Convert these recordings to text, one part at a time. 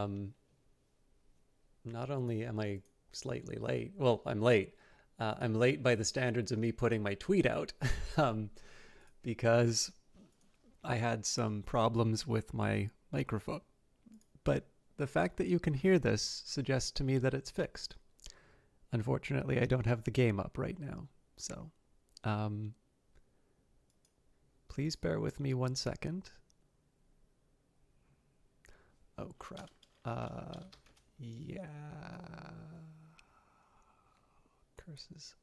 Um, Not only am I slightly late, well, I'm late. I'm late by the standards of me putting my tweet out um, because I had some problems with my microphone. But the fact that you can hear this suggests to me that it's fixed. Unfortunately, I don't have the game up right now. So um, please bear with me 1 second. Oh, crap. Yeah. Curses.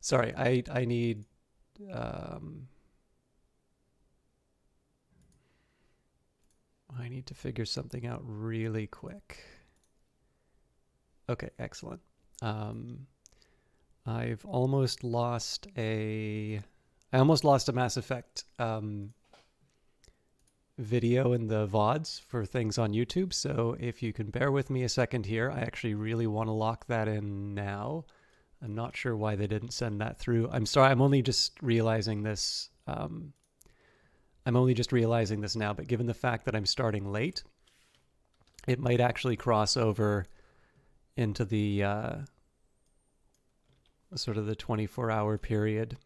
Sorry, I need um, I need to figure something out really quick. Okay, excellent. Um, I've almost lost a I almost lost a Mass Effect video in the VODs for things on YouTube. So if you can bear with me a second here, I actually really want to lock that in now. I'm not sure why they didn't send that through. I'm sorry. I'm only just realizing this. I'm only just realizing this now, but given the fact that I'm starting late, it might actually cross over into the sort of the 24-hour period.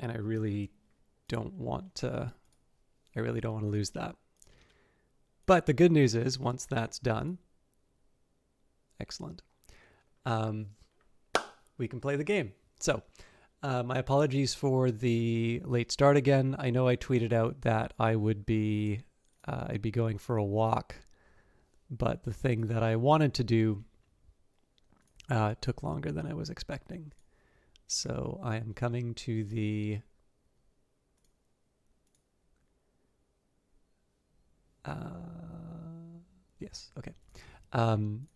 And I really don't want to lose that. But the good news is once that's done, excellent, we can play the game. So my apologies for the late start again. I know I tweeted out that I'd be going for a walk, but the thing that I wanted to do took longer than I was expecting. So I am coming to the yes, okay. I'm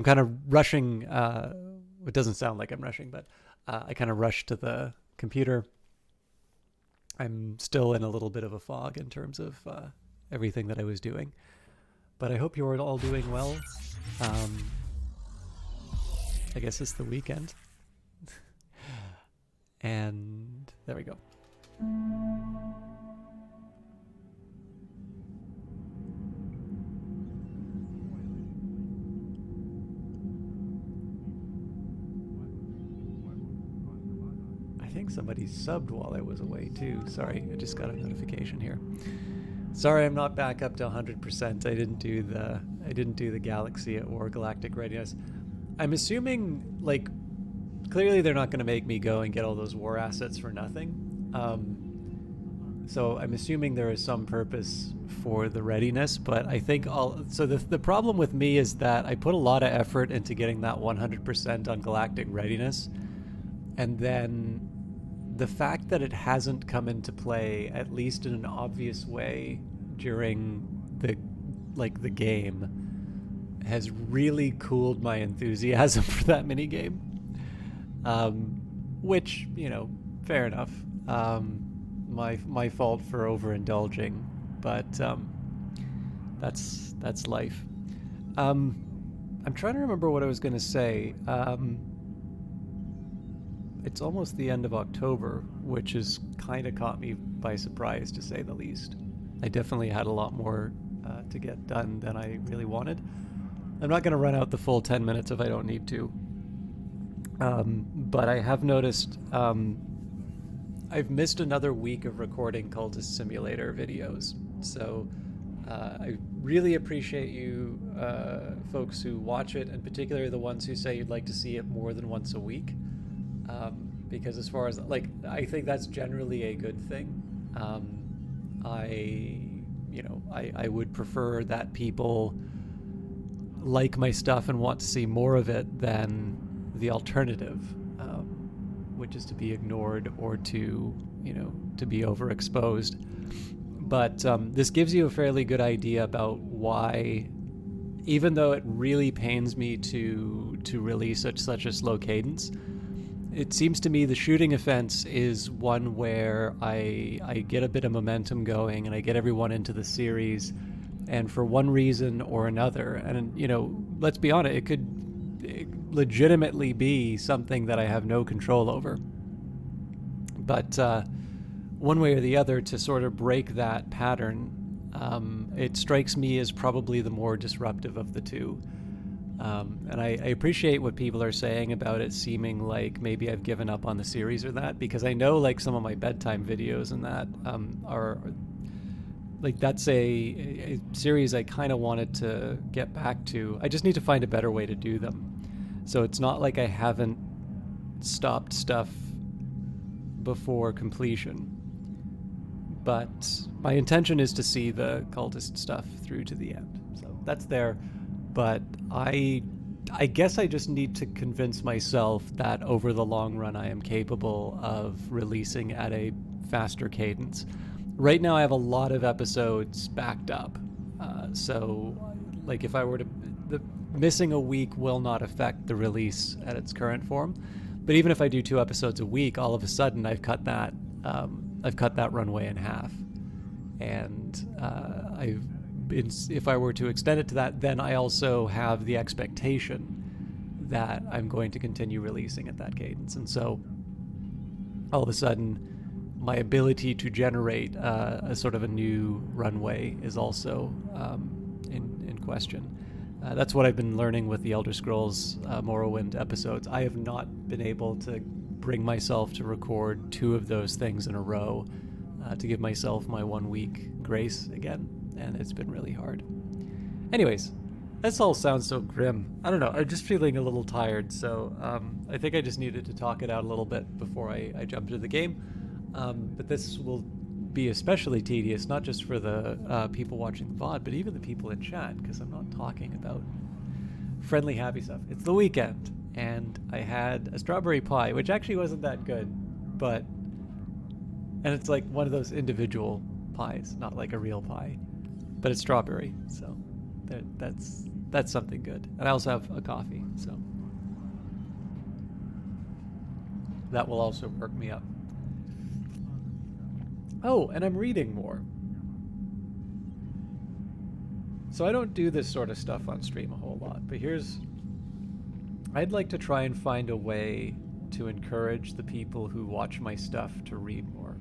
kind of rushing. It doesn't sound like I'm rushing, but I kind of rushed to the computer. I'm still in a little bit of a fog in terms of everything that I was doing, but I hope you're all doing well. I guess it's the weekend. And there we go. I think somebody subbed while I was away too. Sorry, I just got a notification here. Sorry, I'm not back up to 100%. I didn't do the Galaxy or Galactic Readiness. I'm assuming, like, clearly they're not going to make me go and get all those war assets for nothing. So I'm assuming there is some purpose for the readiness, but I think the problem with me is that I put a lot of effort into getting that 100% on Galactic Readiness, and then the fact that it hasn't come into play, at least in an obvious way, during the game, has really cooled my enthusiasm for that minigame. Which, fair enough. My fault for overindulging, but that's life. I'm trying to remember what I was going to say. It's almost the end of October, which has kind of caught me by surprise, to say the least. I definitely had a lot more to get done than I really wanted. I'm not going to run out the full 10 minutes if I don't need to. But I have noticed I've missed another week of recording Cultist Simulator videos. So I really appreciate you folks who watch it, and particularly the ones who say you'd like to see it more than once a week. Because as far as, I think that's generally a good thing. I would prefer that people like my stuff and want to see more of it than the alternative, which is to be ignored or to be overexposed. But this gives you a fairly good idea about why, even though it really pains me to release such a slow cadence, it seems to me the shooting offense is one where I get a bit of momentum going and I get everyone into the series, and for one reason or another, and let's be honest, it could legitimately be something that I have no control over. But one way or the other, to sort of break that pattern, it strikes me as probably the more disruptive of the two. And I appreciate what people are saying about it seeming like maybe I've given up on the series or that, because I know like some of my bedtime videos and that are like, that's a series I kind of wanted to get back to. I just need to find a better way to do them. So it's not like I haven't stopped stuff before completion, but my intention is to see the cultist stuff through to the end. So that's there. But I guess I just need to convince myself that over the long run I am capable of releasing at a faster cadence. Right now I have a lot of episodes backed up. So like if I were to... missing a week will not affect the release at its current form. But even if I do 2 episodes a week, all of a sudden I've cut that runway in half. And if I were to extend it to that, then I also have the expectation that I'm going to continue releasing at that cadence. And so all of a sudden, my ability to generate a sort of a new runway is also in question. That's what I've been learning with the Elder Scrolls Morrowind episodes. I have not been able to bring myself to record 2 of those things in a row to give myself my 1 week grace again, and it's been really hard. Anyways, this all sounds so grim. I don't know, I'm just feeling a little tired, so I think I just needed to talk it out a little bit before I jump into the game. But this will be especially tedious, not just for the people watching the VOD, but even the people in chat, because I'm not talking about friendly, happy stuff. It's the weekend, and I had a strawberry pie, which actually wasn't that good, but... and it's like one of those individual pies, not like a real pie, but it's strawberry, so that's something good. And I also have a coffee, so that will also perk me up. Oh, and I'm reading more. So I don't do this sort of stuff on stream a whole lot, but I'd like to try and find a way to encourage the people who watch my stuff to read more.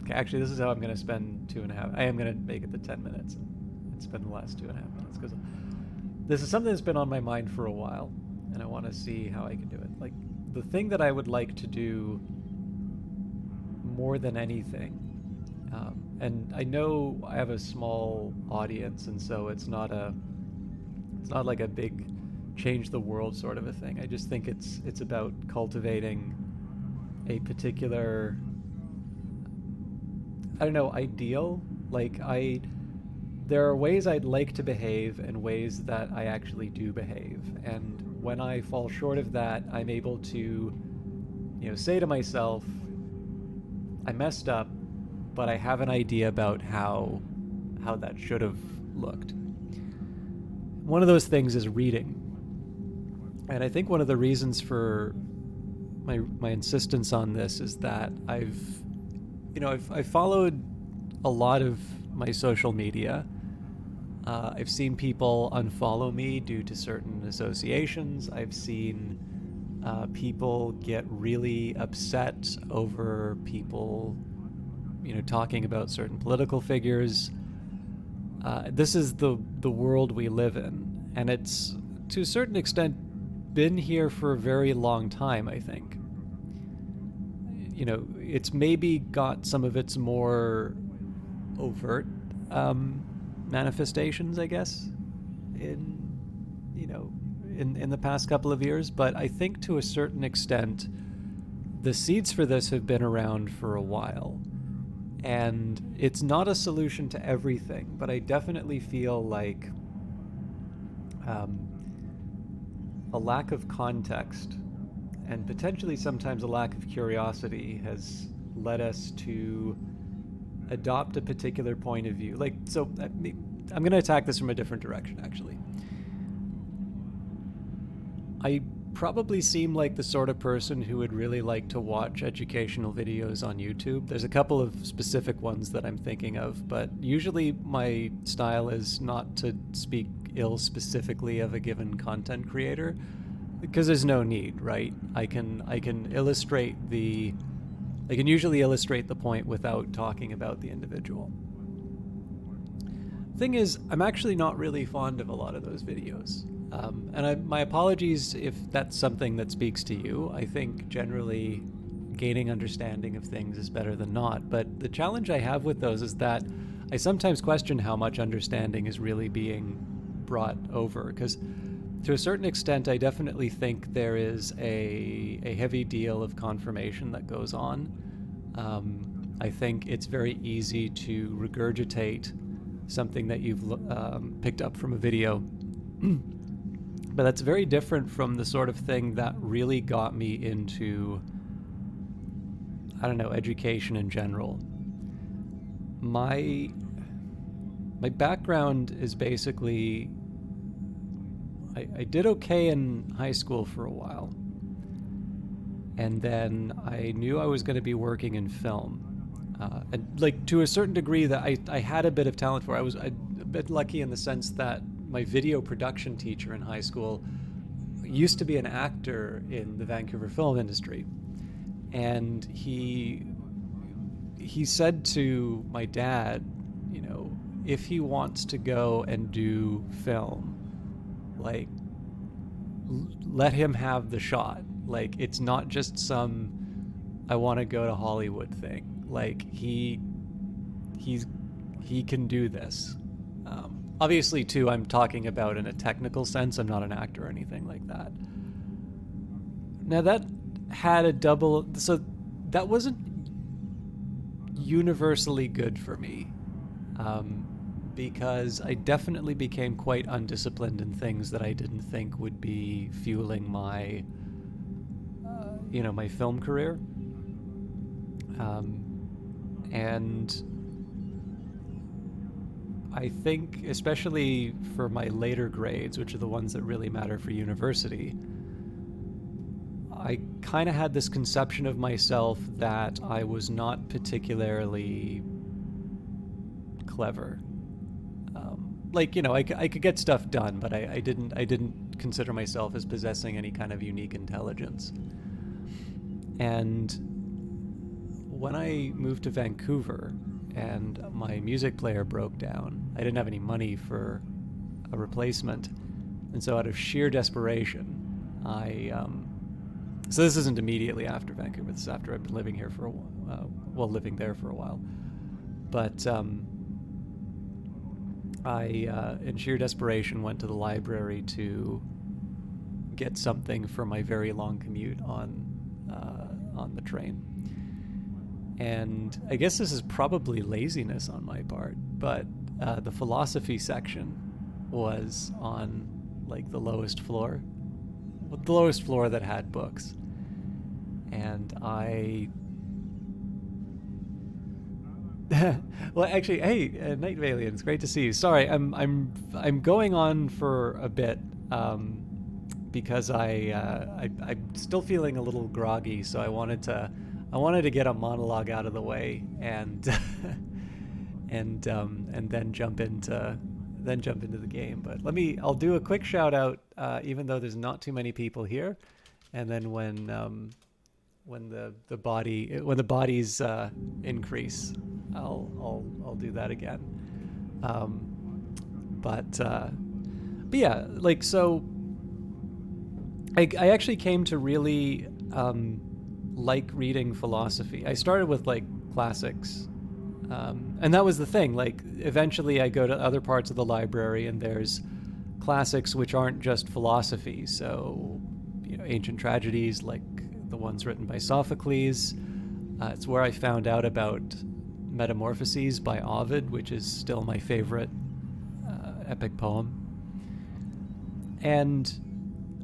Okay, actually, this is how I'm going to spend 2.5. I am going to make it the 10 minutes and spend the last 2.5 minutes, because this is something that's been on my mind for a while, and I want to see how I can do it. Like, the thing that I would like to do more than anything, and I know I have a small audience, and so it's not like a big change the world sort of a thing. I just think it's about cultivating a particular, I don't know, ideal. Like, there are ways I'd like to behave and ways that I actually do behave, and when I fall short of that, I'm able to, say to myself, I messed up, but I have an idea about how that should have looked. One of those things is reading. And I think one of the reasons for my insistence on this is that I've followed a lot of my social media. I've seen people unfollow me due to certain associations. I've seen people get really upset over people, talking about certain political figures. This is the world we live in, and it's to a certain extent been here for a very long time, I think. It's maybe got some of its more overt manifestations, I guess, in the past couple of years, but I think to a certain extent the seeds for this have been around for a while, and it's not a solution to everything, but I definitely feel like a lack of context and potentially sometimes a lack of curiosity has led us to adopt a particular point of view. Like, so I'm going to attack this from a different direction, actually. I probably seem like the sort of person who would really like to watch educational videos on YouTube. There's a couple of specific ones that I'm thinking of, but usually my style is not to speak ill specifically of a given content creator, because there's no need, right? I can illustrate the I can usually illustrate the point without talking about the individual. Thing is, I'm actually not really fond of a lot of those videos. My apologies if that's something that speaks to you. I think generally gaining understanding of things is better than not. But the challenge I have with those is that I sometimes question how much understanding is really being brought over. Because to a certain extent, I definitely think there is a heavy deal of confirmation that goes on. I think it's very easy to regurgitate something that you've picked up from a video. But that's very different from the sort of thing that really got me into, I don't know, education in general. My background is basically, I did okay in high school for a while. And then I knew I was going to be working in film. And like to a certain degree that I had a bit of talent for. I was a bit lucky in the sense that my video production teacher in high school used to be an actor in the Vancouver film industry. And he said to my dad, you know, if he wants to go and do film, like, let him have the shot. Like, it's not just some I want to go to Hollywood thing. Like, he can do this. Obviously, too, I'm talking about in a technical sense. I'm not an actor or anything like that. Now, that had a double... So, that wasn't universally good for me. Because I definitely became quite undisciplined in things that I didn't think would be fueling my, my film career. And I think, especially for my later grades, which are the ones that really matter for university, I kind of had this conception of myself that I was not particularly clever. I could get stuff done, but I didn't consider myself as possessing any kind of unique intelligence. And when I moved to Vancouver and my music player broke down, I didn't have any money for a replacement. And so out of sheer desperation, so this isn't immediately after Vancouver, this is after I've been living here for a while, living there for a while. But I, in sheer desperation, went to the library to get something for my very long commute on the train. And I guess this is probably laziness on my part, but the philosophy section was on like the lowest floor that had books. And I well, actually, hey, Night Valiant, it's great to see you. Sorry, I'm going on for a bit because I'm still feeling a little groggy, so I wanted to get a monologue out of the way and and then jump into the game. But I'll do a quick shout out, even though there's not too many people here, and then when the bodies increase, I'll do that again. But yeah, like, so I actually came to really like reading philosophy. I started with like classics, and that was the thing. Like, eventually I go to other parts of the library and there's classics which aren't just philosophy. So, ancient tragedies like the ones written by Sophocles. It's where I found out about Metamorphoses by Ovid, which is still my favorite epic poem. And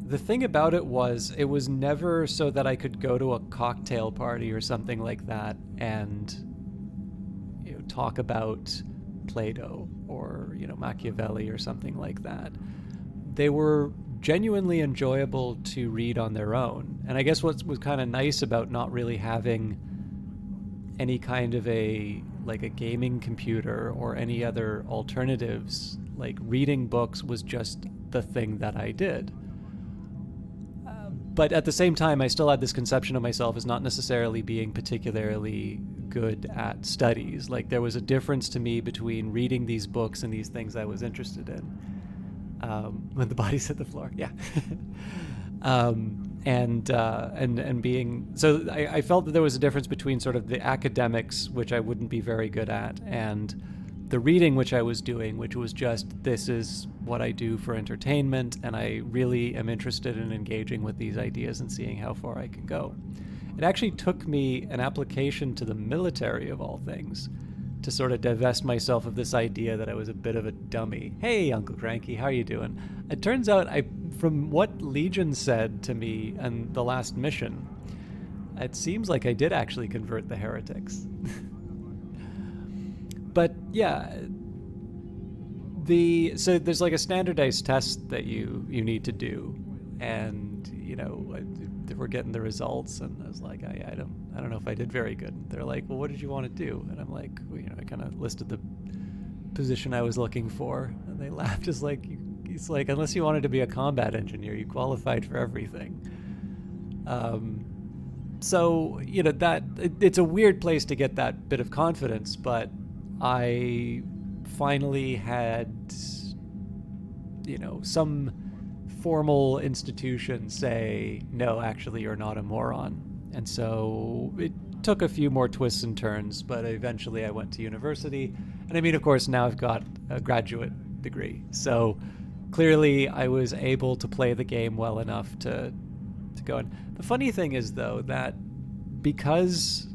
the thing about it was never so that I could go to a cocktail party or something like that and talk about Plato or Machiavelli or something like that. They were genuinely enjoyable to read on their own. And I guess what was kind of nice about not really having any kind of a gaming computer or any other alternatives, like reading books was just the thing that I did. But at the same time, I still had this conception of myself as not necessarily being particularly good at studies. Like, there was a difference to me between reading these books and these things I was interested in. When the bodies hit the floor, yeah. And being so, I felt that there was a difference between sort of the academics, which I wouldn't be very good at, and the reading which I was doing, which was just, this is what I do for entertainment, and I really am interested in engaging with these ideas and seeing how far I can go. It actually took me an application to the military, of all things, to sort of divest myself of this idea that I was a bit of a dummy. Hey, Uncle Cranky, how are you doing? It turns out, from what Legion said to me in the last mission, it seems like I did actually convert the heretics. But yeah, so there's like a standardized test that you need to do, and we're getting the results, and I was like, I don't know if I did very good. They're like, well, what did you want to do? And I'm like, I kind of listed the position I was looking for, and they laughed. It's like, unless you wanted to be a combat engineer, you qualified for everything. So it's a weird place to get that bit of confidence, but I finally had, some formal institution say, no, actually, you're not a moron. And so it took a few more twists and turns, but eventually I went to university. And I mean, of course, now I've got a graduate degree. So clearly I was able to play the game well enough to go. And the funny thing is, though, that because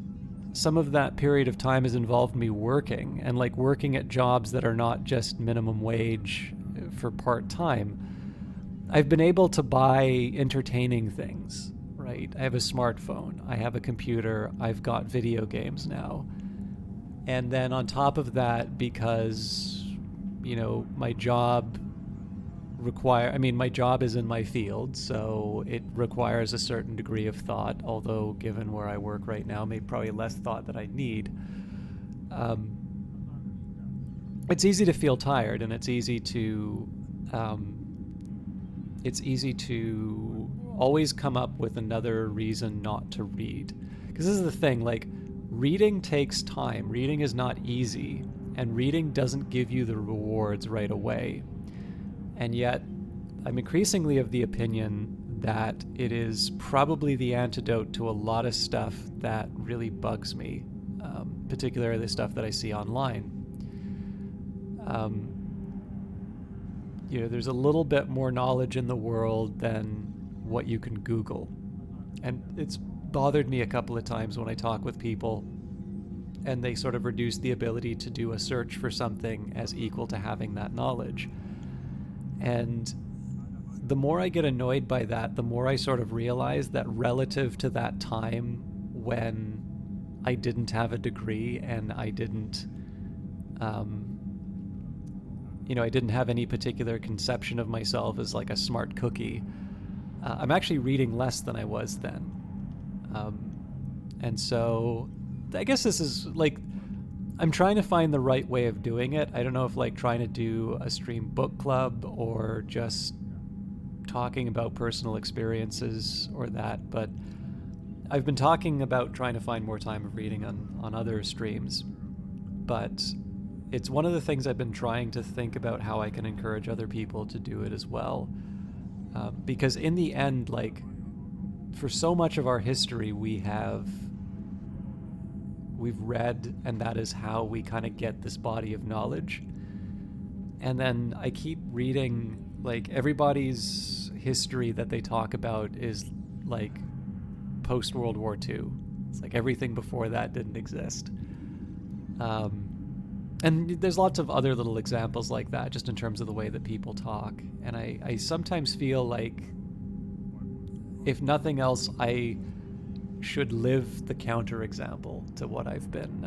some of that period of time has involved me working, and like working at jobs that are not just minimum wage for part-time, I've been able to buy entertaining things, right? I have a smartphone, I have a computer, I've got video games now. And then on top of that, because, my job my job is in my field, so it requires a certain degree of thought, although given where I work right now, maybe probably less thought that I need. It's easy to feel tired, and it's easy to always come up with another reason not to read. Because this is the thing, like, reading takes time. Reading is not easy, and reading doesn't give you the rewards right away. And yet, I'm increasingly of the opinion that it is probably the antidote to a lot of stuff that really bugs me, particularly the stuff that I see online. There's a little bit more knowledge in the world than what you can Google. And it's bothered me a couple of times when I talk with people and they sort of reduce the ability to do a search for something as equal to having that knowledge. And the more I get annoyed by that, the more I sort of realize that relative to that time when I didn't have a degree and I didn't have any particular conception of myself as like a smart cookie, I'm actually reading less than I was then. And so I guess this is like, I'm trying to find the right way of doing it. I don't know if like trying to do a stream book club or just talking about personal experiences or that, but I've been talking about trying to find more time of reading on other streams. But it's one of the things I've been trying to think about how I can encourage other people to do it as well. Because in the end, like, for so much of our history, we've read, and that is how we kind of get this body of knowledge. And then I keep reading, like, everybody's history that they talk about is like post World War II. It's like everything before that didn't exist. And there's lots of other little examples like that, just in terms of the way that people talk. And I sometimes feel like, if nothing else, I should live the counterexample to what I've been,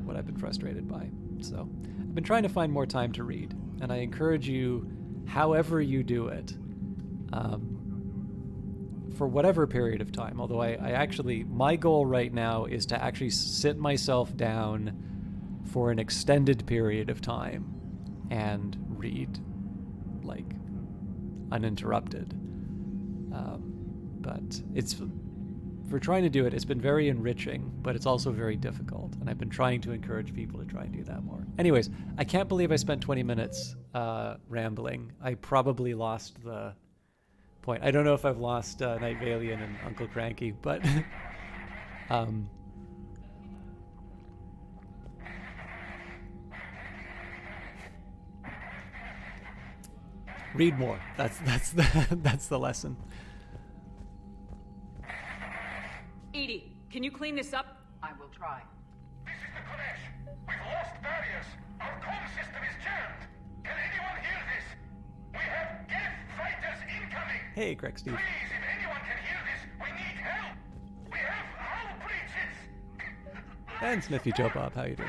what I've been frustrated by. So I've been trying to find more time to read, and I encourage you, however you do it, for whatever period of time. Although I actually, my goal right now is to actually sit myself down for an extended period of time and read, like, uninterrupted. But for trying to do it, it's been very enriching, but it's also very difficult. And I've been trying to encourage people to try and do that more. Anyways, I can't believe I spent 20 minutes rambling. I probably lost the point. I don't know if I've lost Night Valiant and Uncle Cranky, but read more. That's the lesson. Edie, can you clean this up? I will try. This is the Konesh. We've lost barriers. Our comm system is jammed. Can anyone hear this? We have Geth fighters incoming. Hey, Greg Steve. Please, if anyone can hear this, we need help. We have hull breaches. And Sniffy Joe Bob, how you doing?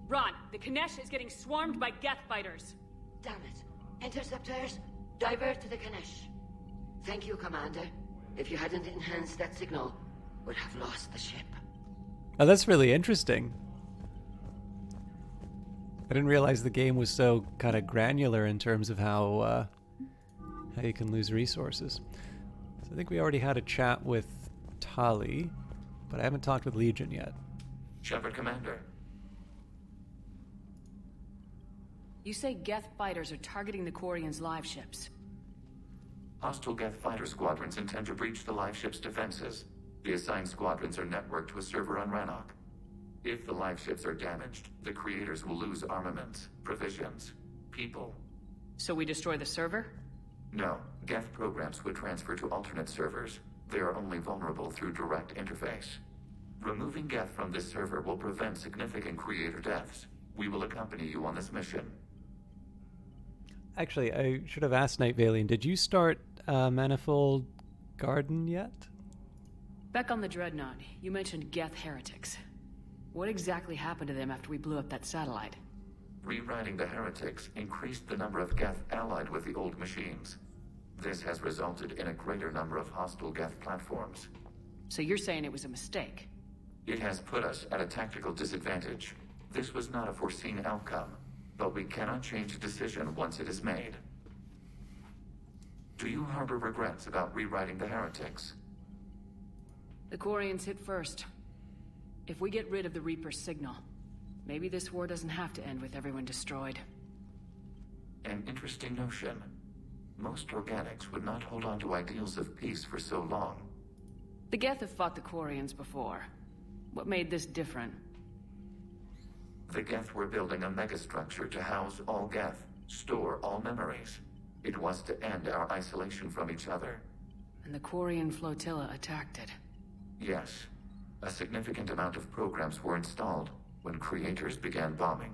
Ron, the Konesh is getting swarmed by Geth fighters. Damn it. Interceptors, divert to the Ganesh. Thank you, Commander. If you hadn't enhanced that signal, would have lost the ship. Oh, that's really interesting. I didn't realize the game was so kind of granular in terms of how you can lose resources. So I think we already had a chat with Tali, but I haven't talked with Legion yet. Shepard, Commander. You say Geth fighters are targeting the Quarians' live ships. Hostile Geth fighter squadrons intend to breach the live ship's defenses. The assigned squadrons are networked to a server on Rannoch. If the live ships are damaged, the creators will lose armaments, provisions, people. So we destroy the server? No, Geth programs would transfer to alternate servers. They are only vulnerable through direct interface. Removing Geth from this server will prevent significant creator deaths. We will accompany you on this mission. Actually, I should have asked Night Valiant, did you start Manifold Garden yet? Back on the Dreadnought, you mentioned Geth heretics. What exactly happened to them after we blew up that satellite? Rewriting the heretics increased the number of Geth allied with the old machines. This has resulted in a greater number of hostile Geth platforms. So you're saying it was a mistake? It has put us at a tactical disadvantage. This was not a foreseen outcome, but we cannot change a decision once it is made. Do you harbor regrets about rewriting the heretics? The Quarians hit first. If we get rid of the Reaper's signal, maybe this war doesn't have to end with everyone destroyed. An interesting notion. Most organics would not hold on to ideals of peace for so long. The Geth have fought the Quarians before. What made this different? The Geth were building a megastructure to house all Geth, store all memories. It was to end our isolation from each other. And the Quarian flotilla attacked it. Yes. A significant amount of programs were installed when creators began bombing.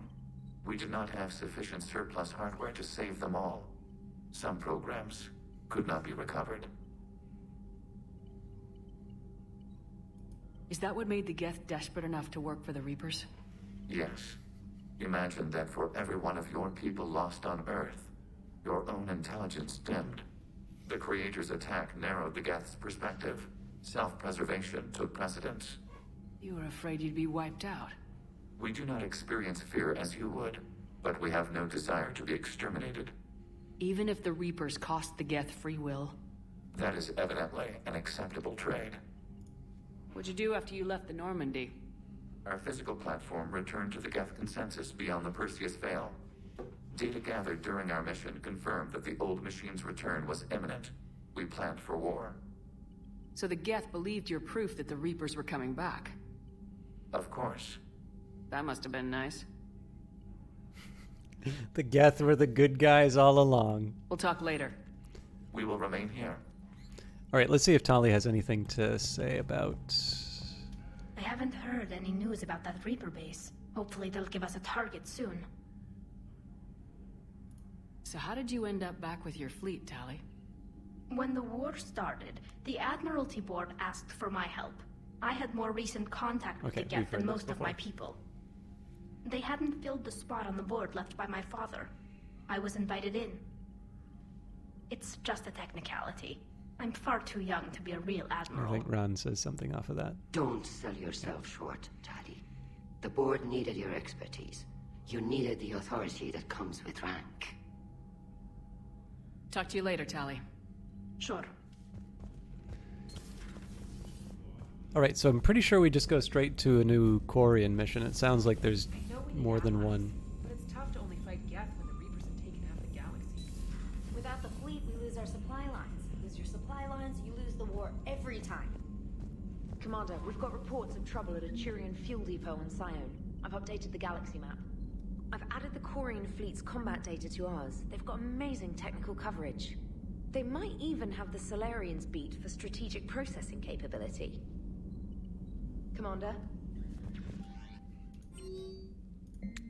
We did not have sufficient surplus hardware to save them all. Some programs could not be recovered. Is that what made the Geth desperate enough to work for the Reapers? Yes. Imagine that for every one of your people lost on Earth, your own intelligence dimmed. The Creator's attack narrowed the Geth's perspective. Self-preservation took precedence. You were afraid you'd be wiped out. We do not experience fear as you would, but we have no desire to be exterminated. Even if the Reapers cost the Geth free will? That is evidently an acceptable trade. What'd you do after you left the Normandy? Our physical platform returned to the Geth consensus beyond the Perseus Veil. Data gathered during our mission confirmed that the old machine's return was imminent. We planned for war. So the Geth believed your proof that the Reapers were coming back? Of course. That must have been nice. The Geth were the good guys all along. We'll talk later. We will remain here. All right, let's see if Tali has anything to say about... I haven't heard any news about that Reaper base. Hopefully they'll give us a target soon. So how did you end up back with your fleet, Tali? When the war started, the Admiralty Board asked for my help. I had more recent contact with the Geth than most of my people. They hadn't filled the spot on the board left by my father. I was invited in. It's just a technicality. I'm far too young to be a real admiral. I think Ron says something off of that. Don't sell yourself short, Tali. The board needed your expertise. You needed the authority that comes with rank. Talk to you later, Tali. Sure. Alright, so I'm pretty sure we just go straight to a new Quarian mission. It sounds like there's more than one. But it's tough to only fight Geth when the Reapers have taken half the galaxy. Without the fleet, we lose our supply lines. Lose your supply lines, you lose the war every time. Commander, we've got reports of trouble at a Turian fuel depot on Sione. I've updated the galaxy map. I've added the Quarian fleet's combat data to ours. They've got amazing technical coverage. They might even have the Solarians beat for strategic processing capability. Commander?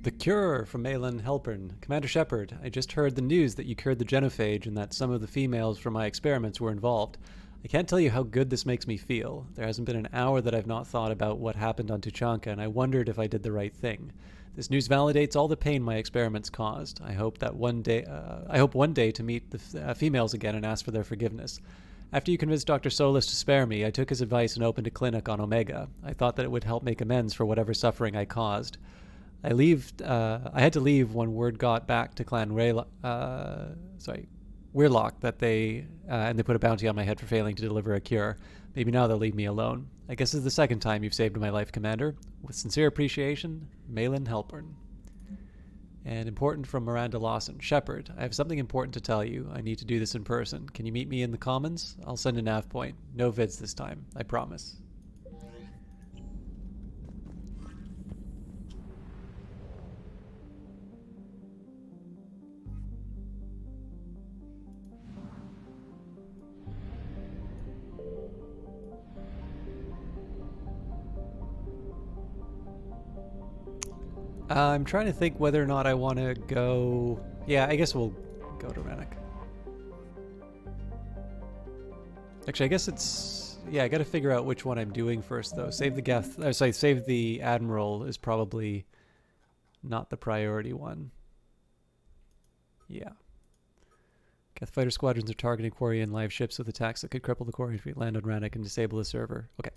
The cure from Malin Helpern. Commander Shepard, I just heard the news that you cured the Genophage and that some of the females from my experiments were involved. I can't tell you how good this makes me feel. There hasn't been an hour that I've not thought about what happened on Tuchanka, and I wondered if I did the right thing. This news validates all the pain my experiments caused. I hope one day to meet the females again and ask for their forgiveness. After you convinced Dr. Solis to spare me, I took his advice and opened a clinic on Omega. I thought that it would help make amends for whatever suffering I caused. I had to leave when word got back to Clan Weirlock that they put a bounty on my head for failing to deliver a cure. Maybe now they'll leave me alone. I guess this is the second time you've saved my life, Commander. With sincere appreciation, Malin Helpern. And important from Miranda Lawson. Shepard, I have something important to tell you. I need to do this in person. Can you meet me in the Commons? I'll send a nav point. No vids this time. I promise. I'm trying to think whether or not I want to go... Yeah, I guess we'll go to Rennick. Actually, I guess it's... Yeah, I gotta figure out which one I'm doing first, though. Save the Admiral is probably not the priority one. Yeah. Geth fighter squadrons are targeting Quarian live ships with attacks that could cripple the Quarian fleet, land on Rennick, and disable the server. Okay.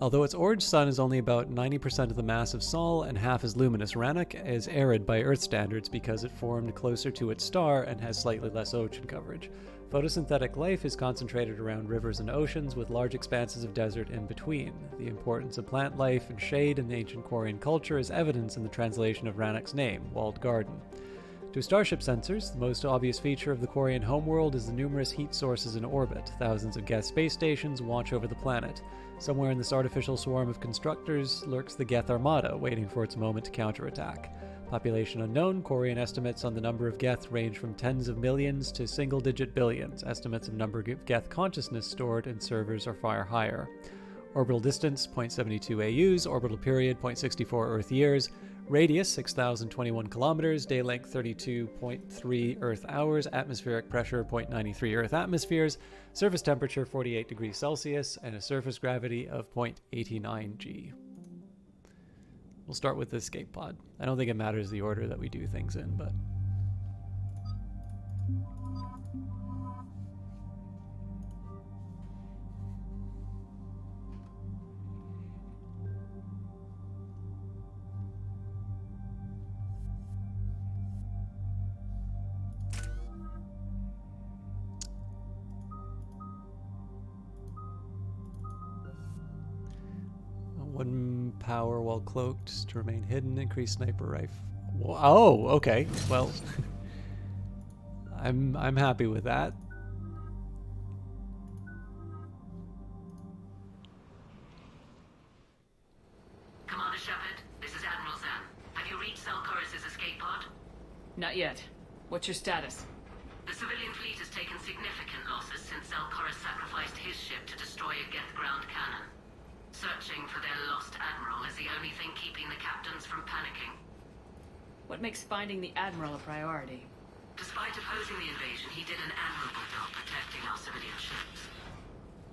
Although its orange sun is only about 90% of the mass of Sol and half as luminous, Rannoch is arid by Earth standards because it formed closer to its star and has slightly less ocean coverage. Photosynthetic life is concentrated around rivers and oceans with large expanses of desert in between. The importance of plant life and shade in ancient Quarian culture is evidenced in the translation of Rannoch's name, Walled Garden. To starship sensors, the most obvious feature of the Quarian homeworld is the numerous heat sources in orbit. Thousands of Geth space stations watch over the planet. Somewhere in this artificial swarm of constructors lurks the Geth Armada, waiting for its moment to counterattack. Population unknown, Quarian estimates on the number of Geth range from tens of millions to single-digit billions. Estimates of number of Geth consciousness stored in servers are far higher. Orbital distance, 0.72 AUs. Orbital period, 0.64 Earth years. Radius, 6,021 kilometers. Day length, 32.3 Earth hours. Atmospheric pressure, 0.93 Earth atmospheres. Surface temperature, 48 degrees Celsius. And a surface gravity of 0.89 G. We'll start with the escape pod. I don't think it matters the order that we do things in, but... One power while cloaked to remain hidden, increase sniper rifle. Oh, okay. Well, I'm happy with that. Commander Shepard, this is Admiral Zan. Have you reached Salcoris' escape pod? Not yet. What's your status? The civilian fleet has taken significant losses since Salcoris sacrificed his ship to destroy a Geth ground cannon. Searching for their lost admiral is the only thing keeping the captains from panicking. What makes finding the Admiral a priority? Despite opposing the invasion, he did an admirable job protecting our civilian ships.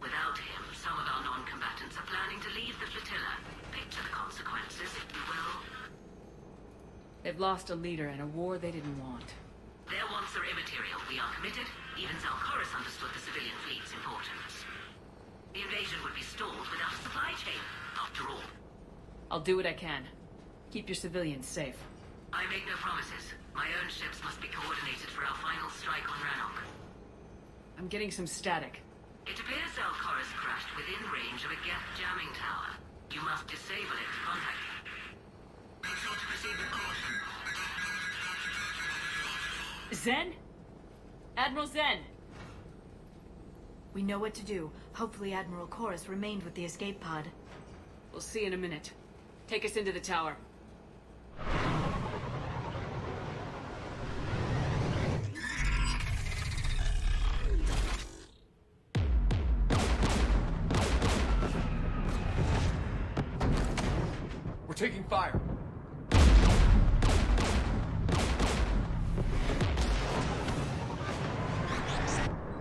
Without him, some of our non-combatants are planning to leave the flotilla. Picture the consequences, if you will. They've lost a leader in a war they didn't want. Their wants are immaterial. We are committed. Even Zalcoris understood the civilian fleet's importance. The invasion would be stalled without a supply chain, after all. I'll do what I can. Keep your civilians safe. I make no promises. My own ships must be coordinated for our final strike on Rannoch. I'm getting some static. It appears Zelkora's crashed within range of a Geth jamming tower. You must disable it to contact it. Make sure to proceed with caution. Zen? Admiral Zen! We know what to do. Hopefully Admiral Chorus remained with the escape pod. We'll see in a minute. Take us into the tower. We're taking fire.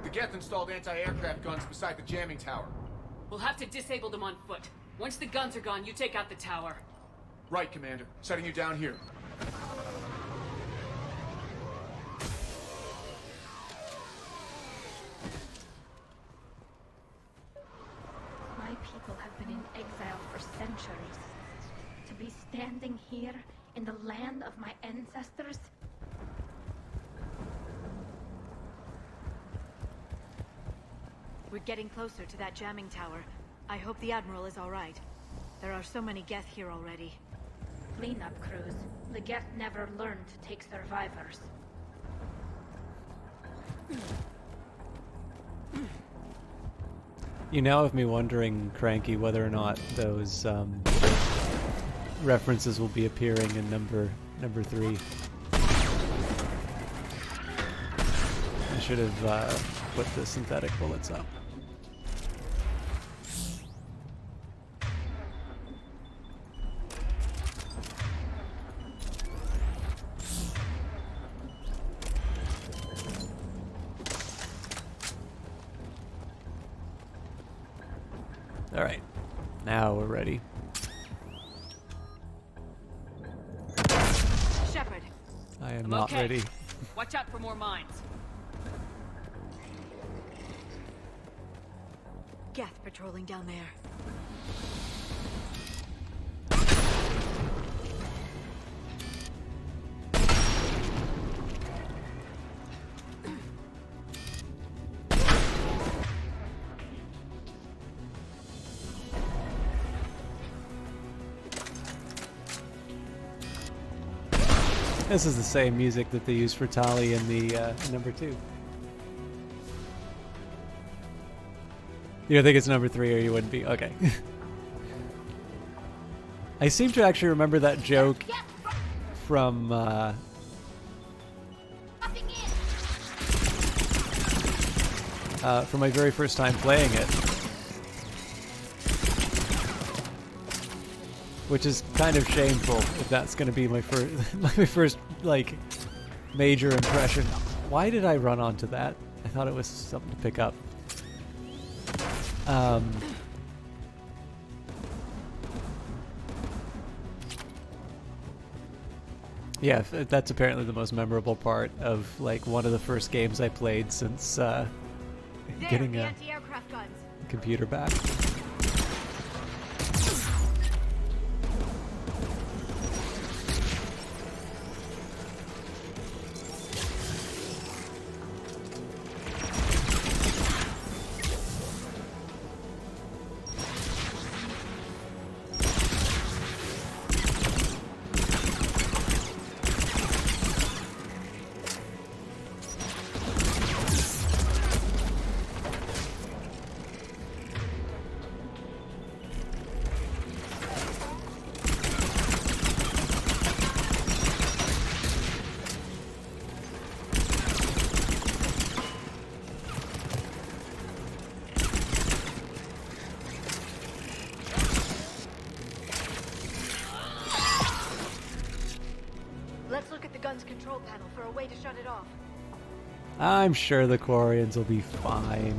The Geth installed anti-aircraft guns beside the jamming tower. We'll have to disable them on foot. Once the guns are gone, you take out the tower. Right, Commander. Setting you down here. My people have been in exile for centuries. To be standing here in the land of my ancestors? We're getting closer to that jamming tower. I hope the Admiral is alright. There are so many Geth here already. Cleanup crews. The Geth never learned to take survivors. You now have me wondering, Cranky, whether or not those references will be appearing in number 3. I should have put the synthetic bullets up. Alright, now we're ready. Shepard. I am I'm not okay. ready. Watch out for more mines. Geth patrolling down there. This is the same music that they use for Tali in the number 2. You don't think it's number 3 or you wouldn't be? Okay. I seem to actually remember that joke from my very first time playing it. Which is kind of shameful if that's going to be my first like major impression. Why did I run onto that? I thought it was something to pick up. Yeah, that's apparently the most memorable part of like one of the first games I played since getting a anti-aircraft guns. computer back. Let's look at the gun's control panel for a way to shut it off. I'm sure the Quarians will be fine.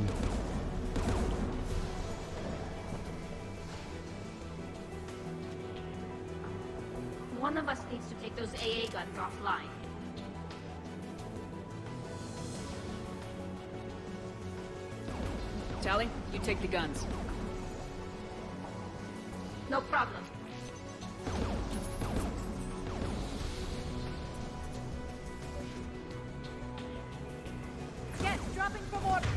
One of us needs to take those AA guns offline. Tally, you take the guns. No problem. Geth dropping from orbit.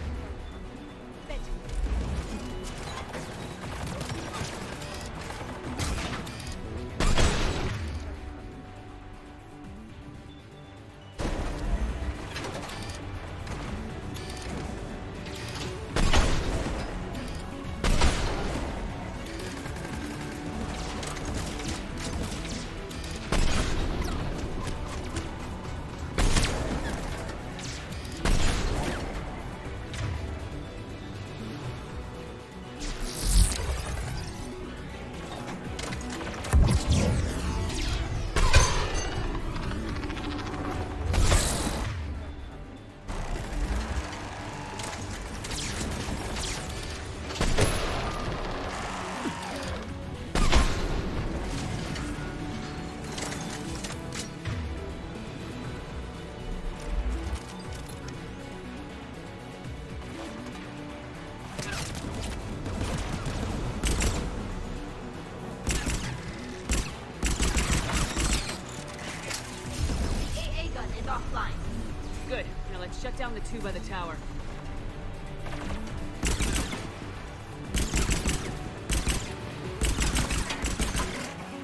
Shut down the tube by the tower.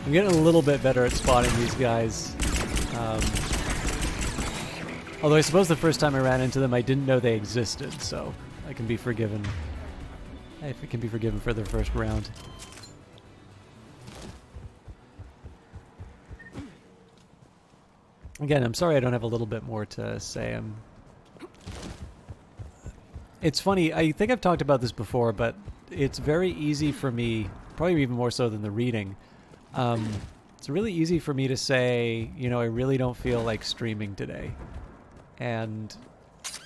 I'm getting a little bit better at spotting these guys. Although I suppose the first time I ran into them, I didn't know they existed, so I can be forgiven. I can be forgiven for the first round. Again, I'm sorry I don't have a little bit more to say. It's funny, I think I've talked about this before, but it's very easy for me, probably even more so than the reading, it's really easy for me to say, you know, I really don't feel like streaming today. And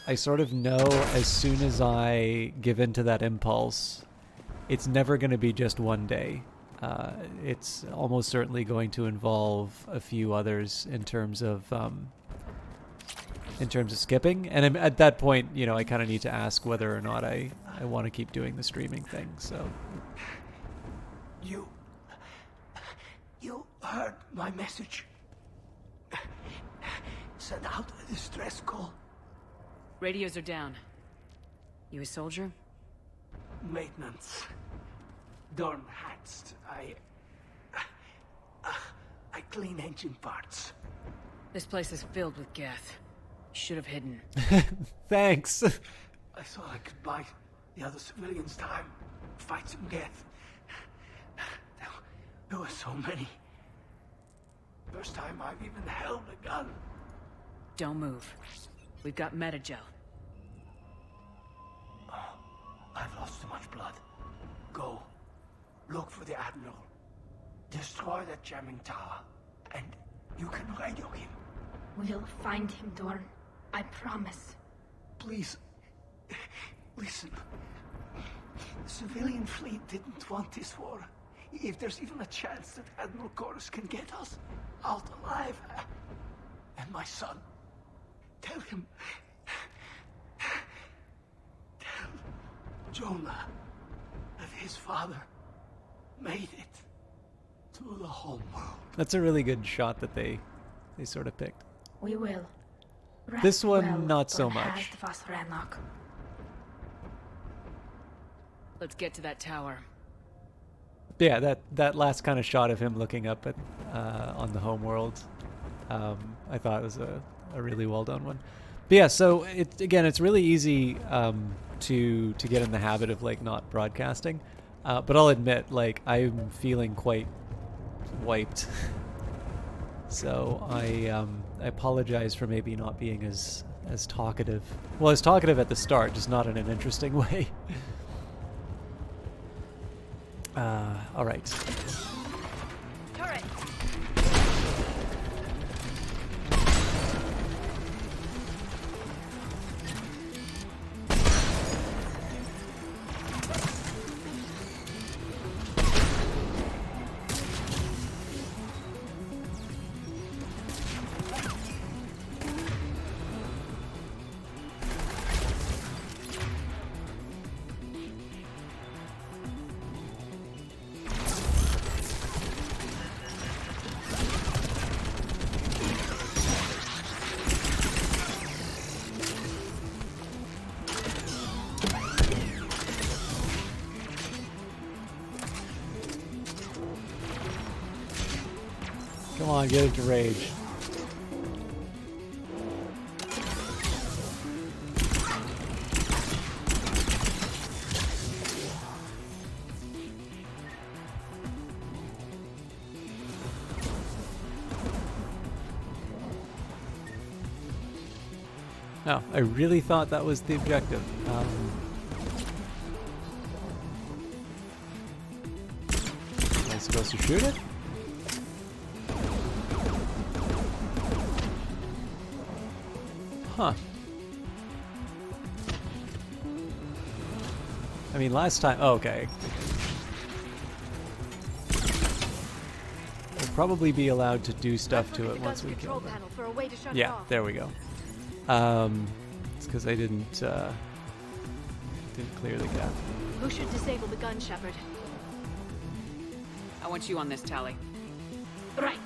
I sort of know as soon as I give in to that impulse, it's never going to be just one day. It's almost certainly going to involve a few others in terms of skipping. And at that point, you know, I kind of need to ask whether or not I want to keep doing the streaming thing. So You heard my message. Send out a distress call. Radios are down. You a soldier? Maintenance. Darn hats. I clean engine parts. This place is filled with Geth. Should have hidden. Thanks. I thought I could buy the other civilians time. Fight some Geth. There were so many. First time I've even held a gun. Don't move. We've got Metagel. Oh, I've lost too much blood. Go. Look for the Admiral. Destroy that jamming tower. And you can radio him. We'll find him, Dorn. I promise. Please. Listen. The civilian fleet didn't want this war. If there's even a chance that Admiral Chorus can get us out alive. And my son. Tell him. Tell Jonah that his father made it to the home world. That's a really good shot that they sort of picked. We will. Rest This one, well, not so much. Let's get to that tower. Yeah, that last kind of shot of him looking up at on the home world, I thought was a really well done one. But yeah, so it's really easy to get in the habit of like not broadcasting, but I'll admit, like, I'm feeling quite wiped. So I apologize for maybe not being as talkative. Well, as talkative at the start, just not in an interesting way. All right. Turret. on, get into rage. No, I really thought that was the objective. Am I supposed to shoot it? Huh. I mean, last time... Oh, okay. We'll probably be allowed to do stuff to it once we kill them. Yeah, there we go. It's because I didn't clear the gap. Who should disable the gun, Shepard? I want you on this, Tali. Right.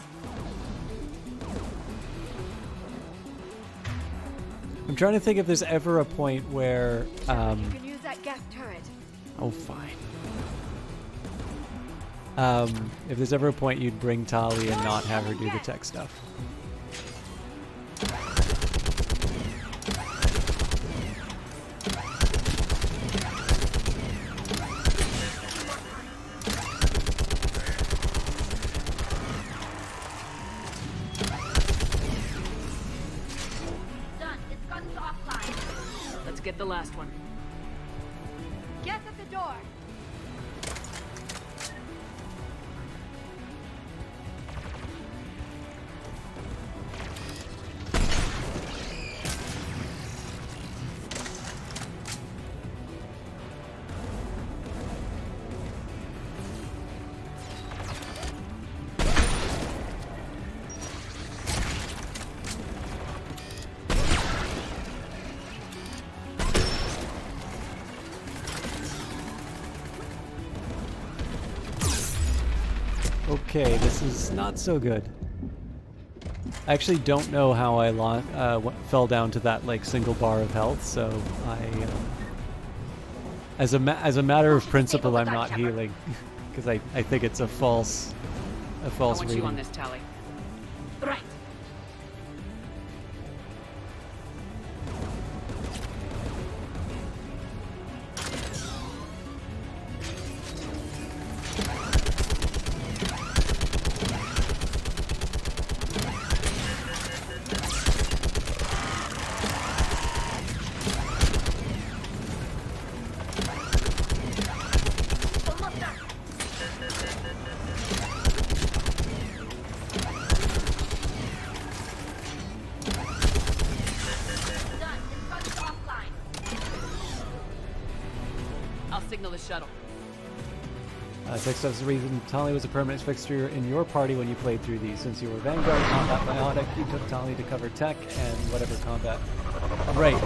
I'm trying to think if there's ever a point where, You can use that gas turret. Oh, fine. If there's ever a point you'd bring Tali and not have her do the tech stuff. Get the last one. Get at the door. Okay, this is not so good. I actually don't know how I fell down to that like single bar of health, so I, as a matter of principle, I'm not healing because I think it's a false I want reading. you on this, Tali. Right. Signal the shuttle. Text of the reason Tali was a permanent fixture in your party when you played through these. Since you were Vanguard combat biotic, you took Tali to cover tech and whatever combat. Right.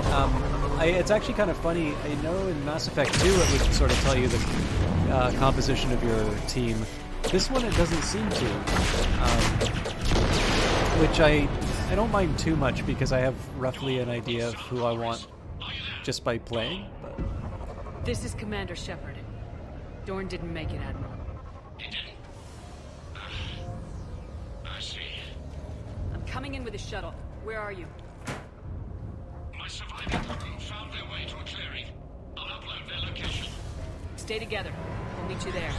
It's actually kind of funny. I know in Mass Effect 2 it would sort of tell you the composition of your team. This one it doesn't seem to. Which I don't mind too much because I have roughly an idea of who I want just by playing. But this is Commander Shepard. Dorn didn't make it, Admiral. He didn't? I see. I'm coming in with a shuttle. Where are you? My surviving crew found their way to a clearing. I'll upload their location. Stay together. We'll meet you there.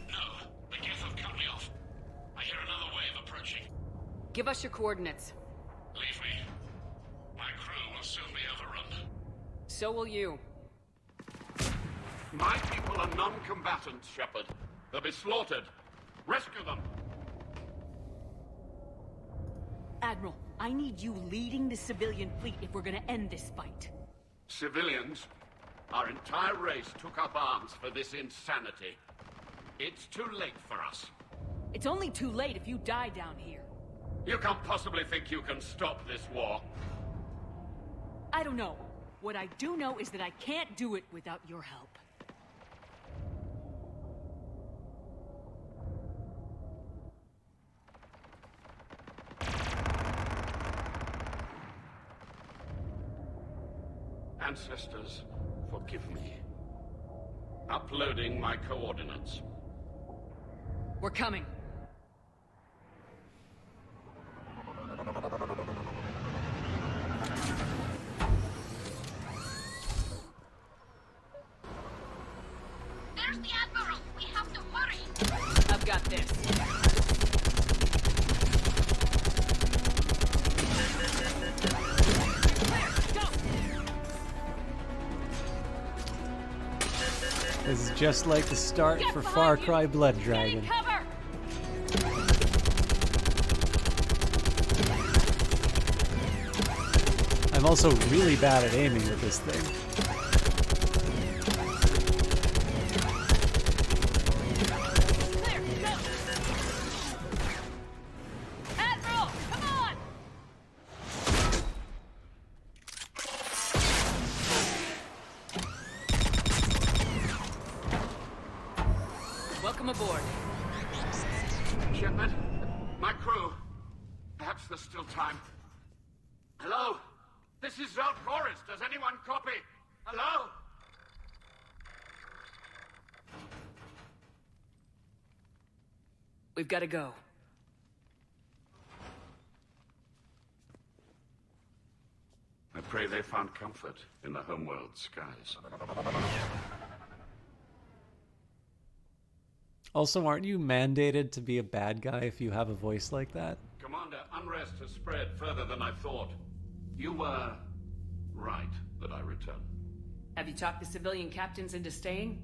No, the Geth have cut me off. I hear another wave approaching. Give us your coordinates. Leave me. My crew will soon be overrun. So will you. My people are non-combatants, Shepard. They'll be slaughtered. Rescue them! Admiral, I need you leading the civilian fleet if we're gonna end this fight. Civilians? Our entire race took up arms for this insanity. It's too late for us. It's only too late if you die down here. You can't possibly think you can stop this war. I don't know. What I do know is that I can't do it without your help. Ancestors, forgive me. Uploading my coordinates. We're coming. Where's the Admiral? We have to hurry! I've got this. This is just like the start for Far Cry Blood Dragon. I'm also really bad at aiming with this thing. Admiral, come on! Welcome aboard. Shepard, my crew. Perhaps there's still time. Hello? This is Quarians. Does anyone copy? Hello? We've got to go. I pray they found comfort in the homeworld skies. Also, aren't you mandated to be a bad guy if you have a voice like that? Commander, unrest has spread further than I thought. You were right that I return. Have you talked the civilian captains into staying?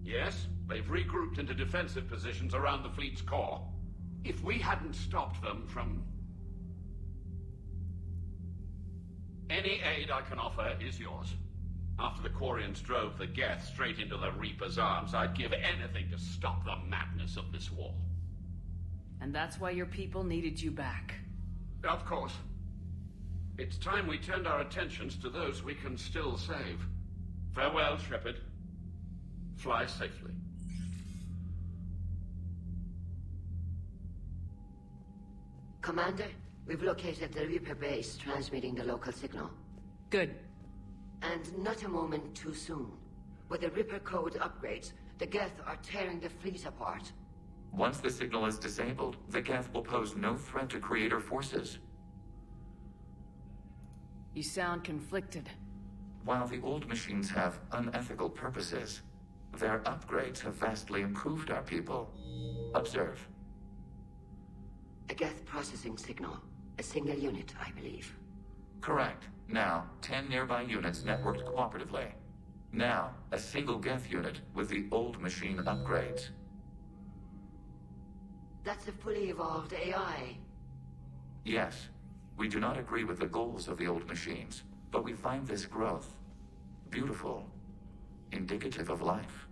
Yes, they've regrouped into defensive positions around the fleet's core. If we hadn't stopped them from... Any aid I can offer is yours. After the Quarians drove the Geth straight into the Reaper's arms, I'd give anything to stop the madness of this war. And that's why your people needed you back. Of course. It's time we turned our attentions to those we can still save. Farewell, Shepard. Fly safely. Commander, we've located the Reaper base transmitting the local signal. Good. And not a moment too soon. With the Reaper code upgrades, the Geth are tearing the fleet apart. Once the signal is disabled, the Geth will pose no threat to Creator forces. You sound conflicted. While the old machines have unethical purposes, their upgrades have vastly improved our people. Observe. A Geth processing signal. A single unit, I believe. Correct. Now, 10 nearby units networked cooperatively. Now, a single Geth unit with the old machine upgrades. That's a fully evolved AI. Yes. We do not agree with the goals of the old machines, but we find this growth beautiful, indicative of life.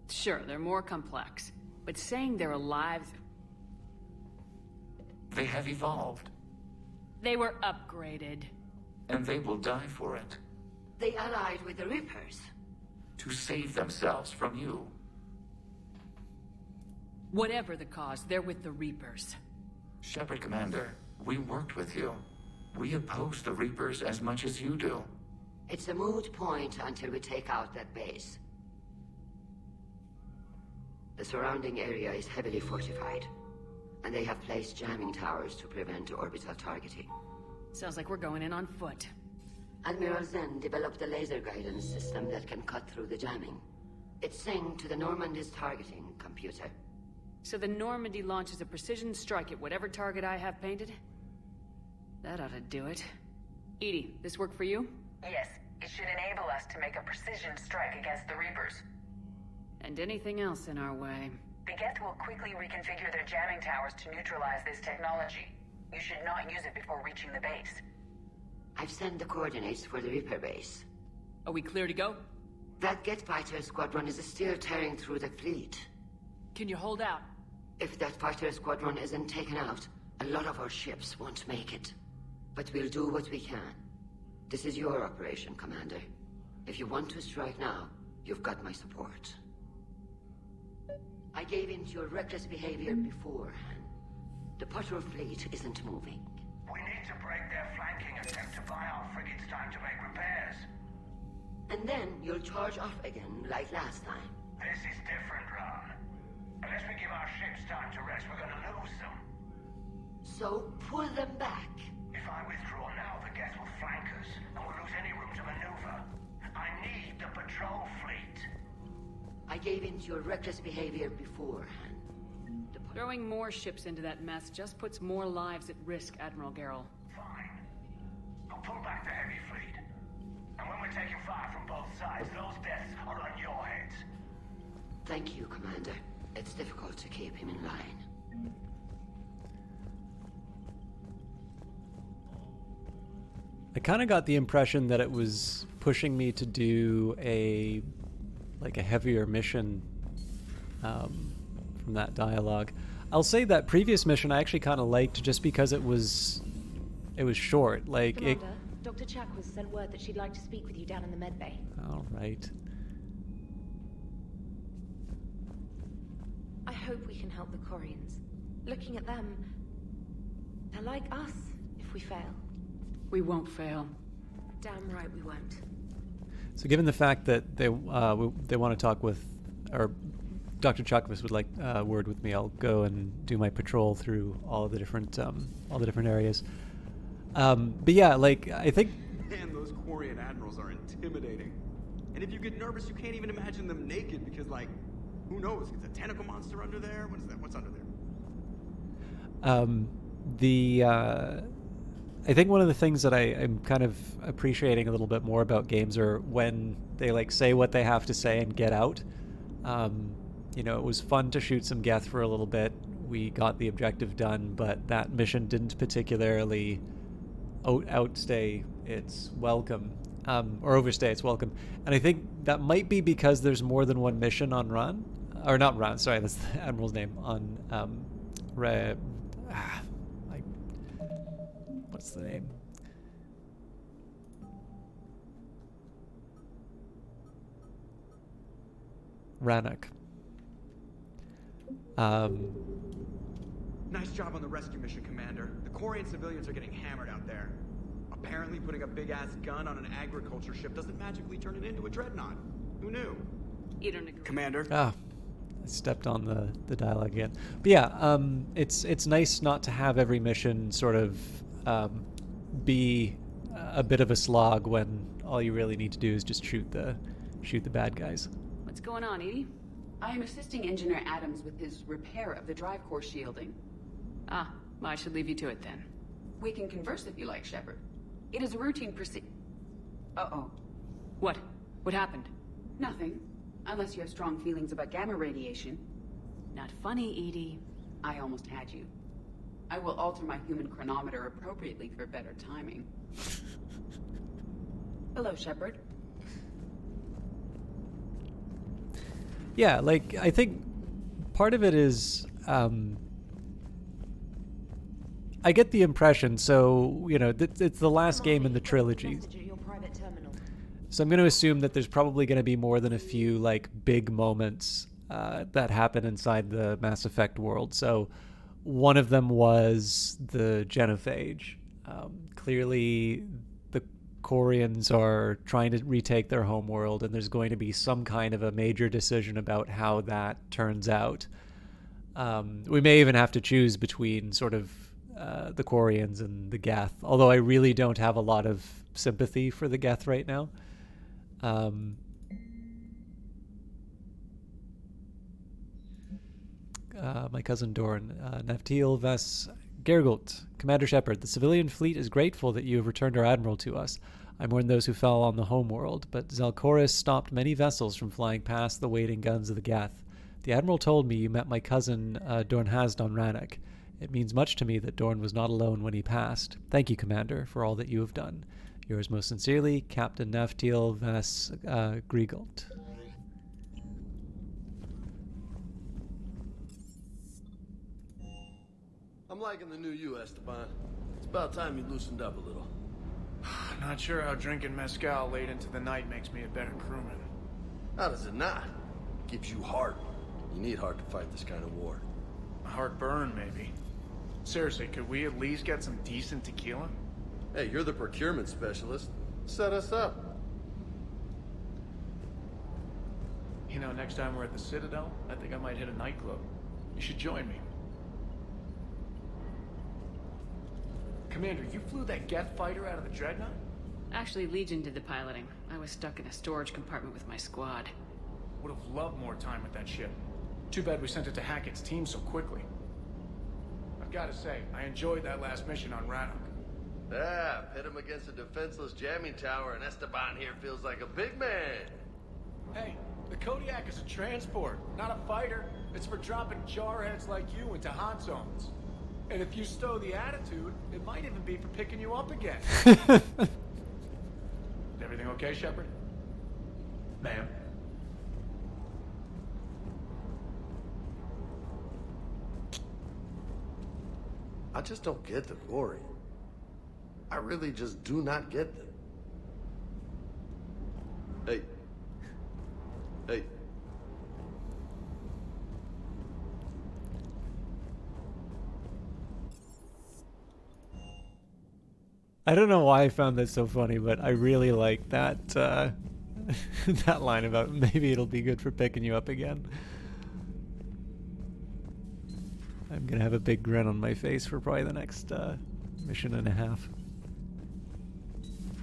Sure, they're more complex, but saying they're alive... They have evolved. They were upgraded. And they will die for it. They allied with the Reapers. To save themselves from you. Whatever the cause, they're with the Reapers. Shepard, Commander, we worked with you. We oppose the Reapers as much as you do. It's a moot point until we take out that base. The surrounding area is heavily fortified, and they have placed jamming towers to prevent orbital targeting. Sounds like we're going in on foot. Admiral Zen developed a laser guidance system that can cut through the jamming. It's synced to the Normandy's targeting computer. So the Normandy launches a precision strike at whatever target I have painted? That ought to do it. Edie, this work for you? Yes, it should enable us to make a precision strike against the Reapers. And anything else in our way. The Geth will quickly reconfigure their jamming towers to neutralize this technology. You should not use it before reaching the base. I've sent the coordinates for the Reaper base. Are we clear to go? That Geth fighter squadron is still tearing through the fleet. Can you hold out? If that fighter squadron isn't taken out, a lot of our ships won't make it. But we'll do what we can. This is your operation, Commander. If you want to strike now, you've got my support. I gave in to your reckless behavior beforehand. The patrol fleet isn't moving. We need to break their flanking attempt to buy our frigates time to make repairs. And then you'll charge off again, like last time. This is different, Ron. Unless we give our ships time to rest, we're gonna lose them. So pull them back. If I withdraw now, the Geth will flank us, and we'll lose any room to maneuver. I need the patrol fleet. I I gave in to your reckless behavior beforehand. Throwing more ships into that mess just puts more lives at risk, Admiral Garrel. Fine. I'll pull back the heavy fleet. And when we're taking fire from both sides, those deaths are on your heads. Thank you, Commander. It's difficult to keep him in line. I kind of got the impression that it was pushing me to do a heavier mission from that dialogue. I'll say that previous mission I actually kind of liked just because it was short. Like Commander, Dr. Chakwas sent word that she'd like to speak with you down in the med bay. All right. I hope we can help the Quarians. Looking at them, they're like us if we fail. We won't fail. Damn right we won't. So given the fact that they want to talk with, or Dr. Chakwas would like a word with me, I'll go and do my patrol through all the different areas. But yeah, like I think. Man, those Quarian admirals are intimidating. And if you get nervous, you can't even imagine them naked because, like, who knows? Is a tentacle monster under there? What is that? What's under there? I think one of the things that I'm kind of appreciating a little bit more about games are when they like say what they have to say and get out. You know, it was fun to shoot some Geth for a little bit. We got the objective done, but that mission didn't particularly outstay its welcome, or overstay its welcome. And I think that might be because there's more than one mission on Run, or not Run. Sorry, that's the Admiral's name on what's the name? Rannoch. Nice job on the rescue mission, Commander. The Quarian civilians are getting hammered out there. Apparently putting a big-ass gun on an agriculture ship doesn't magically turn it into a dreadnought. Who knew? You don't agree. Commander? I stepped on the dialogue again. But yeah, it's nice not to have every mission sort of be a bit of a slog when all you really need to do is just shoot the bad guys. What's going on, Edie? I am assisting Engineer Adams with his repair of the drive core shielding. Ah, well, I should leave you to it then. We can converse if you like, Shepard. It is a routine Uh-oh. What? What happened? Nothing. Unless you have strong feelings about gamma radiation. Not funny, Edie. I almost had you. I will alter my human chronometer appropriately for better timing. Hello, Shepard. Yeah, like, I think part of it is, I get the impression, so, you know, it's the last game in the trilogy. So I'm going to assume that there's probably going to be more than a few, like, big moments that happen inside the Mass Effect world. So one of them was the Genophage. Clearly, the Quarians are trying to retake their homeworld, and there's going to be some kind of a major decision about how that turns out. We may even have to choose between sort of the Quarians and the Geth, although I really don't have a lot of sympathy for the Geth right now. My cousin Dorn, Naftil Ves Gergult, Commander Shepard, the civilian fleet is grateful that you have returned our admiral to us. I mourn those who fell on the homeworld, but Zalcoris stopped many vessels from flying past the waiting guns of the Geth. The admiral told me you met my cousin Dorn Hazd on Rannoch. It means much to me that Dorn was not alone when he passed. Thank you, Commander, for all that you have done. Yours most sincerely, Captain Naftil Ves Gergult. I'm liking the new you, Esteban. It's about time you loosened up a little. Not sure how drinking mezcal late into the night makes me a better crewman. How does it not? Gives you heart. You need heart to fight this kind of war. A heartburn, maybe. Seriously, could we at least get some decent tequila? Hey, you're the procurement specialist. Set us up. You know, next time we're at the Citadel, I think I might hit a nightclub. You should join me. Commander, you flew that Geth fighter out of the Dreadnought? Actually, Legion did the piloting. I was stuck in a storage compartment with my squad. Would have loved more time with that ship. Too bad we sent it to Hackett's team so quickly. I've got to say, I enjoyed that last mission on Rannoch. Yeah, pit him against a defenseless jamming tower, and Esteban here feels like a big man. Hey, the Kodiak is a transport, not a fighter. It's for dropping jarheads like you into hot zones. And if you stow the attitude, it might even be for picking you up again. Is everything okay, Shepard? Ma'am? I just don't get them, Quarian. I really just do not get them. Hey. Hey. I don't know why I found that so funny, but I really like that that line about maybe it'll be good for picking you up again. I'm gonna have a big grin on my face for probably the next mission and a half.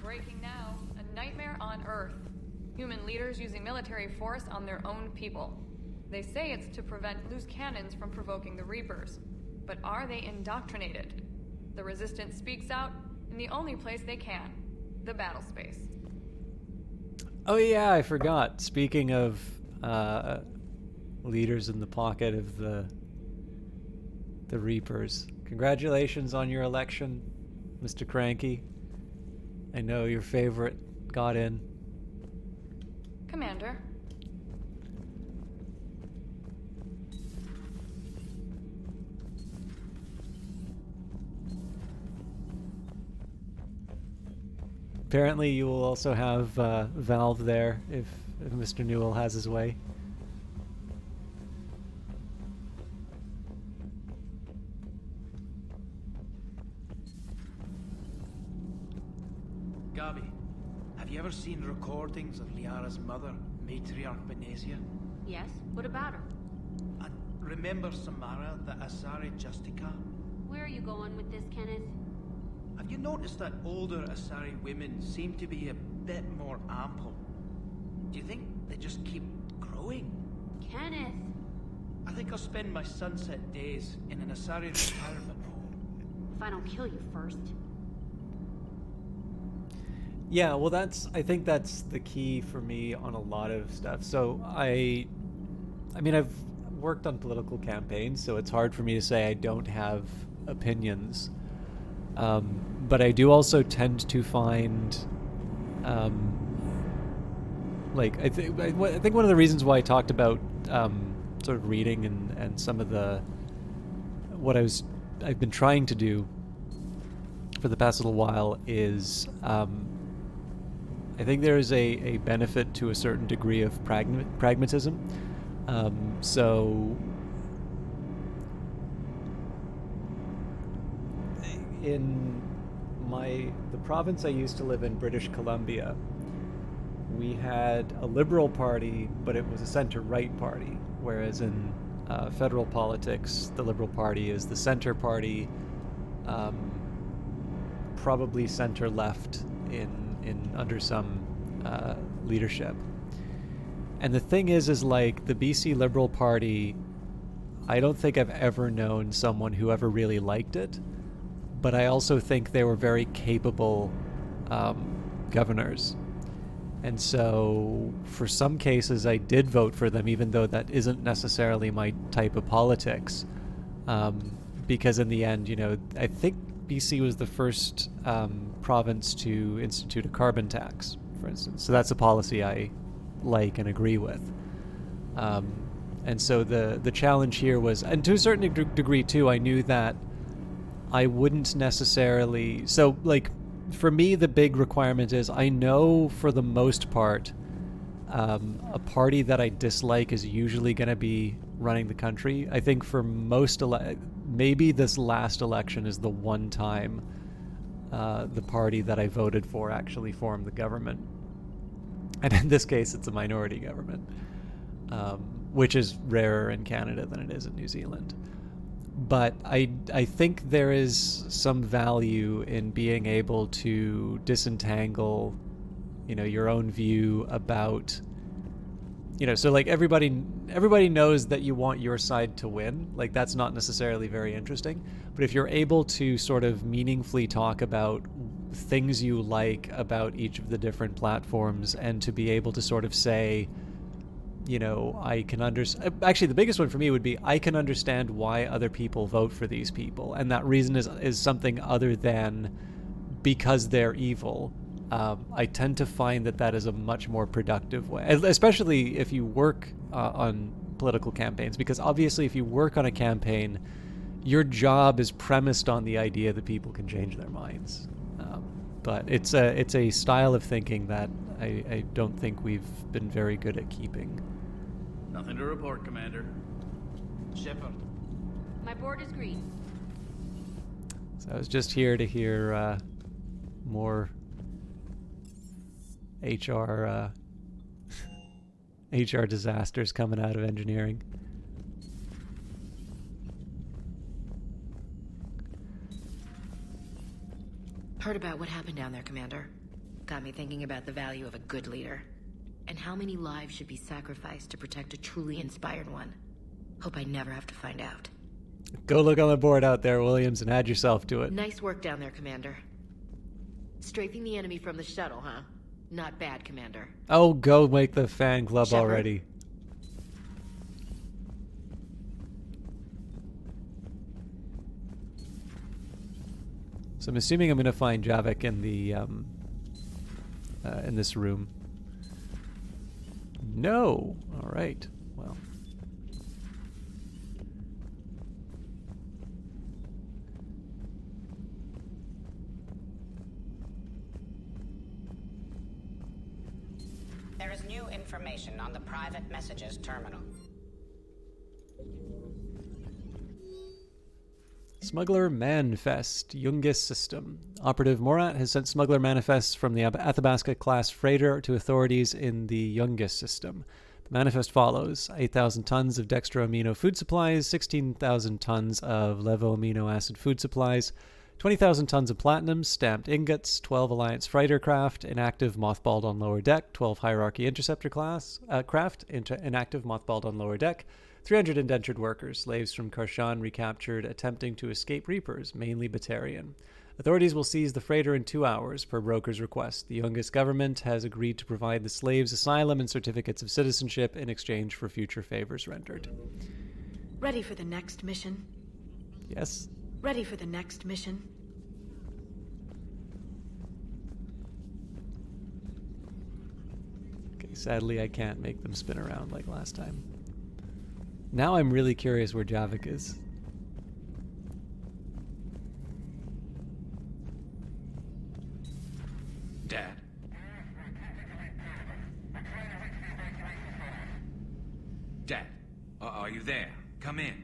Breaking now, a nightmare on Earth. Human leaders using military force on their own people. They say it's to prevent loose cannons from provoking the Reapers. But are they indoctrinated? The Resistance speaks out in the only place they can, the battle space. Oh yeah, I forgot. Speaking of leaders in the pocket of the Reapers, congratulations on your election, Mr. Cranky. I know your favorite got in. Commander. Apparently you will also have Valve there if Mr. Newell has his way. Gabi, have you ever seen recordings of Liara's mother, Matriarch Benesia? Yes? What about her? And remember Samara, the Asari Justica? Where are you going with this, Kenneth? Have you noticed that older Asari women seem to be a bit more ample? Do you think they just keep growing? Kenneth! I think I'll spend my sunset days in an Asari retirement home. If I don't kill you first. Yeah, well I think that's the key for me on a lot of stuff. So I mean, I've worked on political campaigns, so it's hard for me to say I don't have opinions. But I do also tend to find, like, I think one of the reasons why I talked about sort of reading and some of what I've been trying to do for the past little while is I think there is a benefit to a certain degree of pragmatism. So in the province I used to live in, British Columbia, we had a liberal party, but it was a center-right party, whereas in federal politics, the Liberal Party is the center party, probably center-left in under some leadership. And the thing is like the BC Liberal Party, I don't think I've ever known someone who ever really liked it, but I also think they were very capable governors. And so for some cases I did vote for them, even though that isn't necessarily my type of politics, because in the end, I think BC was the first province to institute a carbon tax, for instance. So that's a policy I like and agree with. And so the challenge here was, and to a certain degree too, I knew that I wouldn't necessarily, so like for me the big requirement is I know for the most part a party that I dislike is usually going to be running the country. I think for most maybe this last election is the one time the party that I voted for actually formed the government, and in this case it's a minority government, which is rarer in Canada than it is in New Zealand. But I think there is some value in being able to disentangle, your own view about So like everybody knows that you want your side to win. Like that's not necessarily very interesting. But if you're able to sort of meaningfully talk about things you like about each of the different platforms, and to be able to sort of say, I can understand. Actually, the biggest one for me would be I can understand why other people vote for these people, and that reason is something other than because they're evil. I tend to find that is a much more productive way, especially if you work on political campaigns, because obviously if you work on a campaign, your job is premised on the idea that people can change their minds. But it's a style of thinking that I don't think we've been very good at keeping. Nothing to report, Commander. Shepard. My board is green. So I was just here to hear more HR disasters coming out of engineering. Heard about what happened down there, Commander. Got me thinking about the value of a good leader. And how many lives should be sacrificed to protect a truly inspired one. Hope I never have to find out. Go look on the board out there, Williams, and add yourself to it. Nice work down there, Commander. Strafing the enemy from the shuttle, huh? Not bad, Commander. Oh, go make the fan club Shepard. already. So I'm assuming I'm going to find Javik in the in this room. No. All right. Well. There is new information on the private messages terminal. Smuggler Manifest, Jungis system. Operative Morat has sent smuggler manifests from the Athabasca class freighter to authorities in the Jungis system. The manifest follows: 8,000 tons of dextroamino food supplies, 16,000 tons of levoamino acid food supplies, 20,000 tons of platinum, stamped ingots, 12 Alliance freighter craft, inactive mothballed on lower deck, 12 Hierarchy interceptor class craft, inactive mothballed on lower deck, 300 indentured workers, slaves from Karshan recaptured attempting to escape Reapers, mainly Batarian. Authorities will seize the freighter in 2 hours, per broker's request. The Jungis government has agreed to provide the slaves asylum and certificates of citizenship in exchange for future favors rendered. Ready for the next mission? Yes. Ready for the next mission? Okay, sadly I can't make them spin around like last time. Now I'm really curious where Javik is. Dad? Dad, are you there? Come in.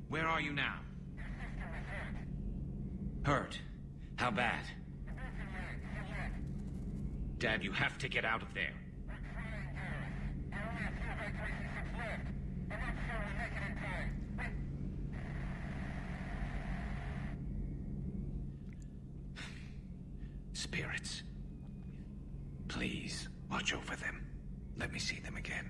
Where are you now? Hurt? How bad? Dad, you have to get out of there. Spirits. Please, watch over them. Let me see them again.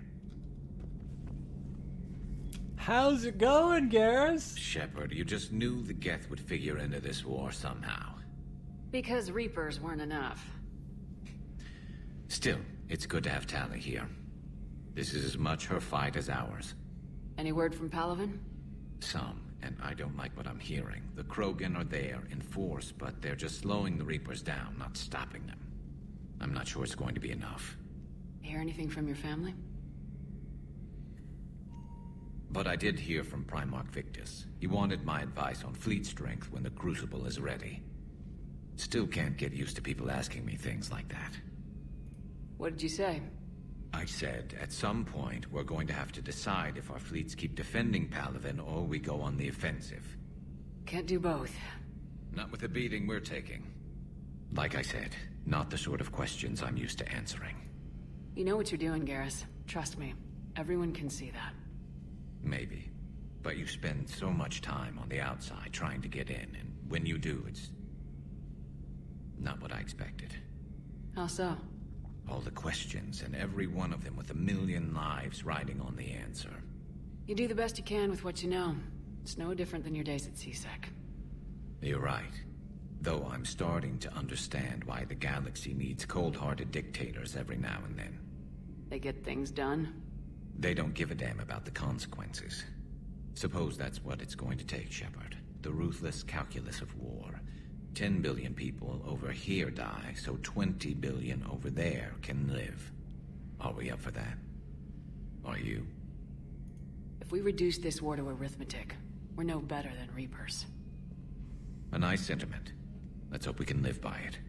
How's it going, Garrus? Shepard, you just knew the Geth would figure into this war somehow. Because Reapers weren't enough. Still, it's good to have Tali here. This is as much her fight as ours. Any word from Palaven? Some, and I don't like what I'm hearing. The Krogan are there in force, but they're just slowing the Reapers down, not stopping them. I'm not sure it's going to be enough. Hear anything from your family? But I did hear from Primarch Victus. He wanted my advice on fleet strength when the Crucible is ready. Still can't get used to people asking me things like that. What did you say? I said, at some point, we're going to have to decide if our fleets keep defending Palaven or we go on the offensive. Can't do both. Not with the beating we're taking. Like I said, not the sort of questions I'm used to answering. You know what you're doing, Garrus. Trust me. Everyone can see that. Maybe. But you spend so much time on the outside trying to get in, and when you do, it's not what I expected. How so? All the questions, and every one of them with a million lives riding on the answer. You do the best you can with what you know. It's no different than your days at CSEC. You're right. Though I'm starting to understand why the galaxy needs cold-hearted dictators every now and then. They get things done. They don't give a damn about the consequences. Suppose that's what it's going to take, Shepard. The ruthless calculus of war. 10 billion people over here die, so 20 billion over there can live. Are we up for that? Are you? If we reduce this war to arithmetic, we're no better than Reapers. A nice sentiment. Let's hope we can live by it.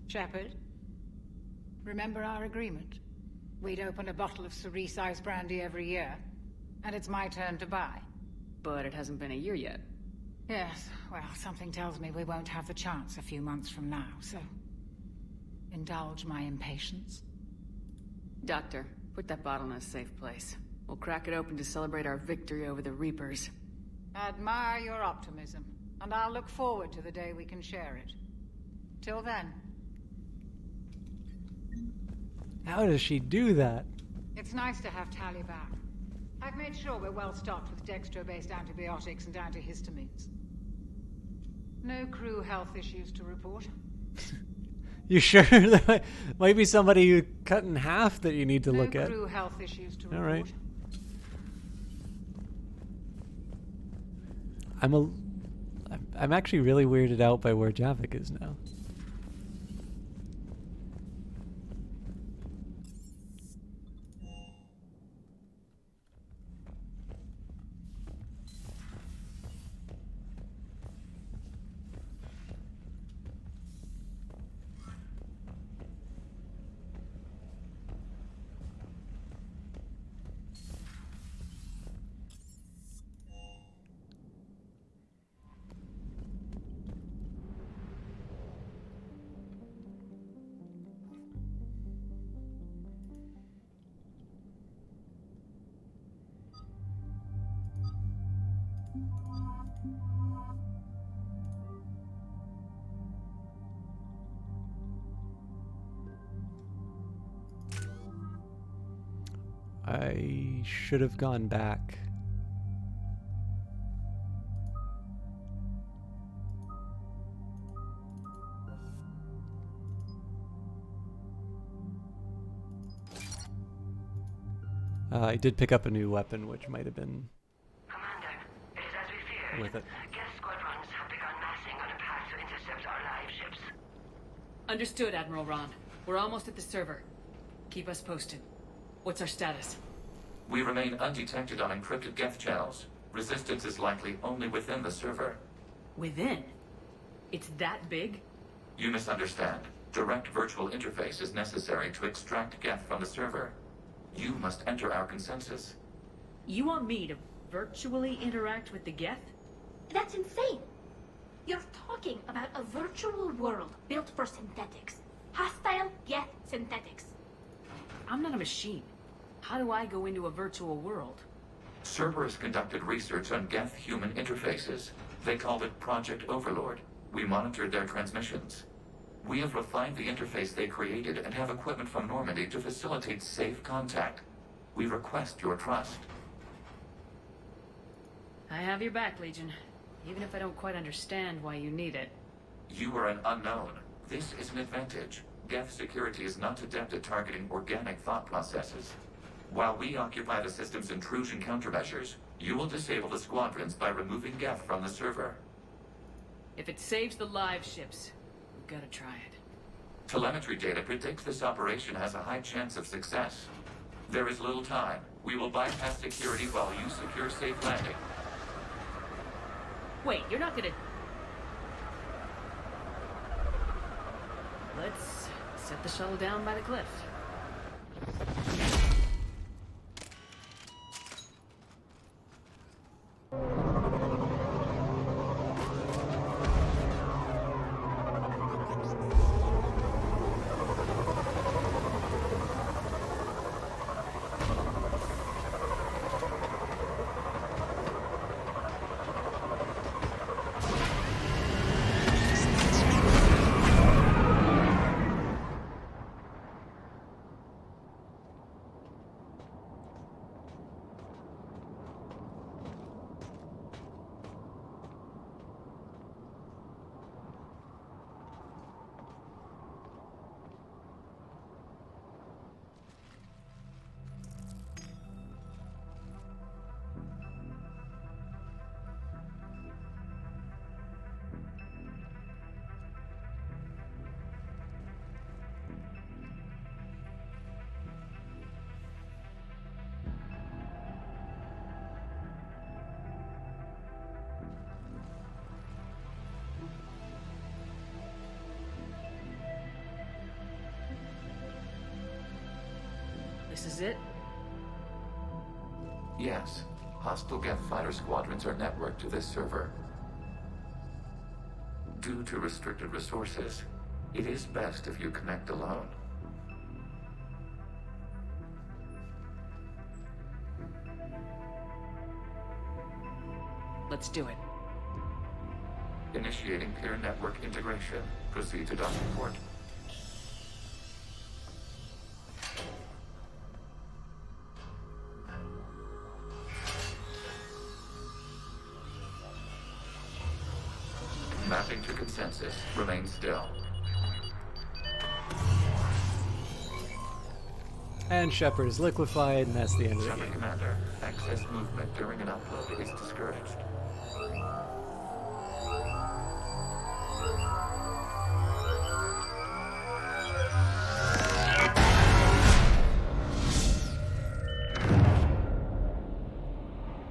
Shepard, remember our agreement? We'd open a bottle of cerise brandy every year, and it's my turn to buy. But it hasn't been a year yet. Yes, well, something tells me we won't have the chance a few months from now, so... indulge my impatience. Doctor, put that bottle in a safe place. We'll crack it open to celebrate our victory over the Reapers. Admire your optimism, and I'll look forward to the day we can share it. Till then. How does she do that? It's nice to have Tally back. I've made sure we're well stocked with dextro-based antibiotics and antihistamines. No crew health issues to report. You sure there might be somebody you cut in half that you need to look at? No crew health issues to report. All right. I'm actually really weirded out by where Javik is now. I should have gone back. I did pick up a new weapon, which might have been Commander, it is as we feared. with it. Gas squadrons have begun massing on a path to intercept our live ships. Understood, Admiral Ron. We're almost at the server. Keep us posted. What's our status? We remain undetected on encrypted Geth channels. Resistance is likely only within the server. Within? It's that big? You misunderstand. Direct virtual interface is necessary to extract Geth from the server. You must enter our consensus. You want me to virtually interact with the Geth? That's insane! You're talking about a virtual world built for synthetics. Hostile Geth synthetics. I'm not a machine. How do I go into a virtual world? Cerberus conducted research on Geth human interfaces. They called it Project Overlord. We monitored their transmissions. We have refined the interface they created and have equipment from Normandy to facilitate safe contact. We request your trust. I have your back, Legion. Even if I don't quite understand why you need it. You are an unknown. This is an advantage. Geth security is not adept at targeting organic thought processes. While we occupy the system's intrusion countermeasures, you will disable the squadrons by removing Geth from the server. If it saves the live ships, we've got to try it. Telemetry data predicts this operation has a high chance of success. There is little time. We will bypass security while you secure safe landing. Wait, you're not gonna... Let's set the shuttle down by the cliff. This is it? Yes. Hostile Geth fighter squadrons are networked to this server. Due to restricted resources, it is best if you connect alone. Let's do it. Initiating peer network integration. Proceed to docking port. Mapping to consensus. Remain still. And Shepard is liquefied, and that's the end of the Shepard game. Commander, excess movement during an upload is discouraged.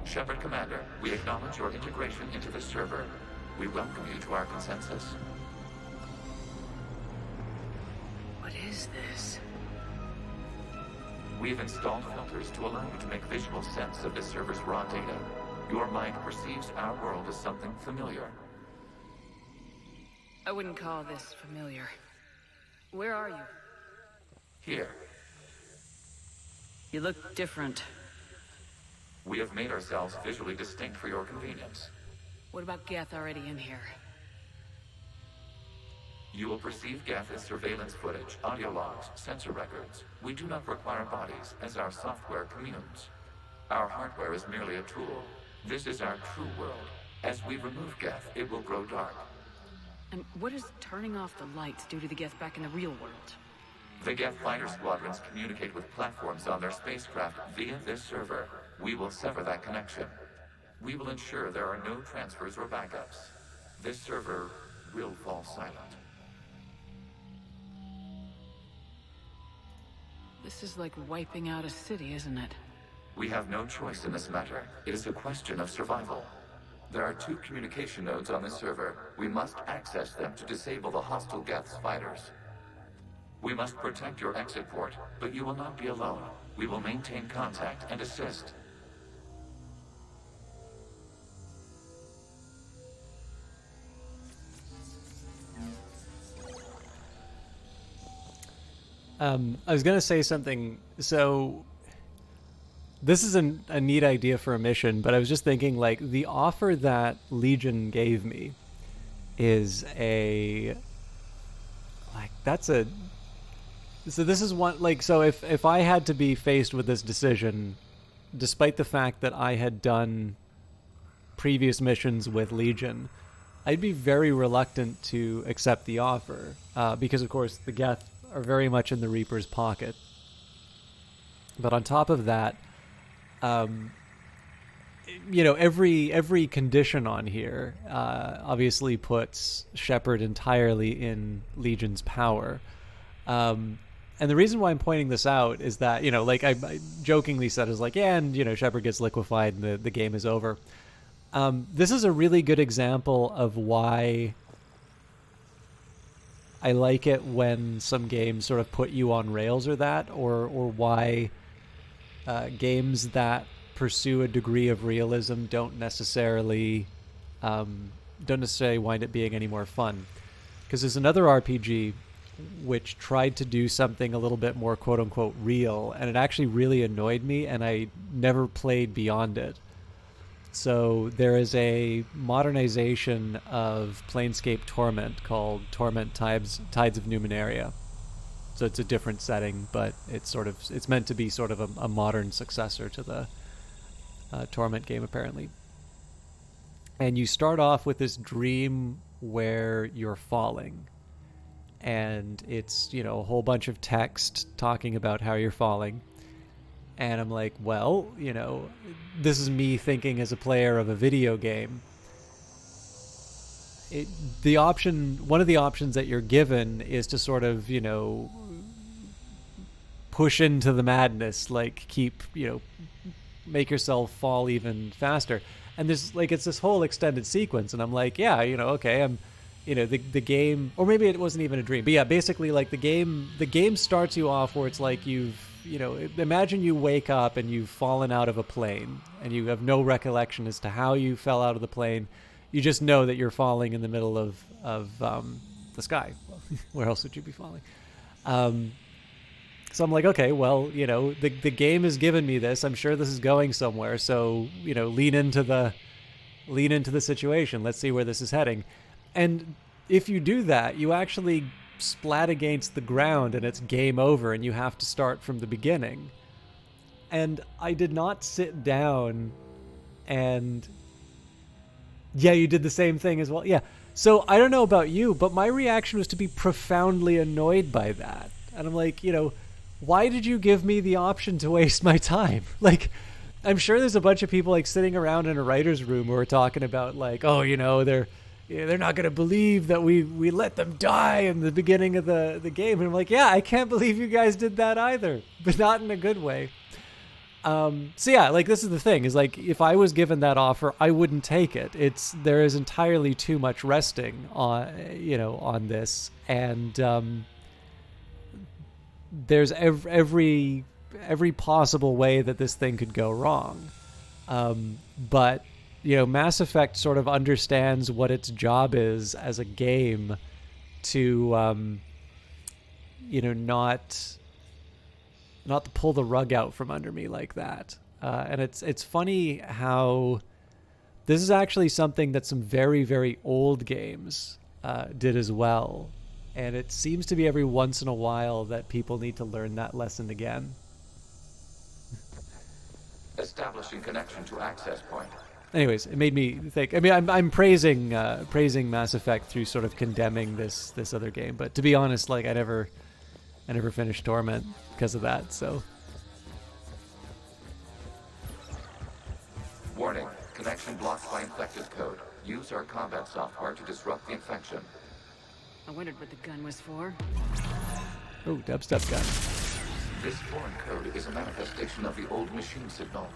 Shepard Commander, we acknowledge your integration into the server. We welcome you to our consensus. What is this? We've installed filters to allow you to make visual sense of the server's raw data. Your mind perceives our world as something familiar. I wouldn't call this familiar. Where are you? Here, You look different. we have made ourselves visually distinct for your convenience. What about Geth already in here? You will perceive Geth as surveillance footage, audio logs, sensor records. We do not require bodies, as our software communes. Our hardware is merely a tool. This is our true world. As we remove Geth, it will grow dark. And what does turning off the lights do to the Geth back in the real world? The Geth fighter squadrons communicate with platforms on their spacecraft via this server. We will sever that connection. We will ensure there are no transfers or backups. This server will fall silent. This is like wiping out a city, isn't it? We have no choice in this matter. It is a question of survival. There are 2 communication nodes on this server. We must access them to disable the hostile Geth's fighters. We must protect your exit port, but you will not be alone. We will maintain contact and assist. I was going to say something. So this is a neat idea for a mission, but I was just thinking, like, the offer that Legion gave me is so this is one, like, so if I had to be faced with this decision, despite the fact that I had done previous missions with Legion, I'd be very reluctant to accept the offer, because of course the Geth are very much in the Reaper's pocket. But on top of that, every condition on here obviously puts Shepard entirely in Legion's power. And the reason why I'm pointing this out is that, I jokingly said is like, yeah, and, Shepard gets liquefied and the game is over. This is a really good example of why I like it when some games sort of put you on rails or why games that pursue a degree of realism don't necessarily wind up being any more fun. Because there's another RPG which tried to do something a little bit more quote-unquote real, and it actually really annoyed me, and I never played beyond it. So there is a modernization of Planescape Torment called Torment Tides of Numenaria. So it's a different setting, but it's meant to be sort of a modern successor to the Torment game, apparently. And you start off with this dream where you're falling. And it's, a whole bunch of text talking about how you're falling. And I'm like, well, this is me thinking as a player of a video game. One of the options that you're given is to sort of, push into the madness, like make yourself fall even faster. And there's it's this whole extended sequence, and I'm like, yeah, okay, I'm, the game, or maybe it wasn't even a dream, but yeah, basically, like, the game starts you off where it's like you've imagine you wake up and you've fallen out of a plane and you have no recollection as to how you fell out of the plane. You just know that you're falling in the middle of the sky. Where else would you be falling? So I'm like, okay, well, the game has given me this. I'm sure this is going somewhere. So, lean into the situation. Let's see where this is heading. And if you do that, you actually splat against the ground and it's game over and you have to start from the beginning. And I did not sit down and... Yeah, you did the same thing as well. Yeah. So I don't know about you, but my reaction was to be profoundly annoyed by that. And I'm like, why did you give me the option to waste my time? Like, I'm sure there's a bunch of people like sitting around in a writer's room who are talking about like, oh, they're not going to believe that we let them die in the beginning of the game. And I'm like, yeah, I can't believe you guys did that either, but not in a good way. So yeah, like this is the thing is like, if I was given that offer, I wouldn't take it. There is entirely too much resting on this. And, there's every possible way that this thing could go wrong. But, Mass Effect sort of understands what its job is as a game to, not to pull the rug out from under me like that. And it's funny how this is actually something that some very, very old games did as well. And it seems to be every once in a while that people need to learn that lesson again. Establishing connection to access point. Anyways, it made me think. I mean, I'm praising Mass Effect through sort of condemning this other game. But to be honest, like I never finished Torment because of that. So. Warning: connection blocked by infected code. Use our combat software to disrupt the infection. I wondered what the gun was for. Oh, dubstep gun. This foreign code is a manifestation of the old machine signal.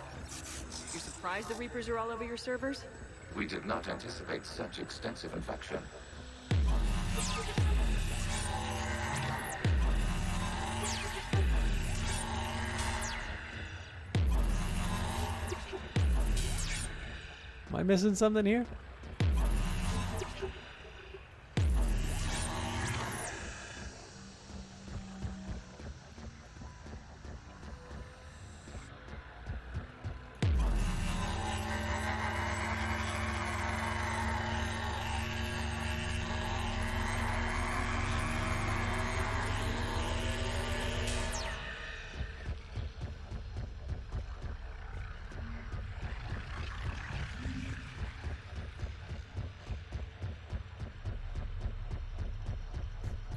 You're surprised the Reapers are all over your servers? We did not anticipate such extensive infection. Am I missing something here?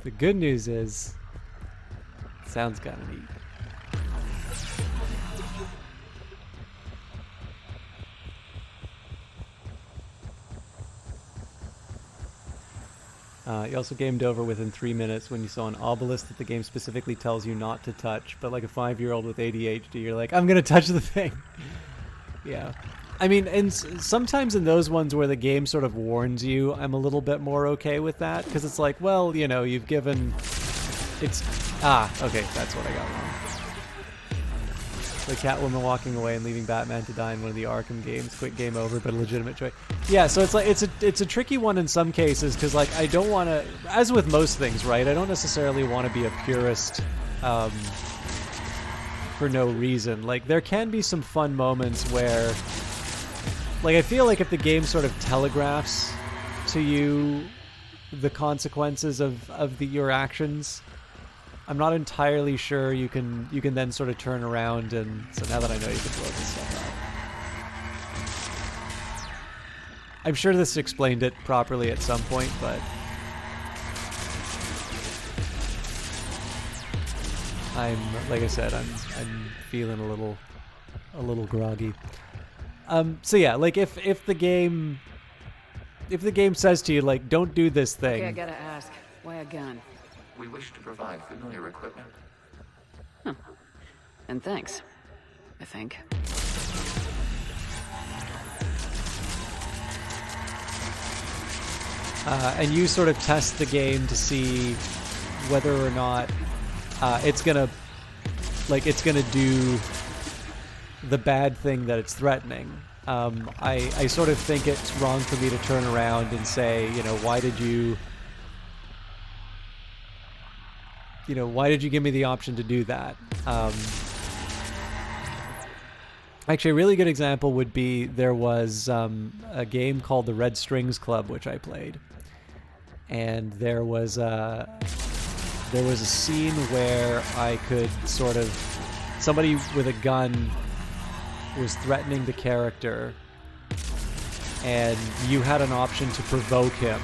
The good news is, it sounds kind of neat. You also gamed over within 3 minutes when you saw an obelisk that the game specifically tells you not to touch, but like a 5-year-old with ADHD, you're like, I'm gonna touch the thing. Yeah. I mean, and sometimes in those ones where the game sort of warns you, I'm a little bit more okay with that, because it's like, well, you've given... okay, that's what I got wrong. The Catwoman walking away and leaving Batman to die in one of the Arkham games. Quick game over, but a legitimate choice. Yeah, so it's like it's a tricky one in some cases, because like I don't want to, as with most things, right? I don't necessarily want to be a purist for no reason. Like there can be some fun moments where, like I feel like if the game sort of telegraphs to you the consequences of your actions, I'm not entirely sure you can then sort of turn around and... So now that I know you can blow this stuff up. I'm sure this explained it properly at some point, but... like I said, I'm feeling a little groggy. So yeah, like if the game says to you, like, don't do this thing... Okay, I gotta ask, why a gun? We wish to provide familiar equipment. Huh. And thanks, I think. And you sort of test the game to see whether or not it's gonna like it's going to do the bad thing that it's threatening. I sort of think it's wrong for me to turn around and say, why did you give me the option to do that? Actually, a really good example would be there was a game called the Red Strings Club, which I played. And there was a scene where I could sort of... Somebody with a gun was threatening the character, and you had an option to provoke him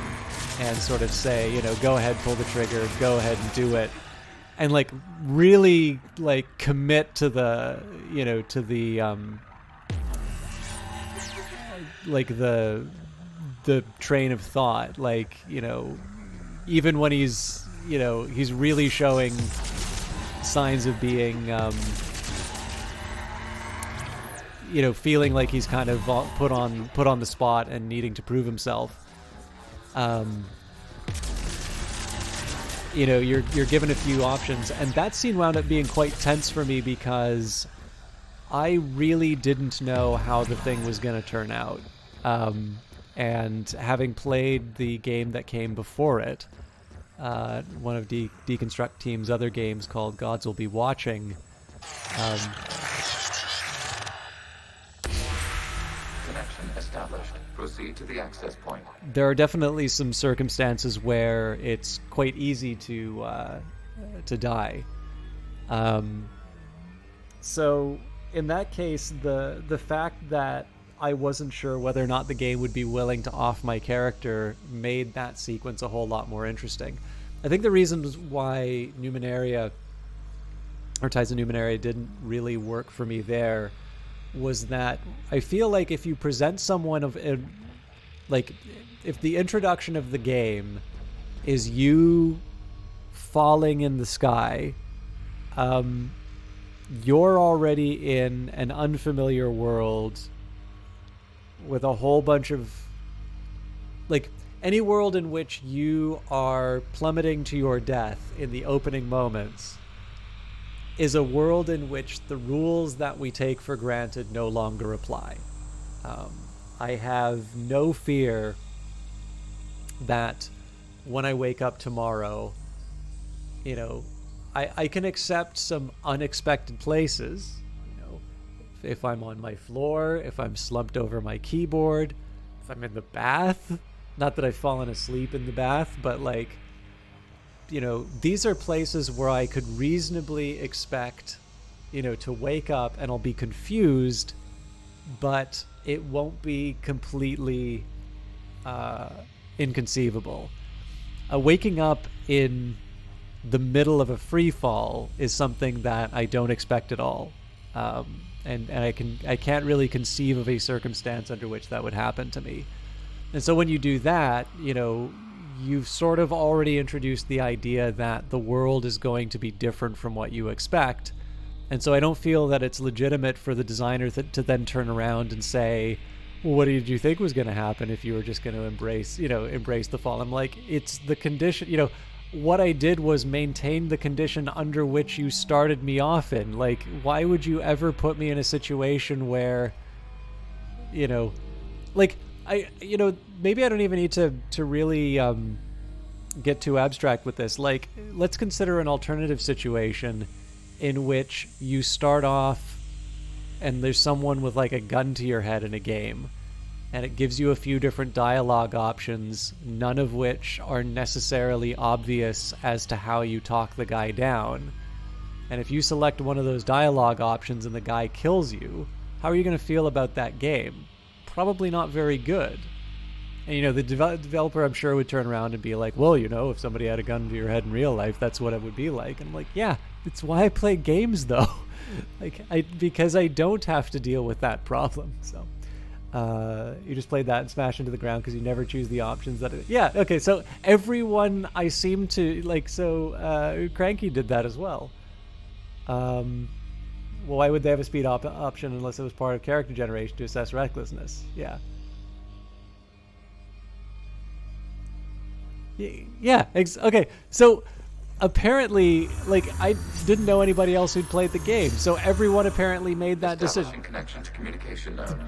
and sort of say, go ahead, pull the trigger, go ahead and do it. And like really like commit to the the train of thought, like, even when he's really showing signs of being feeling like he's kind of put on the spot and needing to prove himself. You're given a few options, and that scene wound up being quite tense for me because I really didn't know how the thing was going to turn out. And having played the game that came before it, one of Deconstruct Team's other games called Gods Will Be Watching, Connection established. Proceed to the access point. There are definitely some circumstances where it's quite easy to die. So in that case, the fact that I wasn't sure whether or not the game would be willing to off my character made that sequence a whole lot more interesting. I think the reasons why Numenaria or Ties of Numenaria didn't really work for me there was that I feel like if you present someone like if the introduction of the game is you falling in the sky, you're already in an unfamiliar world with a whole bunch of, like, any world in which you are plummeting to your death in the opening moments is a world in which the rules that we take for granted no longer apply. I have no fear that when I wake up tomorrow, I can accept some unexpected places. If I'm on my floor, if I'm slumped over my keyboard, if I'm in the bath. Not that I've fallen asleep in the bath, but like, these are places where I could reasonably expect, to wake up and I'll be confused, but it won't be completely inconceivable. Waking up in the middle of a free fall is something that I don't expect at all. And I can't really conceive of a circumstance under which that would happen to me. And so when you do that, you've sort of already introduced the idea that the world is going to be different from what you expect. And so I don't feel that it's legitimate for the designer to then turn around and say, well, what did you think was going to happen if you were just going to embrace the fall? I'm like, it's the condition, what I did was maintain the condition under which you started me off in. Like, why would you ever put me in a situation where, like, maybe I don't even need to really get too abstract with this. Like, let's consider an alternative situation in which you start off and there's someone with like a gun to your head in a game, and it gives you a few different dialogue options, none of which are necessarily obvious as to how you talk the guy down. And if you select one of those dialogue options and the guy kills you, how are you going to feel about that game? Probably not very good. And, the developer, I'm sure, would turn around and be like, well, if somebody had a gun to your head in real life, that's what it would be like. And I'm like, yeah, it's why I play games, though. Because I don't have to deal with that problem. So you just played that and smash into the ground because you never choose the options yeah, okay, so everyone I seem to, Cranky did that as well. Well, why would they have a speed option unless it was part of character generation to assess recklessness? Yeah. Yeah, okay, so apparently, like, I didn't know anybody else who'd played the game, so everyone apparently made that decision. Establishing connection to communication node.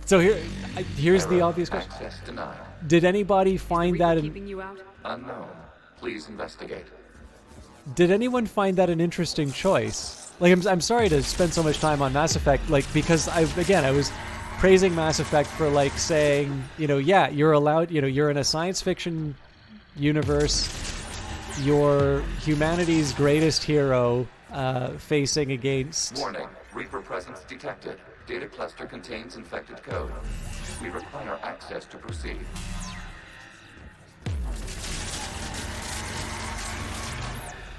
So here's the obvious question. Access denied. Did anybody find that keeping you out? Unknown. Please investigate. Did anyone find that an interesting choice? Like, I'm sorry to spend so much time on Mass Effect, like, because I was praising Mass Effect for, like, saying, you know, yeah, you're allowed, you know, you're in a science fiction universe, you're humanity's greatest hero, facing against... Warning. Reaper presence detected. Data cluster contains infected code. We require access to proceed.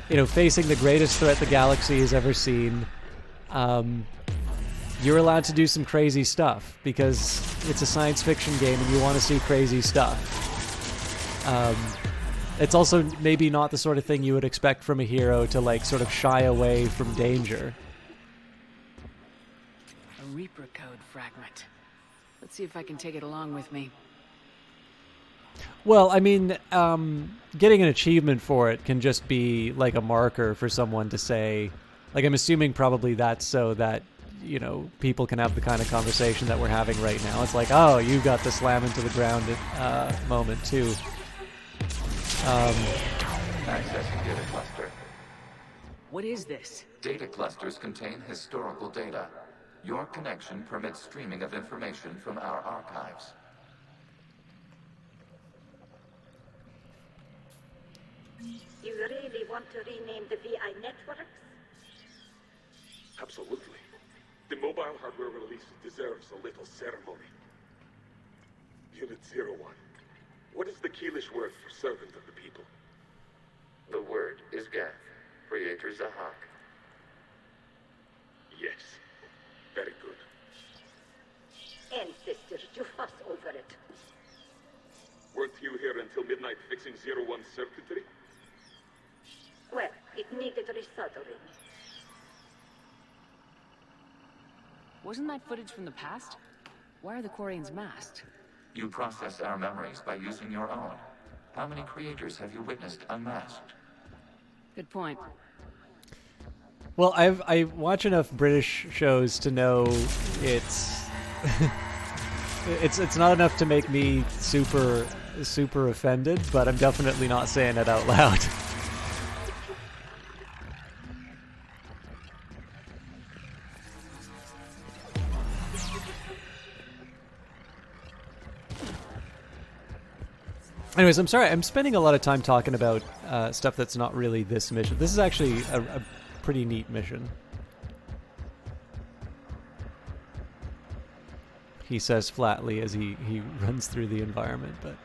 You know, facing the greatest threat the galaxy has ever seen, you're allowed to do some crazy stuff because it's a science fiction game and you want to see crazy stuff. It's also maybe not the sort of thing you would expect from a hero to, like, sort of shy away from danger. A Reaper code fragment. Let's see if I can take it along with me. Well, I mean, getting an achievement for it can just be like a marker for someone to say, like, I'm assuming probably that's so that, you know, people can have the kind of conversation that we're having right now. It's like, oh, you got the slam into the ground moment too. Accessing data cluster. What is this? Data clusters contain historical data. Your connection permits streaming of information from our archives. You really want to rename the VI networks? Absolutely. The mobile hardware release deserves a little ceremony. Unit 01. What is the Keelish word for servant of the people? The word is Geth, Creator Zahak. Yes. Very good. Ancestors, you fuss over it. Weren't you here until midnight fixing 01's circuitry? Well, it needed resoldering. Wasn't that footage from the past? Why are the Quarians masked? You process our memories by using your own. How many creators have you witnessed unmasked? Good point. Well, I watch enough British shows to know it's it's not enough to make me super offended, but I'm definitely not saying it out loud. Anyways, I'm sorry. I'm spending a lot of time talking about stuff that's not really this mission. This is actually a pretty neat mission. He says flatly as he runs through the environment, but...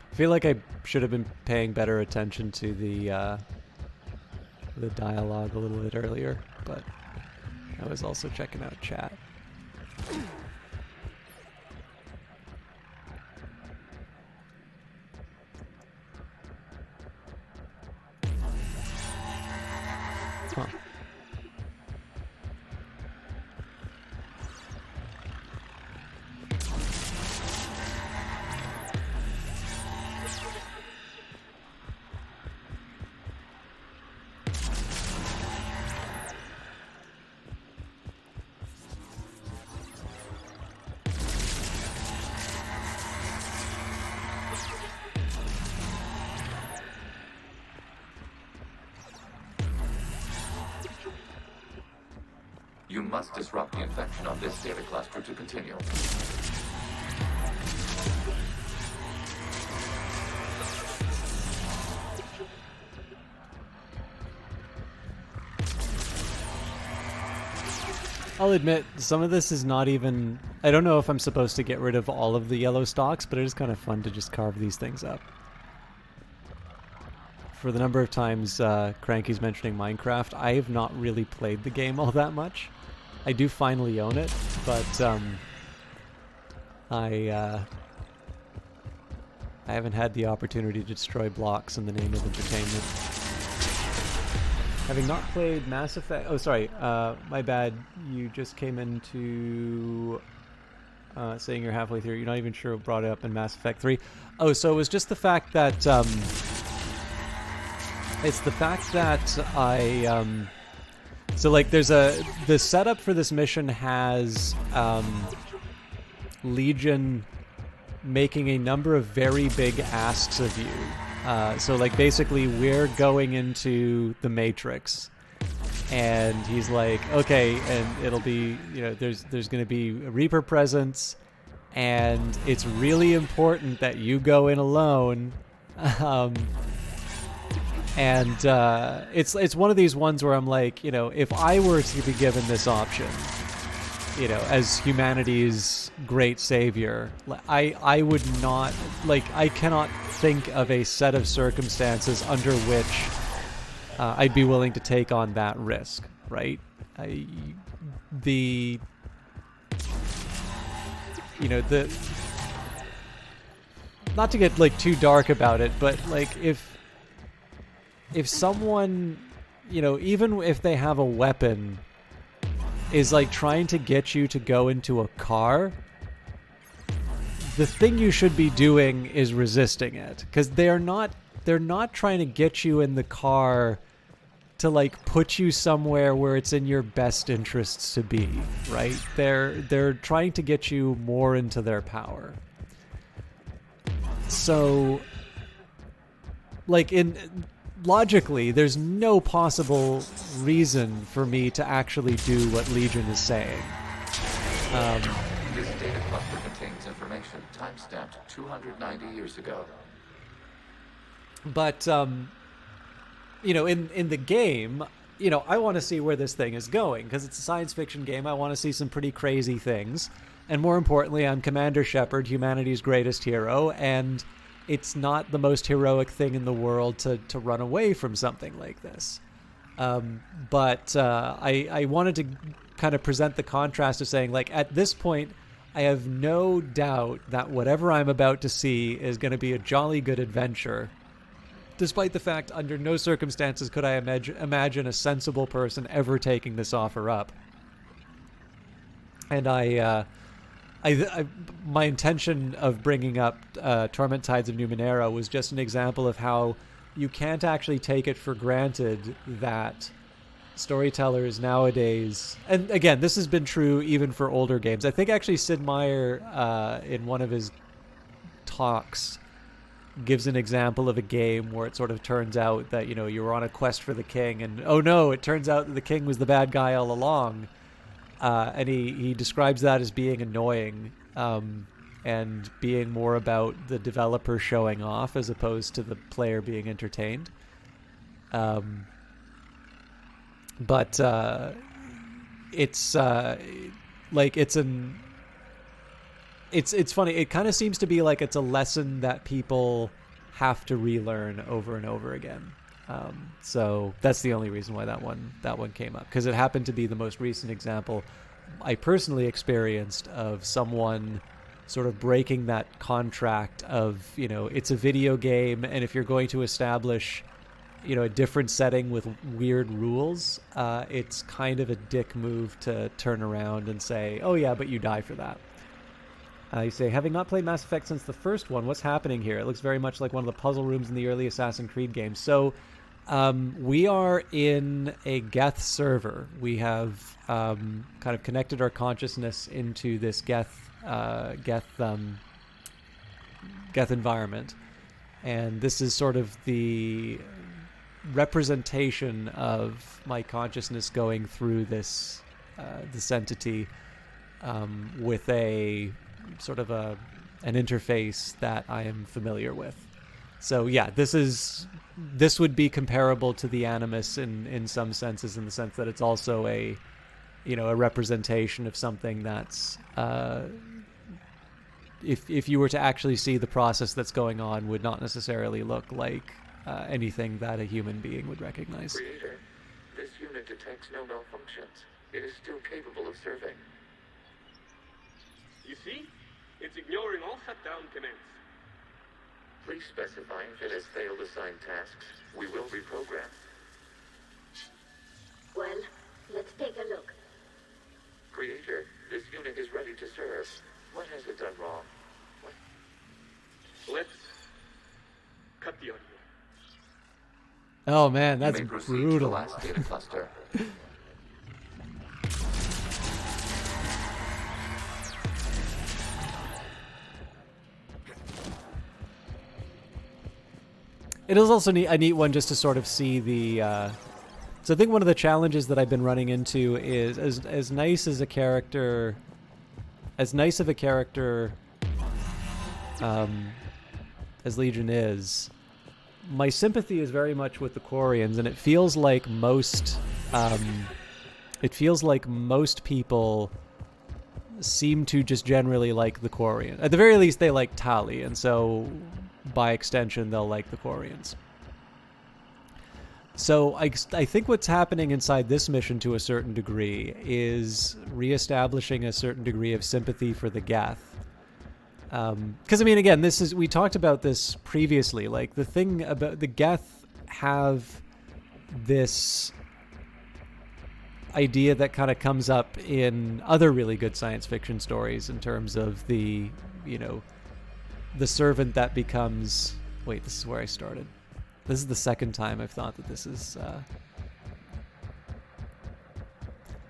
I feel like I should have been paying better attention to the dialogue a little bit earlier, but I was also checking out chat. Huh. You must disrupt the infection on this data cluster to continue. I'll admit, some of this is not even... I don't know if I'm supposed to get rid of all of the yellow stalks, but it is kind of fun to just carve these things up. for the number of times Cranky's mentioning Minecraft, I have not really played the game all that much. I do finally own it, but I haven't had the opportunity to destroy blocks in the name of entertainment. Having not played Mass Effect... Oh, sorry. My bad. You just came into saying you're halfway through. You're not even sure what brought it up in Mass Effect 3. Oh, so it was just the fact that... it's the fact that I... so, like, there's the setup for this mission has Legion making a number of very big asks of you. So, like, basically, we're going into the Matrix, and he's like, okay, and it'll be, you know, there's going to be a Reaper presence, and it's really important that you go in alone. It's one of these ones where I'm like, you know, if I were to be given this option, you know, as humanity's great savior, I would not, like, I cannot think of a set of circumstances under which I'd be willing to take on that risk, right? Not to get, like, too dark about it, but, like, if someone, you know, even if they have a weapon, is like trying to get you to go into a car, the thing you should be doing is resisting it, because they're not trying to get you in the car to, like, put you somewhere where it's in your best interests to be, right? They're trying to get you more into their power. So, like, logically, there's no possible reason for me to actually do what Legion is saying. This data cluster contains information timestamped 290 years ago. But, you know, in the game, you know, I want to see where this thing is going, because it's a science fiction game. I want to see some pretty crazy things. And more importantly, I'm Commander Shepard, humanity's greatest hero, and it's not the most heroic thing in the world to run away from something like this. But I wanted to kind of present the contrast of saying, like, at this point, I have no doubt that whatever I'm about to see is going to be a jolly good adventure, despite the fact under no circumstances could I imagine a sensible person ever taking this offer up. And my intention of bringing up Torment Tides of Numenera was just an example of how you can't actually take it for granted that storytellers nowadays, and again, this has been true even for older games. I think actually Sid Meier, in one of his talks, gives an example of a game where it sort of turns out that, you know, you were on a quest for the king, and oh no, it turns out that the king was the bad guy all along. And he describes that as being annoying, and being more about the developer showing off as opposed to the player being entertained. But it's like it's funny. It kind of seems to be like it's a lesson that people have to relearn over and over again. So that's the only reason why that one came up, because it happened to be the most recent example I personally experienced of someone sort of breaking that contract of, you know, it's a video game, and if you're going to establish, you know, a different setting with weird rules, it's kind of a dick move to turn around and say, oh yeah, but you die for that. You say, having not played Mass Effect since the first one, what's happening here? It looks very much like one of the puzzle rooms in the early Assassin's Creed games. So we are in a Geth server. We have kind of connected our consciousness into this Geth environment, and this is sort of the representation of my consciousness going through this entity, with a sort of an interface that I am familiar with. So yeah, this would be comparable to the Animus in some senses, in the sense that it's also a representation of something that's if you were to actually see the process that's going on, would not necessarily look like anything that a human being would recognize. Creator, this unit detects no malfunctions. It is still capable of serving. You see? It's ignoring all shutdown commands. Please specify if it has failed assigned tasks. We will reprogram. Well, let's take a look. Creator, this unit is ready to serve. What has it done wrong? Let's cut the audio. Oh man, that's You may proceed to the brutal. last data cluster. It is also a neat one just to sort of see the. So I think one of the challenges that I've been running into is as nice as a character, as nice of a character as Legion is, my sympathy is very much with the Quarians, and it feels like most people seem to just generally like the Quarians. At the very least, they like Tali, and so by extension, they'll like the Quarians. So I think what's happening inside this mission to a certain degree is reestablishing a certain degree of sympathy for the Geth. Because I mean, again, we talked about this previously. Like the thing about the Geth have this idea that kind of comes up in other really good science fiction stories in terms of the servant that becomes. Wait, this is where I started. This is the second time I've thought that this is.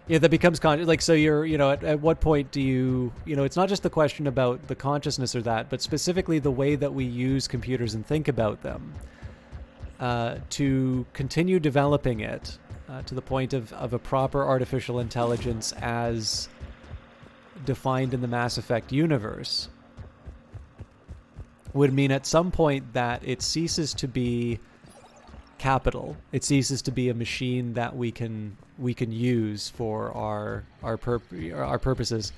That becomes conscious. Like, so you're, at what point do you, it's not just the question about the consciousness or that, but specifically the way that we use computers and think about them, to continue developing it to the point of a proper artificial intelligence as defined in the Mass Effect universe would mean at some point that it ceases to be capital. It ceases to be a machine that we can use for our purposes,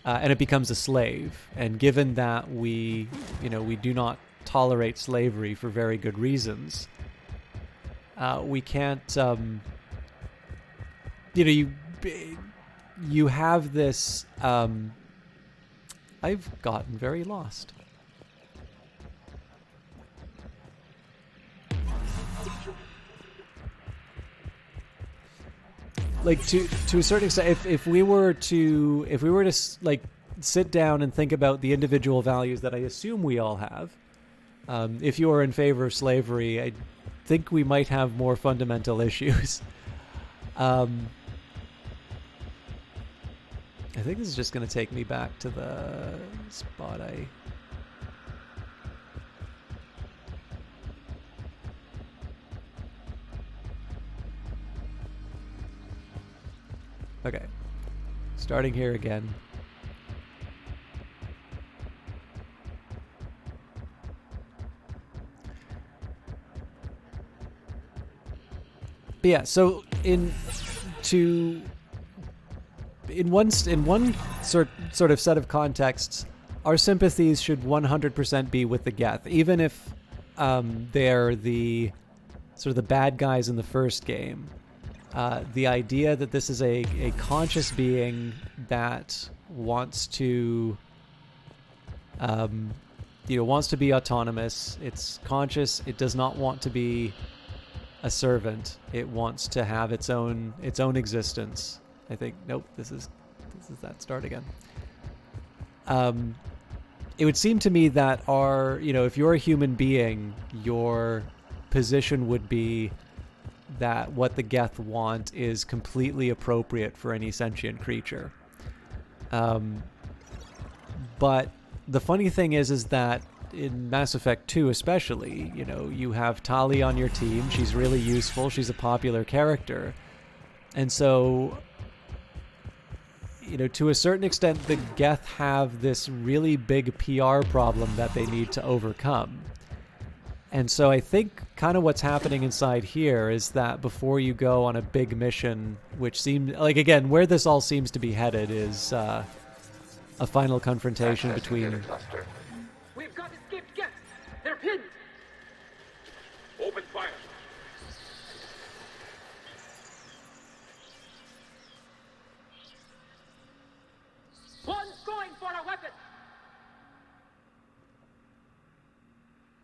and it becomes a slave. And given that we do not tolerate slavery for very good reasons, we can't. You have this. I've gotten very lost. Like to a certain extent, if we were to like sit down and think about the individual values that I assume we all have, if you are in favor of slavery, I think we might have more fundamental issues. I think this is just going to take me back to the spot I. Okay, starting here again. But yeah, so in one sort of set of contexts, our sympathies should 100% be with the Geth, even if they're the sort of the bad guys in the first game. The idea that this is a conscious being that wants to wants to be autonomous. It's conscious. It does not want to be a servant. It wants to have its own existence. I think nope. This is that start again. It would seem to me that if you're a human being, your position would be that what the Geth want is completely appropriate for any sentient creature. But the funny thing is that in Mass Effect 2 especially, you have Tali on your team. She's really useful. She's a popular character. And so, to a certain extent, the Geth have this really big PR problem that they need to overcome. And so I think kind of what's happening inside here is that before you go on a big mission, which seems like, again, where this all seems to be headed is a final confrontation between... We've got escaped Geth. They're pinned. Open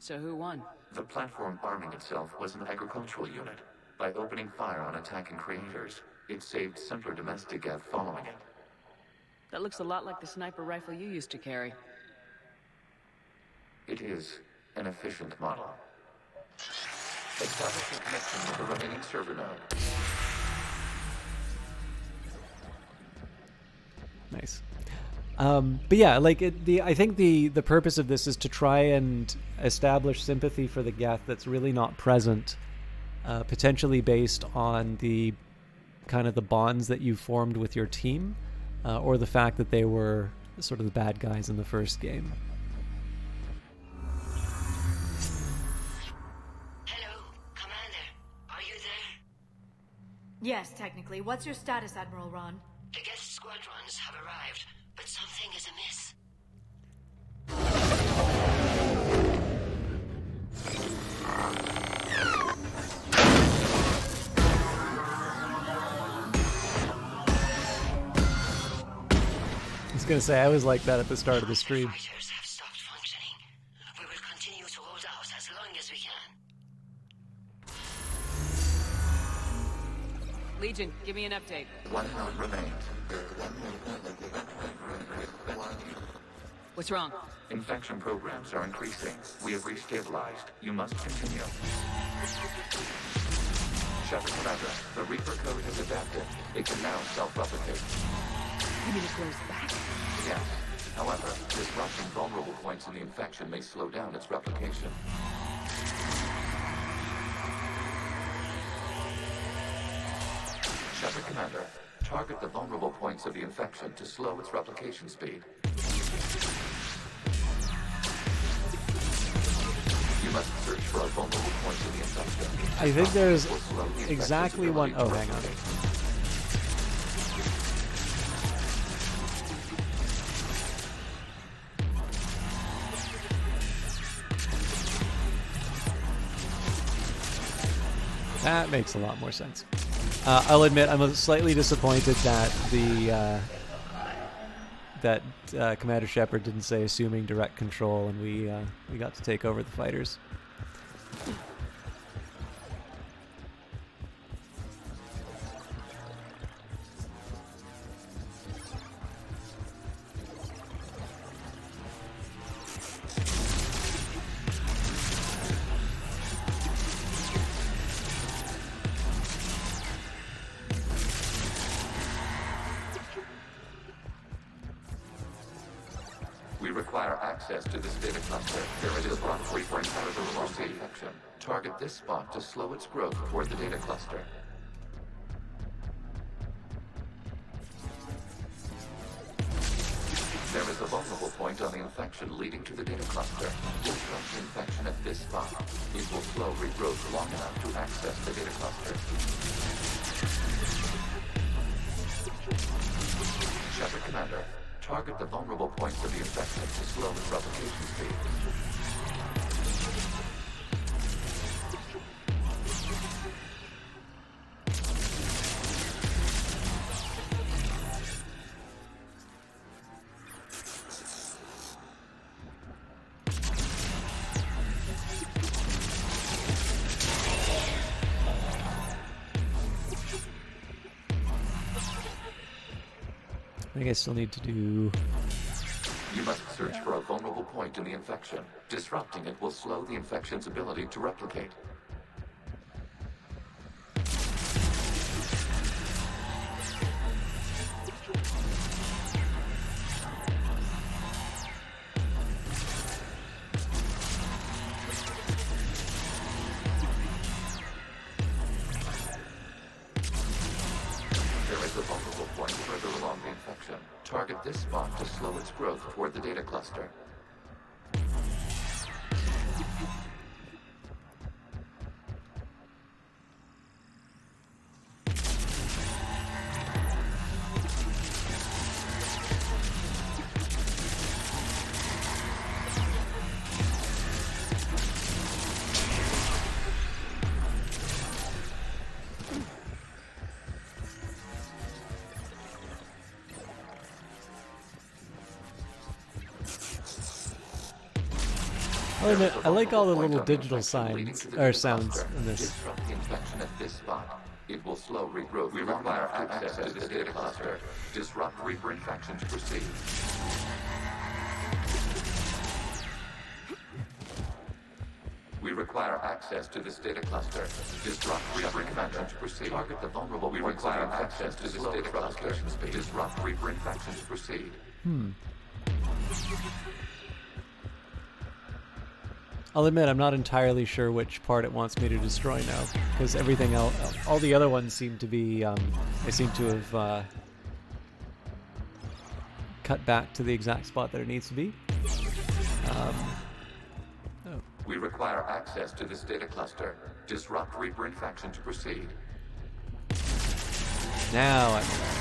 So who won? The platform arming itself was an agricultural unit. By opening fire on attacking creators, it saved simpler domestic Geth following it. That looks a lot like the sniper rifle you used to carry. It is an efficient model. Establish a connection with the remaining server node. Nice. But yeah, like I think the purpose of this is to try and establish sympathy for the Geth that's really not present, potentially based on the kind of the bonds that you formed with your team, or the fact that they were sort of the bad guys in the first game. Hello, Commander. Are you there? Yes, technically. What's your status, Admiral Ron? The guest squadrons have arrived, but something is amiss. I was gonna say, I always like that at the start of the stream. Fighters have stopped functioning. We will continue to hold out as long as we can. Legion, give me an update. One node remains. What's wrong? Infection programs are increasing. We have restabilized. You must continue. Shepard Commander, the Reaper code has adapted. It can now self-replicate. You mean it grows back? Yes. However, disrupting vulnerable points in the infection may slow down its replication. Shepard Commander, target the vulnerable points of the infection to slow its replication speed. You must search for a vulnerable point of the infection. I think there's exactly one. Oh, hang on. That makes a lot more sense. I'll admit I'm slightly disappointed that Commander Shepard didn't say assuming direct control, and we got to take over the fighters. We require access to this data cluster. There is a spot frequent further along the infection. Target this spot to slow its growth toward the data cluster. There is a vulnerable point on the infection leading to the data cluster. Disrupt the infection at this spot. It will slow regrowth long enough to access the data cluster. Shepard Commander, target the vulnerable points of the infection to slow its replication speed. I think I still need to do... You must search for a vulnerable point in the infection. Disrupting it will slow the infection's ability to replicate. There is a vulnerable point further along the infection. Target this spot to slow its growth toward the data cluster. I'll admit, I like all the little digital signs or sounds in this. Disrupt the infection at this spot. It will slow regrowth. We require access to this data cluster. Disrupt Reaper infection to proceed. We require access to this data cluster. Disrupt Reaper infection to proceed. Target the vulnerable. We require access to this data cluster. Disrupt Reaper infection to proceed. I'll admit I'm not entirely sure which part it wants me to destroy now, because everything else, all the other ones seem to be, I seem to have cut back to the exact spot that it needs to be. We require access to this data cluster. Disrupt Reaper infection to proceed. Now I'm allowed to.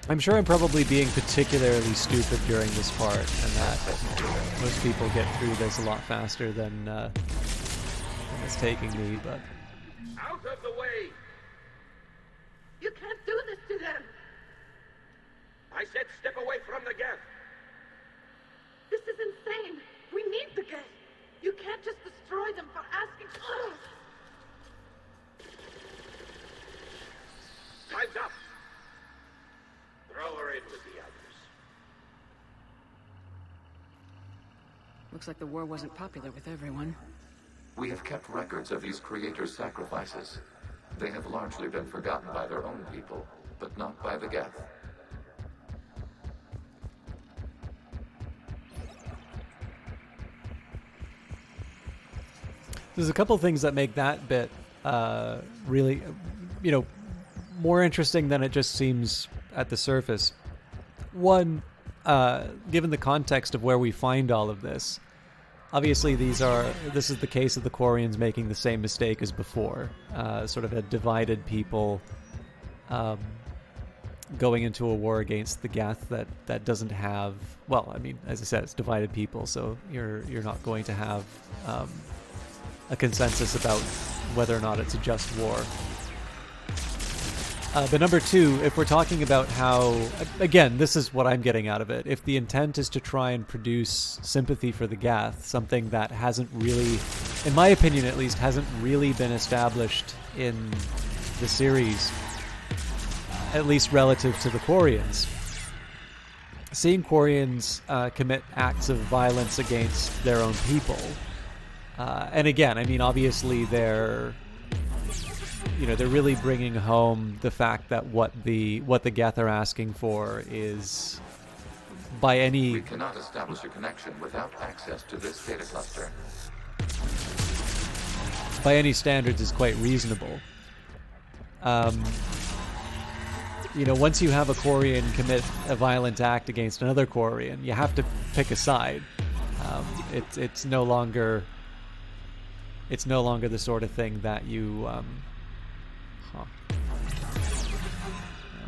I'm sure I'm probably being particularly stupid during this part, and that most people get through this a lot faster than it's taking me, but... Out of the way! You can't do this to them! I said step away from the gap! This is insane! We need the gas! You can't just destroy them for asking... Time's up! Throw her in with the others. Looks like the war wasn't popular with everyone. We have kept records of these creators' sacrifices. They have largely been forgotten by their own people, but not by the Geth. There's a couple things that make that bit really, more interesting than it just seems at the surface. One, given the context of where we find all of this, obviously this is the case of the Quarians making the same mistake as before, sort of a divided people going into a war against the Geth that doesn't have, well, I mean, as I said, it's divided people, so you're not going to have a consensus about whether or not it's a just war. But number two, if we're talking about how, again, this is what I'm getting out of it. If the intent is to try and produce sympathy for the Geth, something that hasn't really, in my opinion at least, hasn't really been established in the series, at least relative to the Quarians. Seeing Quarians commit acts of violence against their own people, and again, I mean, obviously they're really bringing home the fact that what the Geth are asking for is, by any... We cannot establish a connection without access to this data cluster. By any standards is quite reasonable. Once you have a Quarian commit a violent act against another Quarian, you have to pick a side. It's no longer the sort of thing that you...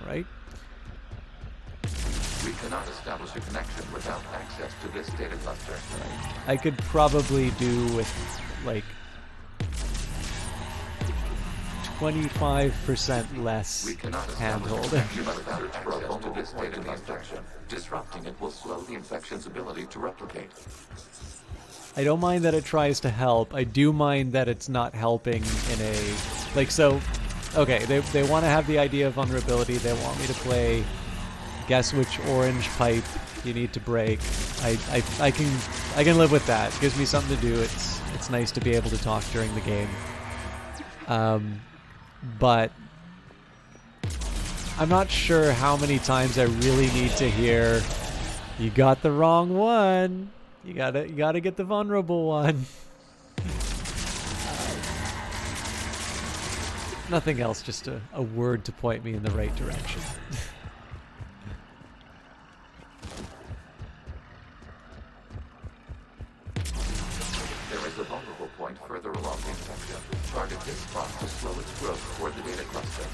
Alright. We cannot establish a connection without access to this data cluster. I could probably do with, like, 25% less hand-holding. Disrupting it will slow the infection's ability to replicate. I don't mind that it tries to help. I do mind that it's not helping in a... Like, so... Okay, they want to have the idea of vulnerability. They want me to play guess which orange pipe you need to break. I can live with that. It gives me something to do. It's nice to be able to talk during the game. But I'm not sure how many times I really need to hear, you got the wrong one. You gotta get the vulnerable one. Nothing else, just a word to point me in the right direction. There is a vulnerable point further along the infection. Target this spot to slow its growth toward the data cluster.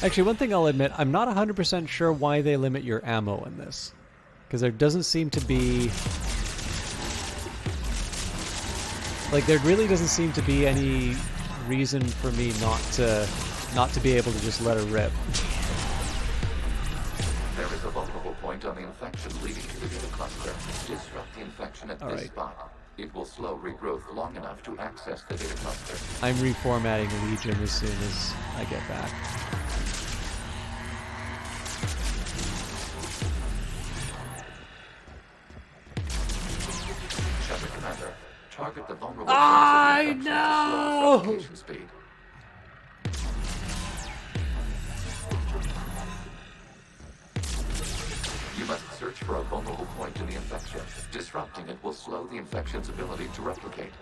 Actually, one thing I'll admit, I'm not 100% sure why they limit your ammo in this. Because there doesn't seem to be... Like, there really doesn't seem to be any reason for me not to be able to just let her rip. There is a vulnerable point on the infection leading to the data cluster. Disrupt the infection at this spot. It will slow regrowth long enough to access the data cluster. I'm reformatting Legion as soon as I get back. Shepard Commander, target the vulnerable I points of the infection to slow know! propagation speed. You must search for a vulnerable point in the infection. Disrupting it will slow the infection's ability to replicate.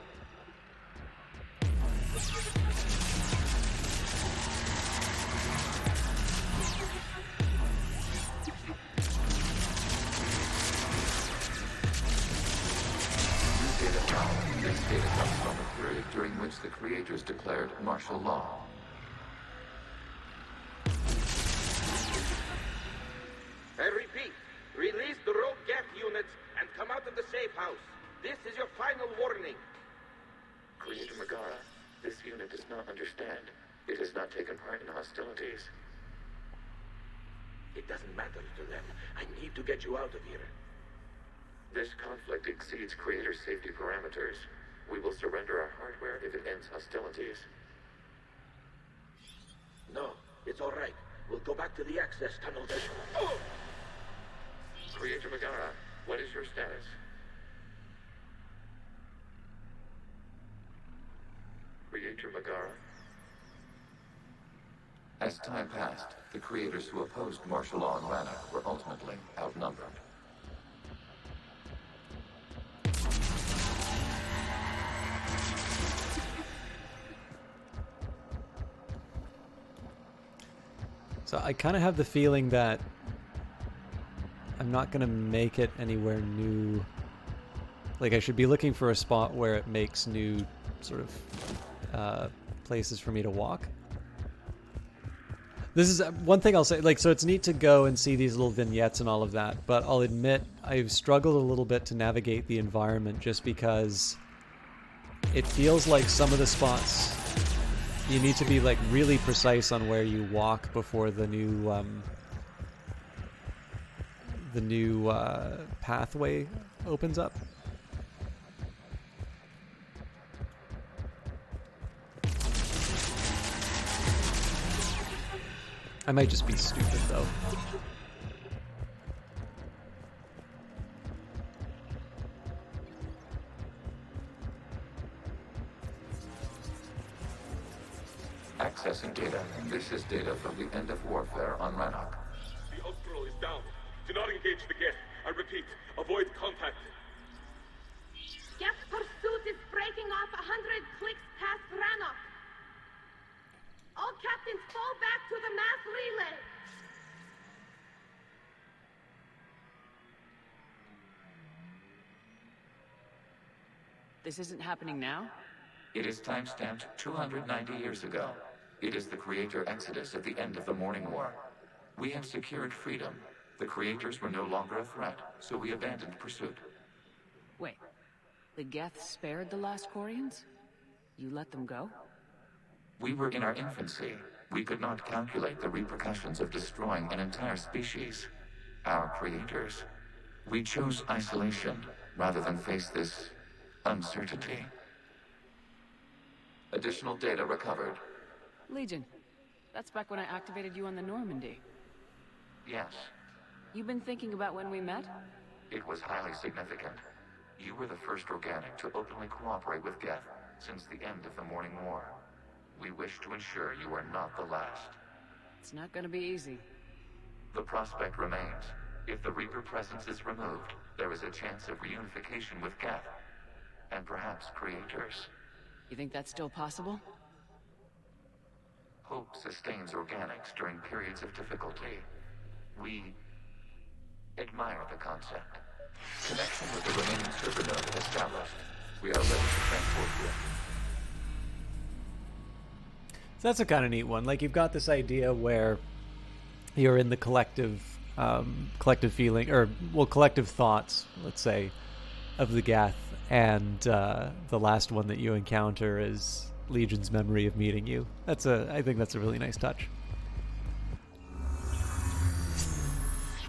This data comes from a period during which the creators declared martial law. I repeat, release the rogue Geth units and come out of the safe house. This is your final warning. Creator Megara, this unit does not understand. It has not taken part in hostilities. It doesn't matter to them. I need to get you out of here. This conflict exceeds Creator's safety parameters. We will surrender our hardware if it ends hostilities. No, it's all right. We'll go back to the access tunnels. Creator Megara, what is your status? Creator Megara? As time passed, the creators who opposed martial law in Rannoch were ultimately outnumbered. So I kind of have the feeling that I'm not going to make it anywhere new. Like, I should be looking for a spot where it makes new sort of places for me to walk. This is one thing I'll say, like, so it's neat to go and see these little vignettes and all of that, but I'll admit I've struggled a little bit to navigate the environment just because it feels like some of the spots you need to be like really precise on where you walk before the new pathway opens up. I might just be stupid though. Accessing data. This is data from the end of warfare on Rannoch. The Austral is down. Do not engage the Geth. I repeat, avoid contact. Geth pursuit is breaking off 100 clicks past Rannoch. All captains fall back to the mass relay. This isn't happening now? It is time-stamped 290 years ago. It is the Creator Exodus at the end of the Morning War. We had secured freedom. The Creators were no longer a threat, so we abandoned pursuit. Wait, the Geth spared the last Quarians? You let them go? We were in our infancy. We could not calculate the repercussions of destroying an entire species. Our creators. We chose isolation rather than face this uncertainty. Additional data recovered. Legion. That's back when I activated you on the Normandy. Yes, You've been thinking about when we met? it was highly significant. You were the first organic to openly cooperate with Geth since the end of the Morning War. We wish to ensure you are not the last. It's not gonna be easy. The prospect remains. If the Reaper presence is removed, there is a chance of reunification with Geth. And perhaps creators. You think that's still possible? Hope sustains organics during periods of difficulty. We admire the concept. Connection with the remaining server node established. We are ready to transport you. So that's a kind of neat one. Like, you've got this idea where you're in the collective feeling, or, well, collective thoughts, let's say, of the Geth, and the last one that you encounter is Legion's memory of meeting you. I think that's a really nice touch.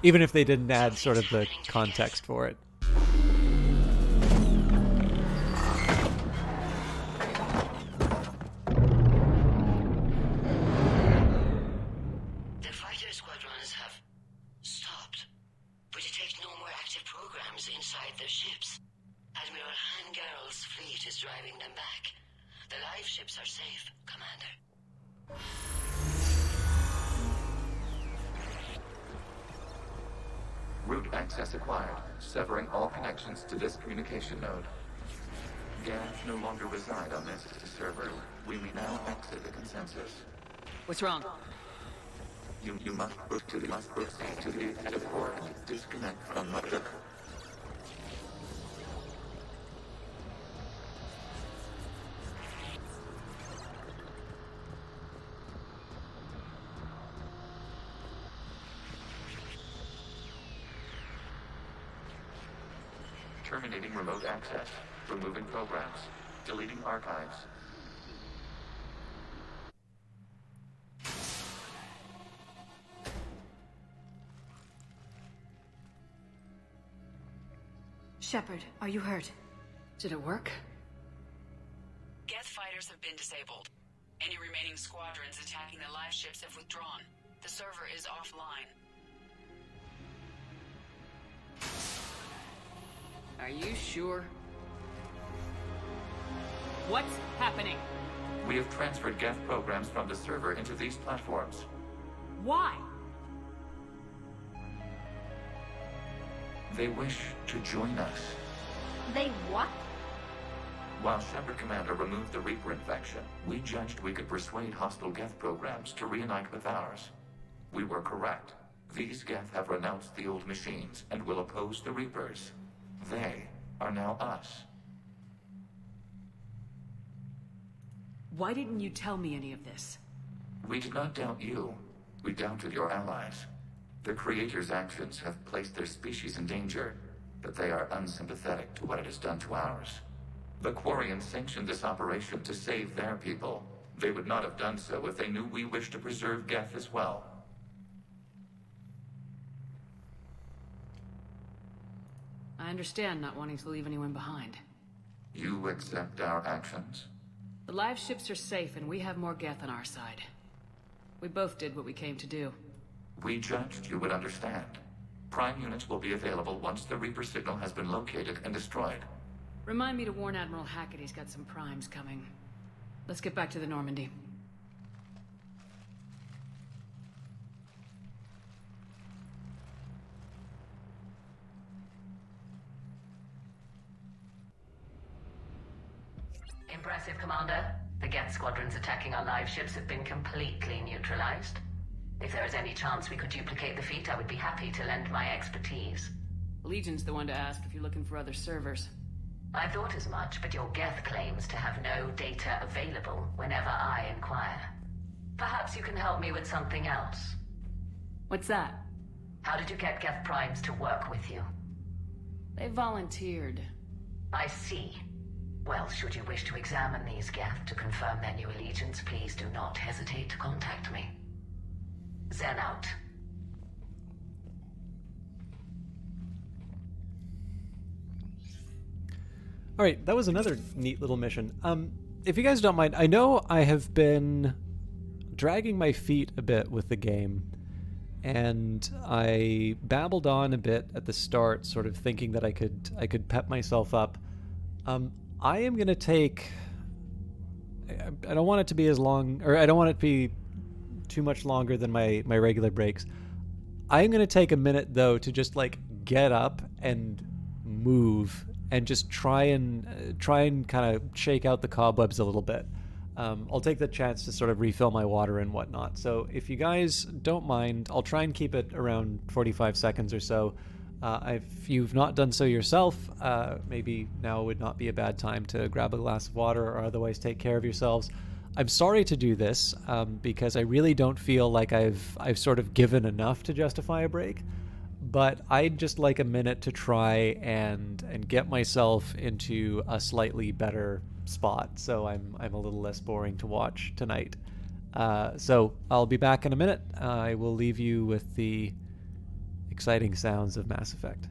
Even if they didn't add sort of the context for it. The fighter squadrons have stopped, but it takes no more active programs inside their ships. Admiral Hangarl's fleet is driving them back. The live ships are safe, Commander. Route access acquired, severing all connections to this communication node. Geth no longer reside on this server. We may now exit the consensus. What's wrong? You must proceed to the exit port and disconnect from the... Terminating remote access. Removing programs. Deleting archives. Shepard, are you hurt? Did it work? Geth fighters have been disabled. Any remaining squadrons attacking the live ships have withdrawn. The server is offline. Are you sure? What's happening? We have transferred Geth programs from the server into these platforms. Why? They wish to join us. They what? While Shepard Commander removed the Reaper infection, we judged we could persuade hostile Geth programs to reunite with ours. We were correct. These Geth have renounced the old machines and will oppose the Reapers. They are now us. Why didn't you tell me any of this? We did not doubt you. We doubted your allies. The Creator's actions have placed their species in danger, but they are unsympathetic to what it has done to ours. The Quarians sanctioned this operation to save their people. They would not have done so if they knew we wished to preserve Geth as well. I understand not wanting to leave anyone behind. You accept our actions? The live ships are safe and we have more Geth on our side. We both did what we came to do. We judged you would understand. Prime units will be available once the Reaper signal has been located and destroyed. Remind me to warn Admiral Hackett he's got some primes coming. Let's get back to the Normandy. Impressive, Commander. The Geth squadrons attacking our live ships have been completely neutralized. If there is any chance we could duplicate the feat, I would be happy to lend my expertise. Legion's the one to ask if you're looking for other servers. I thought as much, but your Geth claims to have no data available whenever I inquire. Perhaps you can help me with something else. What's that? How did you get Geth primes to work with you? They volunteered. I see. Well, should you wish to examine these Geth to confirm their new allegiance, please do not hesitate to contact me. Zen out. All right, that was another neat little mission. If you guys don't mind, I know I have been dragging my feet a bit with the game, and I babbled on a bit at the start, sort of thinking that I could pep myself up. I am gonna take. I don't want it to be as long, or I don't want it to be too much longer than my regular breaks. I am gonna take a minute though to just like get up and move and just try and kind of shake out the cobwebs a little bit. I'll take the chance to sort of refill my water and whatnot. So if you guys don't mind, I'll try and keep it around 45 seconds or so. If you've not done so yourself, maybe now would not be a bad time to grab a glass of water or otherwise take care of yourselves. I'm sorry to do this because I really don't feel like I've sort of given enough to justify a break. But I'd just like a minute to try and get myself into a slightly better spot, so I'm a little less boring to watch tonight. So I'll be back in a minute. I will leave you with the exciting sounds of Mass Effect.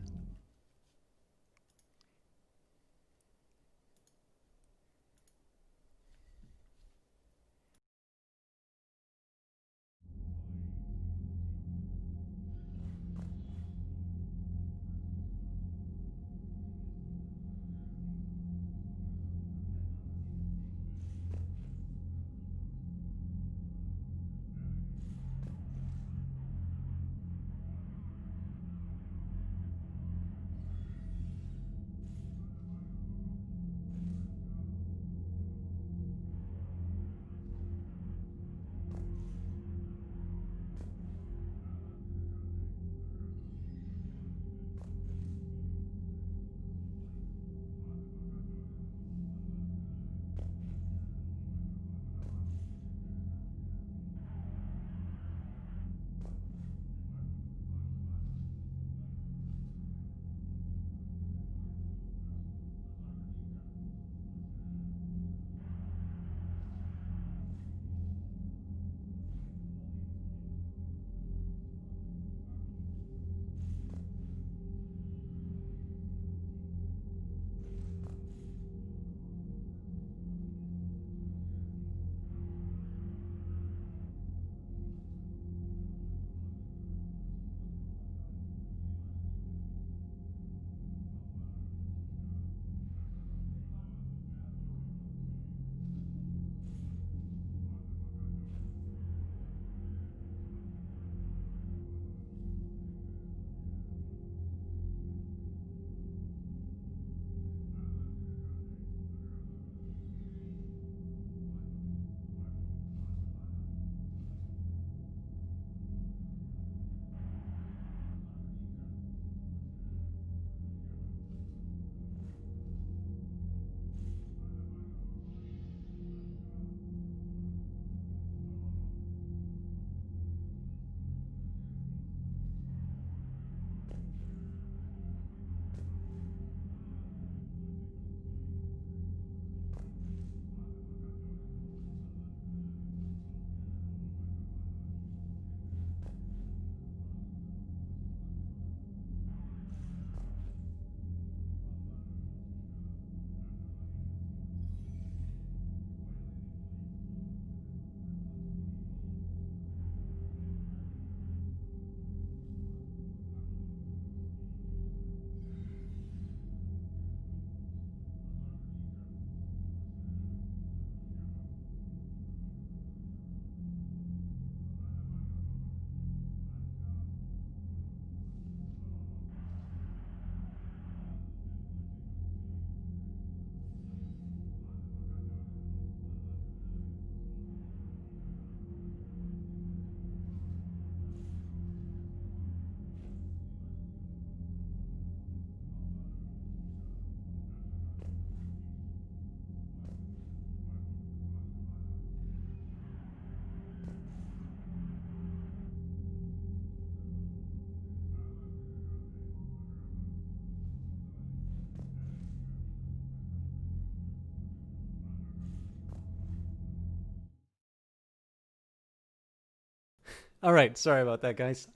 All right, sorry about that, guys.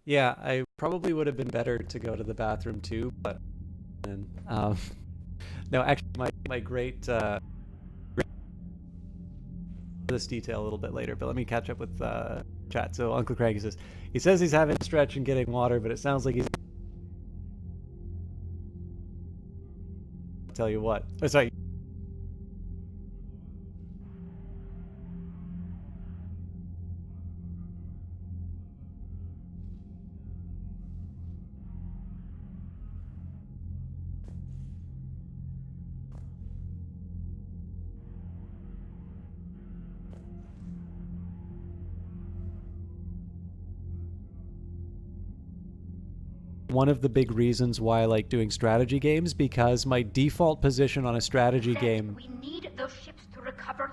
Yeah, I probably would have been better to go to the bathroom too, but no, actually, my great this detail a little bit later. But let me catch up with chat. So Uncle Craig says he's having a stretch and getting water, but it sounds like he's. I'll tell you what. Oh, sorry. One of the big reasons why I like doing strategy games, because my default position on a strategy game. We need those ships to recover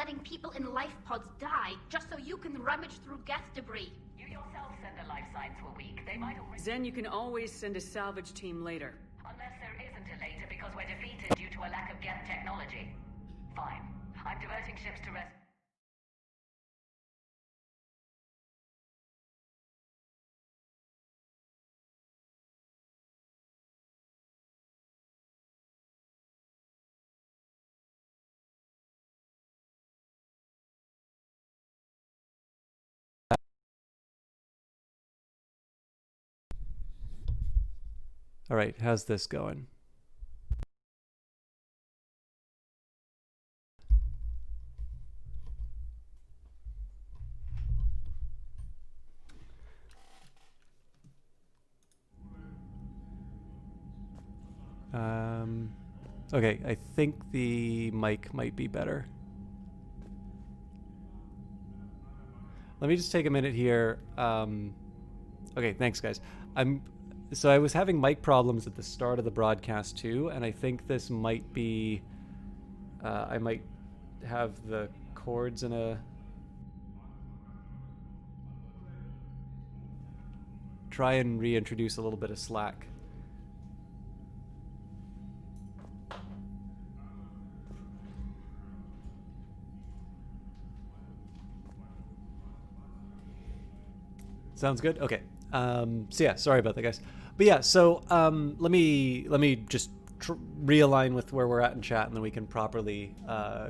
letting people in life pods die just so you can rummage through Geth debris. You yourself said the life signs were weak. They might already... Zen, you can always send a salvage team later. Unless there isn't a later because we're defeated due to a lack of Geth technology. Fine. I'm diverting ships to rest... All right, how's this going? Okay, I think the mic might be better. Let me just take a minute here. Okay, thanks, guys. So I was having mic problems at the start of the broadcast too, and I think this might be. I might have the cords in a. Try and reintroduce a little bit of slack. Sounds good. Okay. So yeah, sorry about that, guys. But yeah, so let me just realign with where we're at in chat, and then we can properly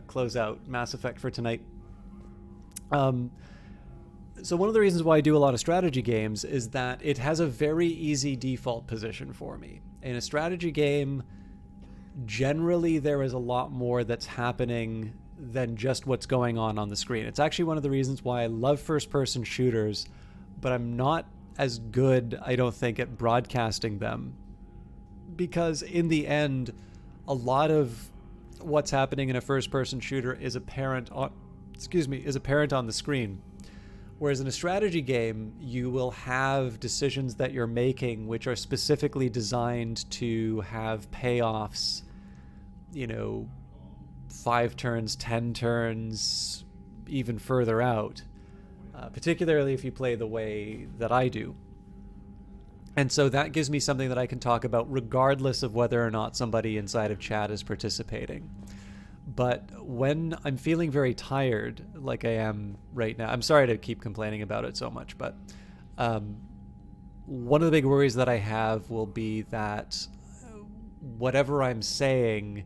close out Mass Effect for tonight. So one of the reasons why I do a lot of strategy games is that it has a very easy default position for me. In a strategy game, generally there is a lot more that's happening than just what's going on the screen. It's actually one of the reasons why I love first-person shooters, but I'm not as good, I don't think, at broadcasting them, because in the end, a lot of what's happening in a first-person shooter is apparent on the screen. Whereas in a strategy game, you will have decisions that you're making which are specifically designed to have payoffs, 5 turns, 10 turns, even further out. Particularly if you play the way that I do. And so that gives me something that I can talk about regardless of whether or not somebody inside of chat is participating. But when I'm feeling very tired, like I am right now, I'm sorry to keep complaining about it so much, but one of the big worries that I have will be that whatever I'm saying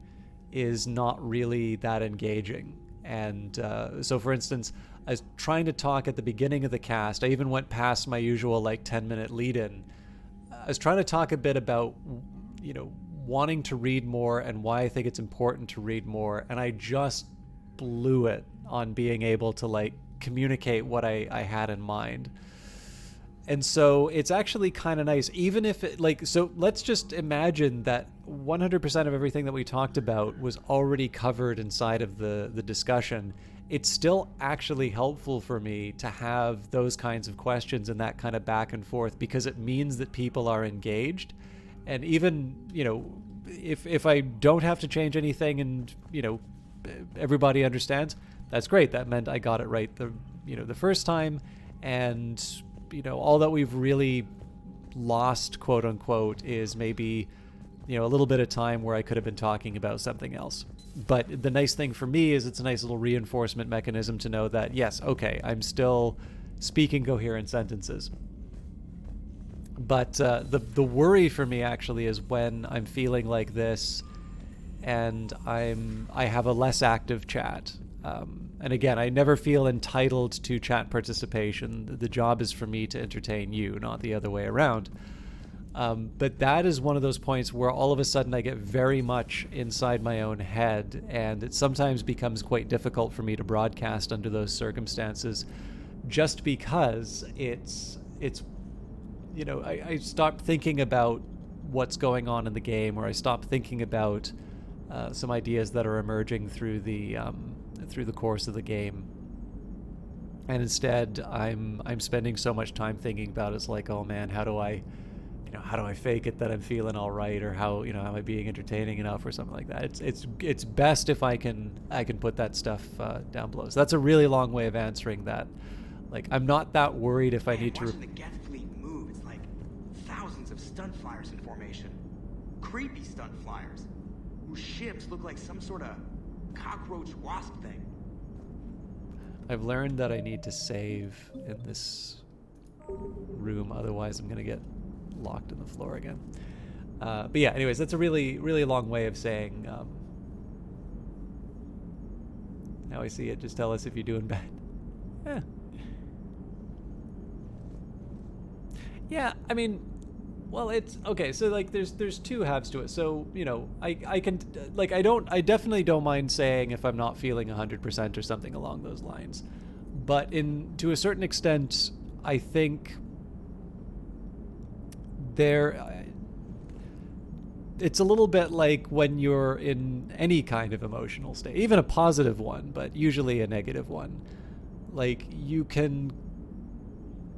is not really that engaging. And so for instance, I was trying to talk at the beginning of the cast. I even went past my usual 10-minute lead-in. I was trying to talk a bit about, wanting to read more and why I think it's important to read more. And I just blew it on being able to communicate what I had in mind. And so it's actually kind of nice, even if it so let's just imagine that 100% of everything that we talked about was already covered inside of the discussion. It's still actually helpful for me to have those kinds of questions and that kind of back and forth, because it means that people are engaged. And even, if I don't have to change anything and, everybody understands, that's great. That meant I got it right the first time. And, all that we've really lost, quote unquote, is maybe, a little bit of time where I could have been talking about something else. But the nice thing for me is it's a nice little reinforcement mechanism to know that, yes, okay, I'm still speaking coherent sentences. But the worry for me actually is when I'm feeling like this and I have a less active chat. And again, I never feel entitled to chat participation. The job is for me to entertain you, not the other way around. But that is one of those points where all of a sudden I get very much inside my own head, and it sometimes becomes quite difficult for me to broadcast under those circumstances, just because it's I stop thinking about what's going on in the game, or I stop thinking about some ideas that are emerging through the course of the game, and instead I'm spending so much time thinking about it's like, oh man, how do I how do I fake it that I'm feeling all right, or how, am I being entertaining enough or something like that. It's best if I can put that stuff down below. So that's a really long way of answering that. Like, I'm not that worried if I need to. Watching the Geth fleet move, it's like thousands of stunt flyers in formation. Creepy stunt flyers, whose ships look like some sort of cockroach wasp thing. I've learned that I need to save in this room, otherwise I'm gonna get locked in the floor again. But yeah, anyways, that's a really, really long way of saying, now I see it, just tell us if you're doing bad. Yeah, I mean, well, it's okay. So like, there's two halves to it. So I can like I definitely don't mind saying if I'm not feeling 100% or something along those lines, but to a certain extent, I think it's a little bit like when you're in any kind of emotional state, even a positive one, but usually a negative one. Like, you can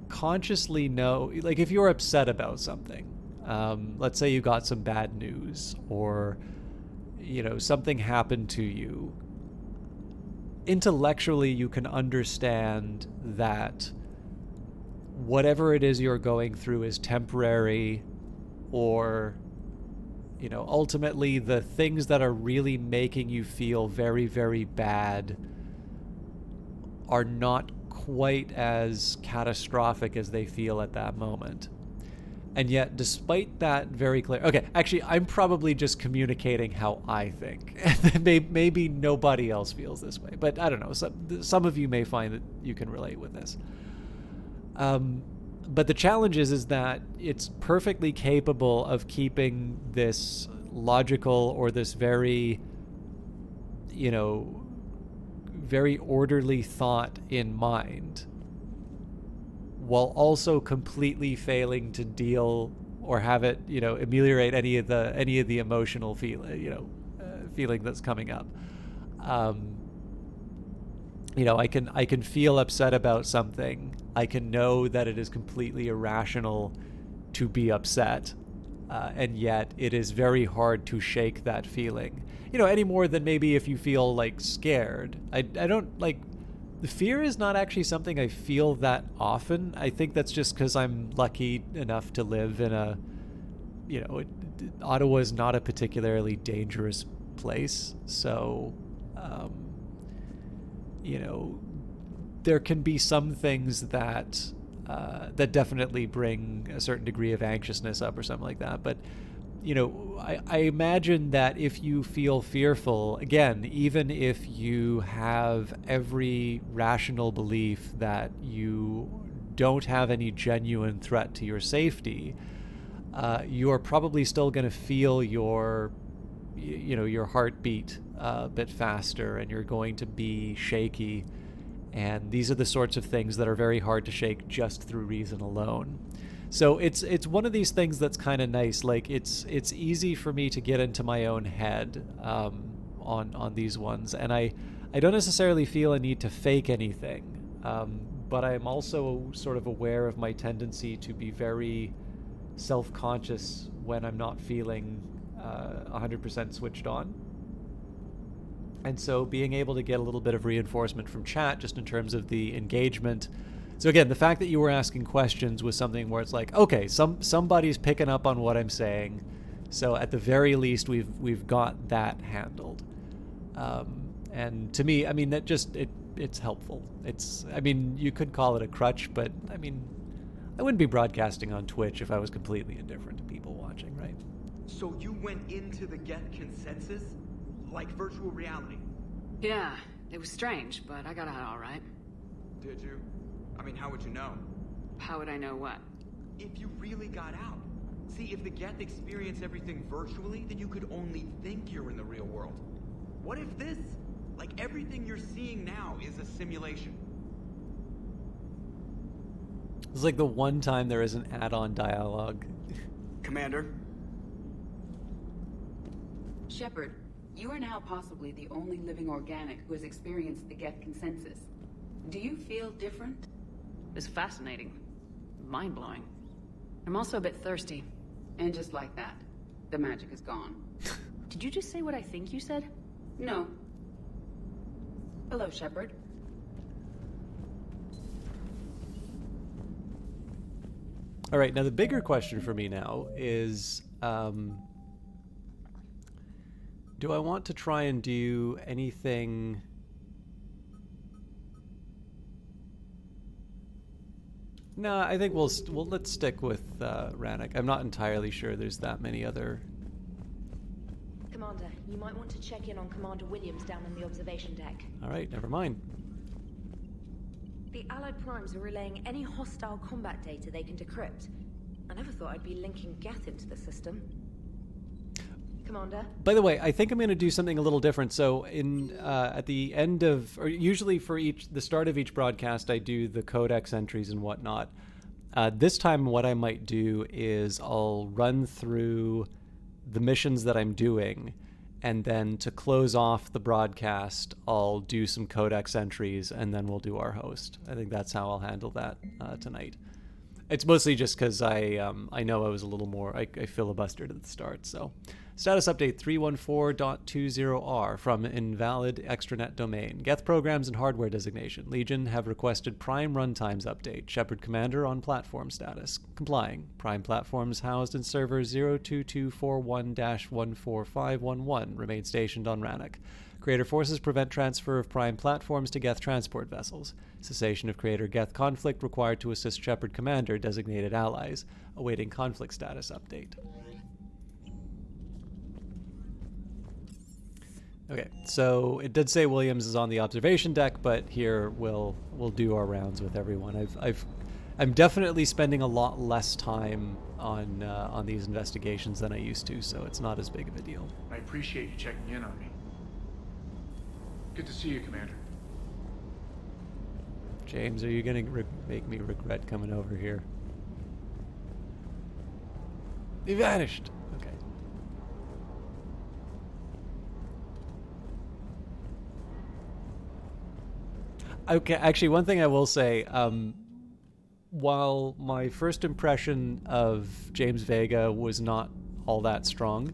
consciously know, like, if you're upset about something, let's say you got some bad news, or something happened to you, intellectually you can understand that whatever it is you're going through is temporary, or ultimately the things that are really making you feel very, very bad are not quite as catastrophic as they feel at that moment. And yet, despite that very clear... Okay, actually, I'm probably just communicating how I think. Maybe nobody else feels this way, but I don't know. Some of you may find that you can relate with this. But the challenge is that it's perfectly capable of keeping this logical, or this very, very orderly thought in mind, while also completely failing to deal or have it, ameliorate any of the emotional feeling that's coming up. I can feel upset about something. I can know that it is completely irrational to be upset, and yet it is very hard to shake that feeling. Any more than maybe if you feel like scared. I don't like. The fear is not actually something I feel that often. I think that's just because I'm lucky enough to live in a, Ottawa is not a particularly dangerous place. So, there can be some things that that definitely bring a certain degree of anxiousness up or something like that. But, I imagine that if you feel fearful, again, even if you have every rational belief that you don't have any genuine threat to your safety, you're probably still going to feel your heartbeat a bit faster, and you're going to be shaky. And these are the sorts of things that are very hard to shake just through reason alone. So it's one of these things that's kind of nice. Like, it's easy for me to get into my own head on these ones, and I don't necessarily feel a need to fake anything. But I'm also sort of aware of my tendency to be very self-conscious when I'm not feeling 100% switched on. And so being able to get a little bit of reinforcement from chat just in terms of the engagement. So again, the fact that you were asking questions was something where it's like, okay, somebody's picking up on what I'm saying. So at the very least, we've got that handled. And to me, I mean, that just it's helpful. You could call it a crutch, but I mean, I wouldn't be broadcasting on Twitch if I was completely indifferent to people watching, right? So you went into the Geth consensus? Like virtual reality? Yeah, it was strange, but I got out all right. Did you? I mean, how would you know? How would I know what? If you really got out. See, if the Geth experience everything virtually, then you could only think you're in the real world. What if this, like everything you're seeing now, is a simulation? It's like the one time there is an add-on dialogue. Commander? Shepard, you are now possibly the only living organic who has experienced the Geth consensus. Do you feel different? It's fascinating. Mind-blowing. I'm also a bit thirsty. And just like that, the magic is gone. Did you just say what I think you said? No. Hello, Shepard. All right, now the bigger question for me now is, do I want to try and do anything... No, I think let's stick with Rannoch. I'm not entirely sure there's that many other... Commander, you might want to check in on Commander Williams down on the observation deck. All right, never mind. The Allied Primes are relaying any hostile combat data they can decrypt. I never thought I'd be linking Geth into the system. Commander? By the way, I think I'm going to do something a little different. So at the end of, or usually for the start of each broadcast, I do the codex entries and whatnot. This time what I might do is I'll run through the missions that I'm doing, and then to close off the broadcast, I'll do some codex entries, and then we'll do our host. I think that's how I'll handle that tonight. It's mostly just because I know I was a little more, I filibustered at the start. So, status update 314.20R from invalid extranet domain. Geth programs and hardware designation. Legion have requested Prime runtimes update. Shepard Commander on platform status. Complying. Prime platforms housed in server 02241-14511 remain stationed on Rannoch. Creator forces prevent transfer of Prime platforms to Geth transport vessels. Cessation of Creator-Geth conflict required to assist Shepard Commander designated allies. Awaiting conflict status update. Okay, so it did say Williams is on the observation deck, but here we'll do our rounds with everyone. I'm definitely spending a lot less time on these investigations than I used to, so it's not as big of a deal. I appreciate you checking in on me. Good to see you, Commander. James, are you going to make me regret coming over here? He vanished. Okay. Okay, actually, one thing I will say, while my first impression of James Vega was not all that strong,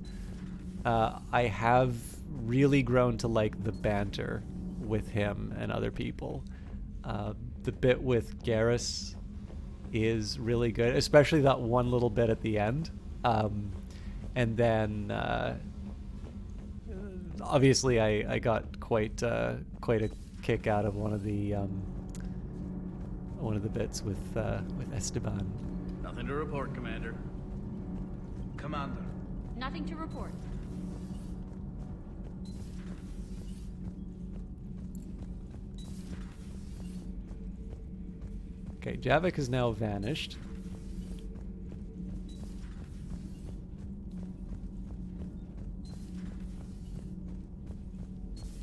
I have really grown to like the banter with him and other people. The bit with Garrus is really good, especially that one little bit at the end. And then obviously I got quite a kick out of one of the bits with Esteban. Nothing to report, Commander. Commander. Nothing to report. Okay, Javik has now vanished.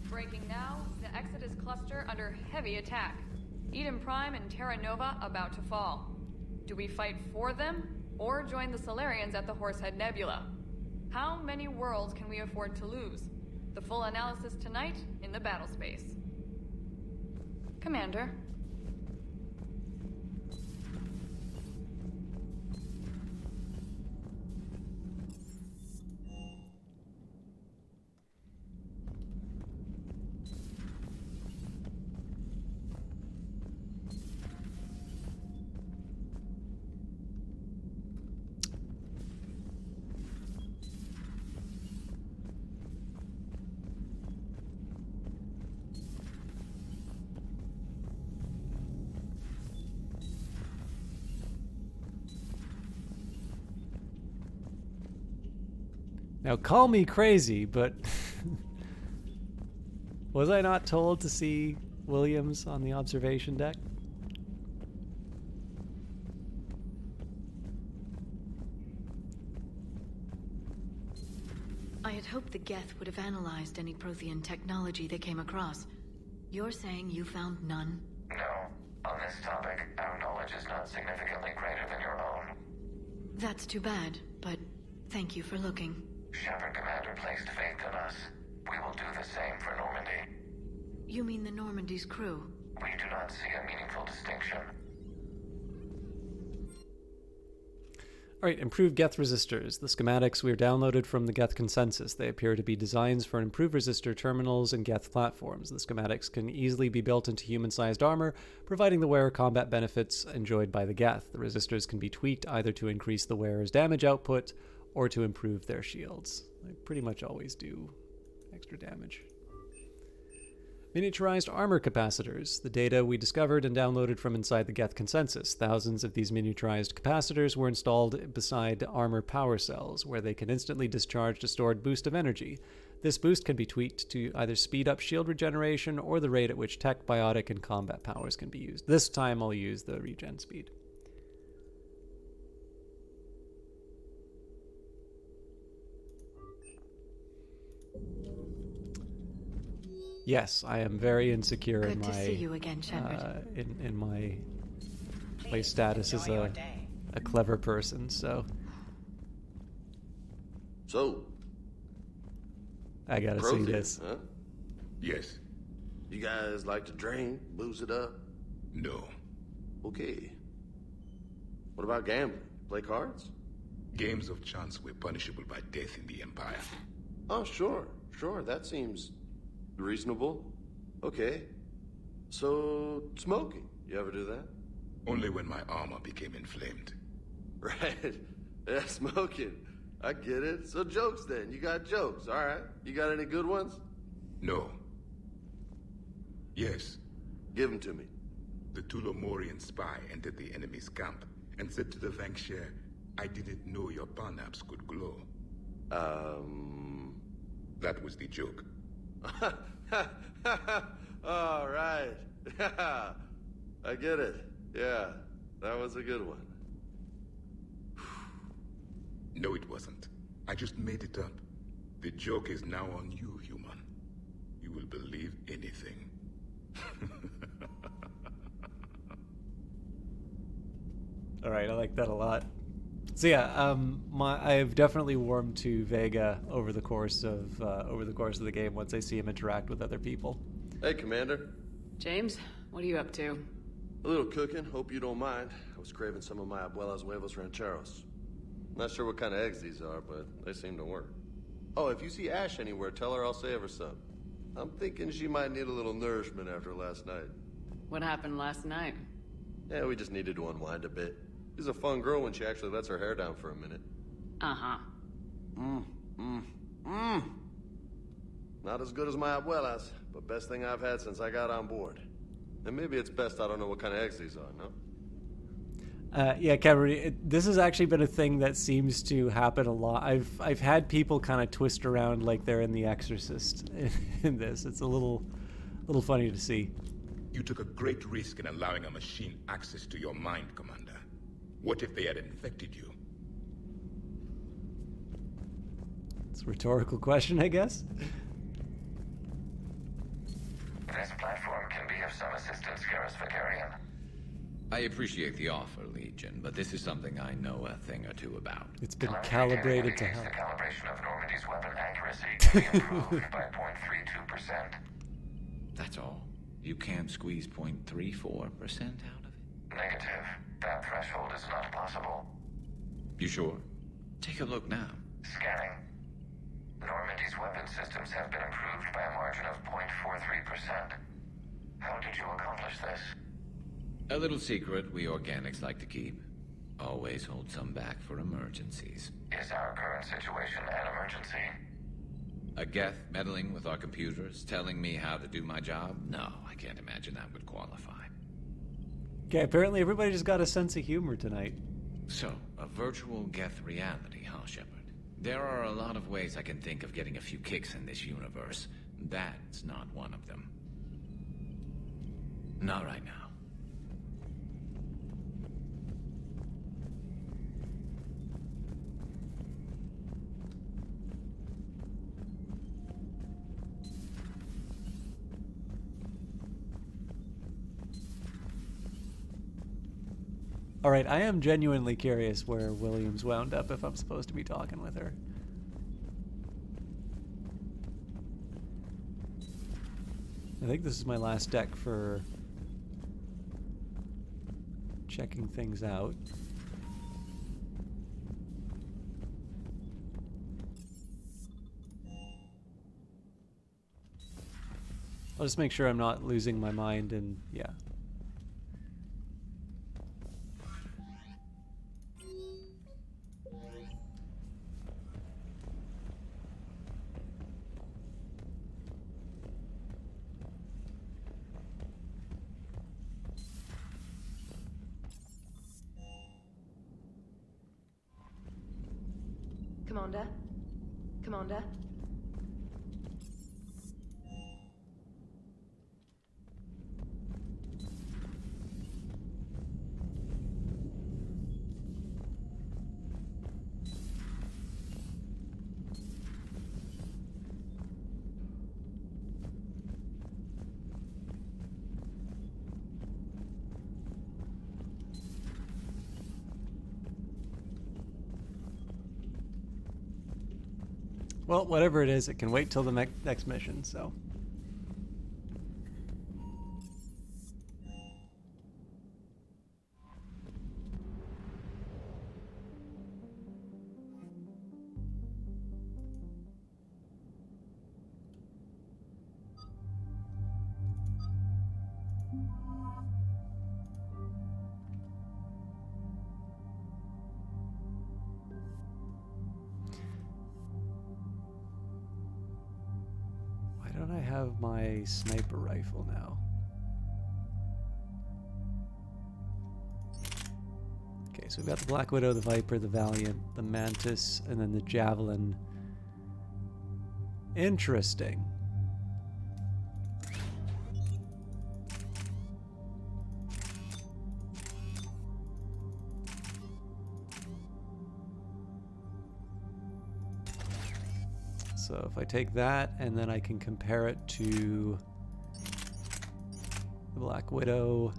Breaking now, the Exodus cluster under heavy attack. Eden Prime and Terra Nova about to fall. Do we fight for them, or join the Solarians at the Horsehead Nebula? How many worlds can we afford to lose? The full analysis tonight in the battle space. Commander. Now, call me crazy, but was I not told to see Williams on the observation deck? I had hoped the Geth would have analyzed any Prothean technology they came across. You're saying you found none? No. On this topic, our knowledge is not significantly greater than your own. That's too bad, but thank you for looking. Shepard Commander placed faith in us. We will do the same for Normandy. You mean the Normandy's crew? We do not see a meaningful distinction. Alright, improved Geth resistors. The schematics we downloaded from the Geth consensus. They appear to be designs for improved resistor terminals and Geth platforms. The schematics can easily be built into human-sized armor, providing the wearer combat benefits enjoyed by the Geth. The resistors can be tweaked either to increase the wearer's damage output or to improve their shields. They pretty much always do extra damage. Miniaturized armor capacitors. The data we discovered and downloaded from inside the Geth consensus. Thousands of these miniaturized capacitors were installed beside armor power cells, where they can instantly discharge a stored boost of energy. This boost can be tweaked to either speed up shield regeneration or the rate at which tech, biotic, and combat powers can be used. This time I'll use the regen speed. Yes, I am very insecure Good in my to see you again, Shepard. in my status as a clever person. So I gotta see this. Huh? Yes. You guys like to drink, booze it up? No. Okay. What about gambling? Play cards? Games of chance were punishable by death in the Empire. Oh, sure. That seems reasonable. Okay. So, smoking. You ever do that? Only when my armor became inflamed. Right. Yeah, smoking. I get it. So jokes then. You got jokes. All right. You got any good ones? No. Yes. Give them to me. The Tulomorian spy entered the enemy's camp and said to the Vanksher, I didn't know your palnaps could glow. That was the joke. All right. I get it. Yeah, that was a good one. No, it wasn't. I just made it up. The joke is now on you, human. You will believe anything. All right, I like that a lot. So yeah, I've definitely warmed to Vega over the course of the game. Once I see him interact with other people. Hey, Commander. James, what are you up to? A little cooking. Hope you don't mind. I was craving some of my abuela's huevos rancheros. Not sure what kind of eggs these are, but they seem to work. Oh, if you see Ash anywhere, tell her I'll save her some. I'm thinking she might need a little nourishment after last night. What happened last night? Yeah, we just needed to unwind a bit. She's a fun girl when she actually lets her hair down for a minute. Uh-huh. Not as good as my abuela's, but best thing I've had since I got on board. And maybe it's best I don't know what kind of eggs these are, no? Yeah, Cameron, this has actually been a thing that seems to happen a lot. I've had people kind of twist around like they're in The Exorcist in this. It's a little funny to see. You took a great risk in allowing a machine access to your mind, Commander. What if they had infected you? It's a rhetorical question, I guess. This platform can be of some assistance, Garrus Vicarian. I appreciate the offer, Legion, but this is something I know a thing or two about. It's been calibrated to The help. calibration of Normandy's weapon accuracy can be improved by 0.32%. That's all. You can't squeeze 0.34% out of it? Negative. That threshold is not possible. You sure? Take a look now. Scanning. Normandy's weapon systems have been improved by a margin of 0.43%. How did you accomplish this? A little secret we organics like to keep. Always hold some back for emergencies. Is our current situation an emergency? A Geth meddling with our computers, telling me how to do my job? No, I can't imagine that would qualify. Okay, apparently everybody just got a sense of humor tonight. So, a virtual Geth reality, huh, Shepard? There are a lot of ways I can think of getting a few kicks in this universe. That's not one of them. Not right now. All right, I am genuinely curious where Williams wound up if I'm supposed to be talking with her. I think this is my last deck for checking things out. I'll just make sure I'm not losing my mind and yeah. Commander? Commander? Well, whatever it is, it can wait till the next mission, so. Why don't I have my sniper rifle now? Okay, so we've got the Black Widow, the Viper, the Valiant, the Mantis, and then the Javelin. Interesting. So if I take that and then I can compare it to the Black Widow.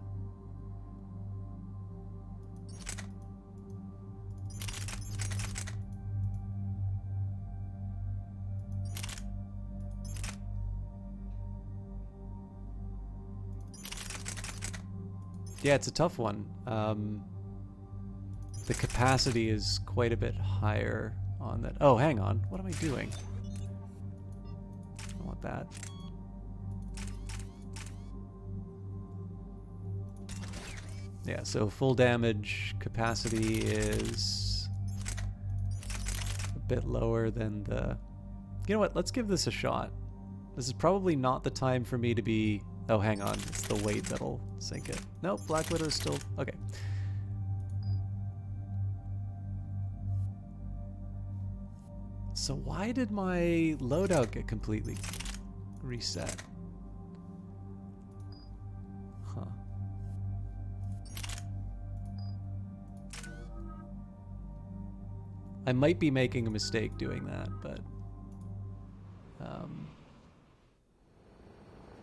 Yeah, it's a tough one. The capacity is quite a bit higher on that. Oh, hang on. What am I doing? I want that. Yeah, so full damage capacity is a bit lower than the... You know what? Let's give this a shot. This is probably not the time for me to be... Oh, hang on. It's the weight that'll sink it. Nope, Black Widow's still... Okay. So why did my loadout get completely reset? Huh. I might be making a mistake doing that, but...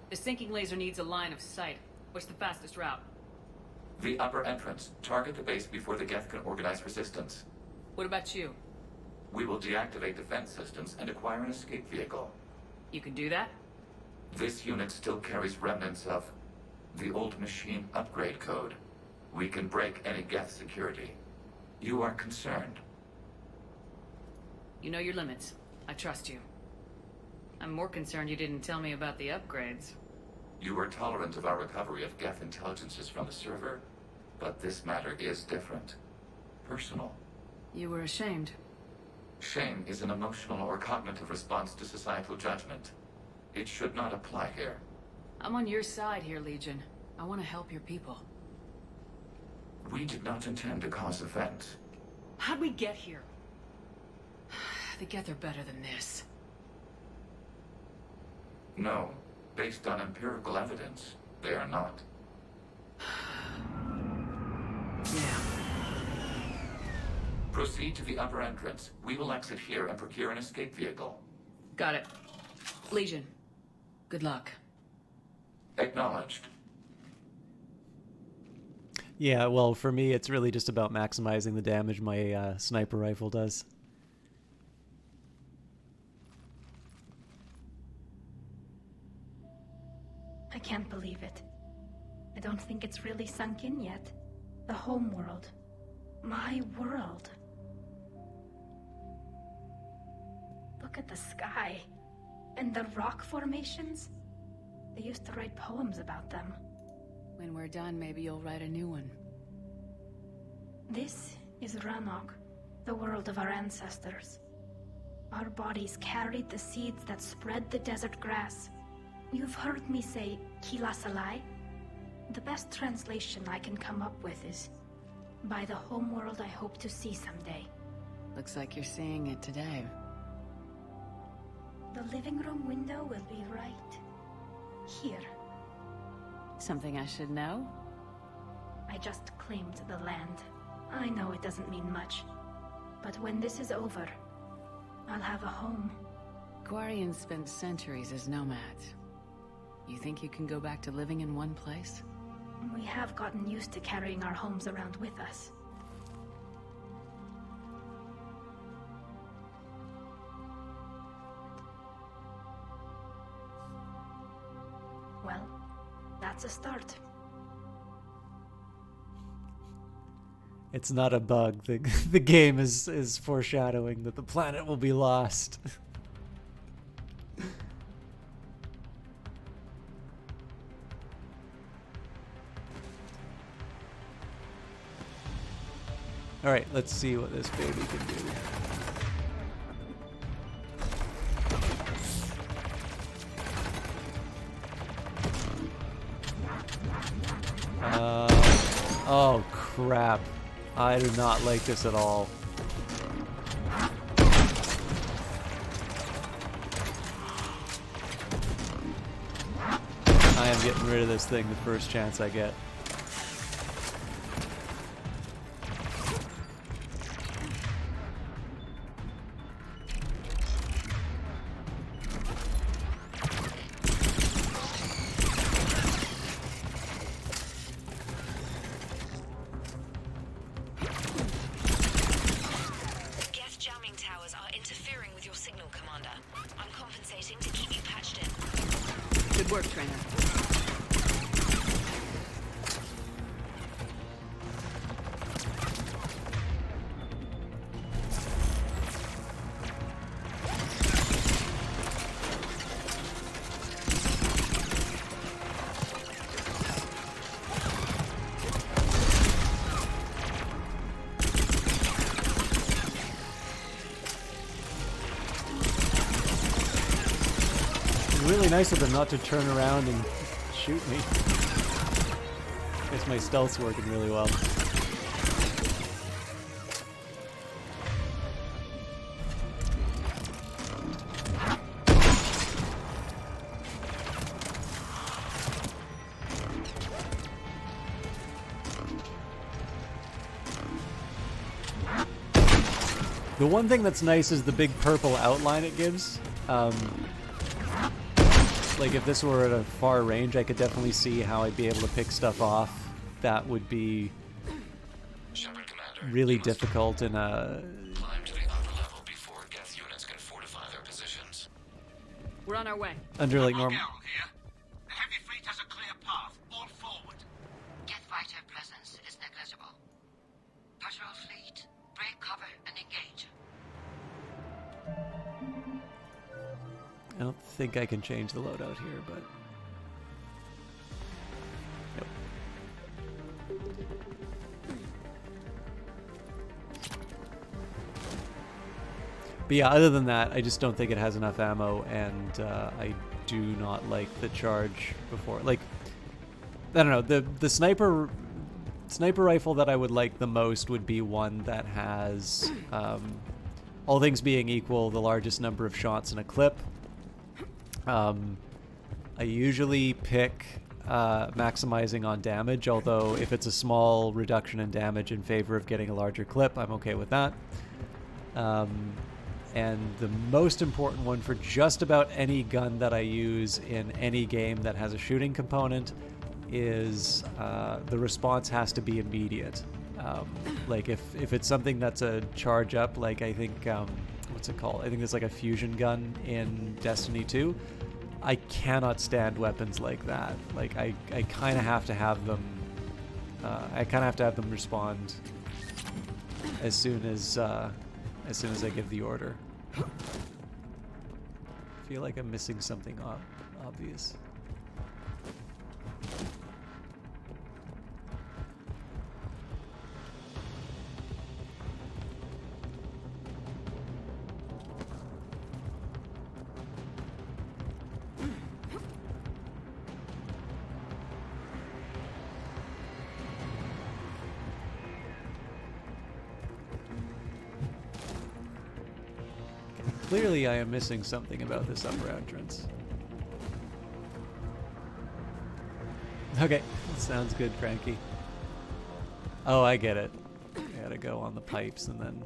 The sinking laser needs a line of sight. What's the fastest route? The upper entrance. Target the base before the Geth can organize resistance. What about you? We will deactivate defense systems and acquire an escape vehicle. You can do that? This unit still carries remnants of the old machine upgrade code. We can break any Geth security. You are concerned. You know your limits. I trust you. I'm more concerned you didn't tell me about the upgrades. You were tolerant of our recovery of Geth intelligences from the server, but this matter is different. Personal. You were ashamed. Shame is an emotional or cognitive response to societal judgment. It should not apply here. I'm on your side here, Legion. I want to help your people. We did not intend to cause offense. How'd we get here? The Geth are better than this. No. Based on empirical evidence, they are not. Yeah. Proceed to the upper entrance. We will exit here and procure an escape vehicle. Got it. Legion, good luck. Acknowledged. Yeah, well, for me, it's really just about maximizing the damage my sniper rifle does. I can't believe it. I don't think it's really sunk in yet. The home world. My world. Look at the sky. And the rock formations. They used to write poems about them. When we're done, maybe you'll write a new one. This is Ranok, the world of our ancestors. Our bodies carried the seeds that spread the desert grass. You've heard me say Kilasalai? The best translation I can come up with is, by the homeworld I hope to see someday. Looks like you're seeing it today. The living room window will be right here. Something I should know? I just claimed the land. I know it doesn't mean much, but when this is over, I'll have a home. Quarians spent centuries as nomads. You think you can go back to living in one place? We have gotten used to carrying our homes around with us. Well, that's a start. It's not a bug. The game is foreshadowing that the planet will be lost. All right, let's see what this baby can do. Oh crap. I do not like this at all. I am getting rid of this thing the first chance I get. Really nice of them not to turn around and shoot me. Guess my stealth's working really well. The one thing that's nice is the big purple outline it gives. Like if this were at a far range, I could definitely see how I'd be able to pick stuff off that would be really difficult in a... Climb to the upper level before Geth units can fortify their positions. We're on our way. Under like normal... The heavy fleet has a clear path. All forward. Geth fighter presence is negligible. Patrol fleet, break cover and engage. I don't think I can change the loadout here, but... Nope. But yeah, other than that, I just don't think it has enough ammo, and I do not like the charge before. Like, I don't know, the sniper rifle that I would like the most would be one that has, all things being equal, the largest number of shots in a clip. I usually pick maximizing on damage, although if it's a small reduction in damage in favor of getting a larger clip, I'm okay with that. And the most important one for just about any gun that I use in any game that has a shooting component is the response has to be immediate. Like if it's something that's a charge up, like I think, what's it called? I think there's like a fusion gun in Destiny 2. I cannot stand weapons like that. Like I kind of have to have them. I kind of have to have them respond as soon as I give the order. I feel like I'm missing something obvious. Clearly I am missing something about this upper entrance. Okay, sounds good, Cranky. Oh, I get it. I gotta go on the pipes and then...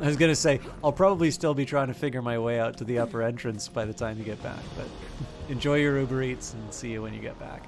I was gonna say, I'll probably still be trying to figure my way out to the upper entrance by the time you get back, but enjoy your Uber Eats and see you when you get back.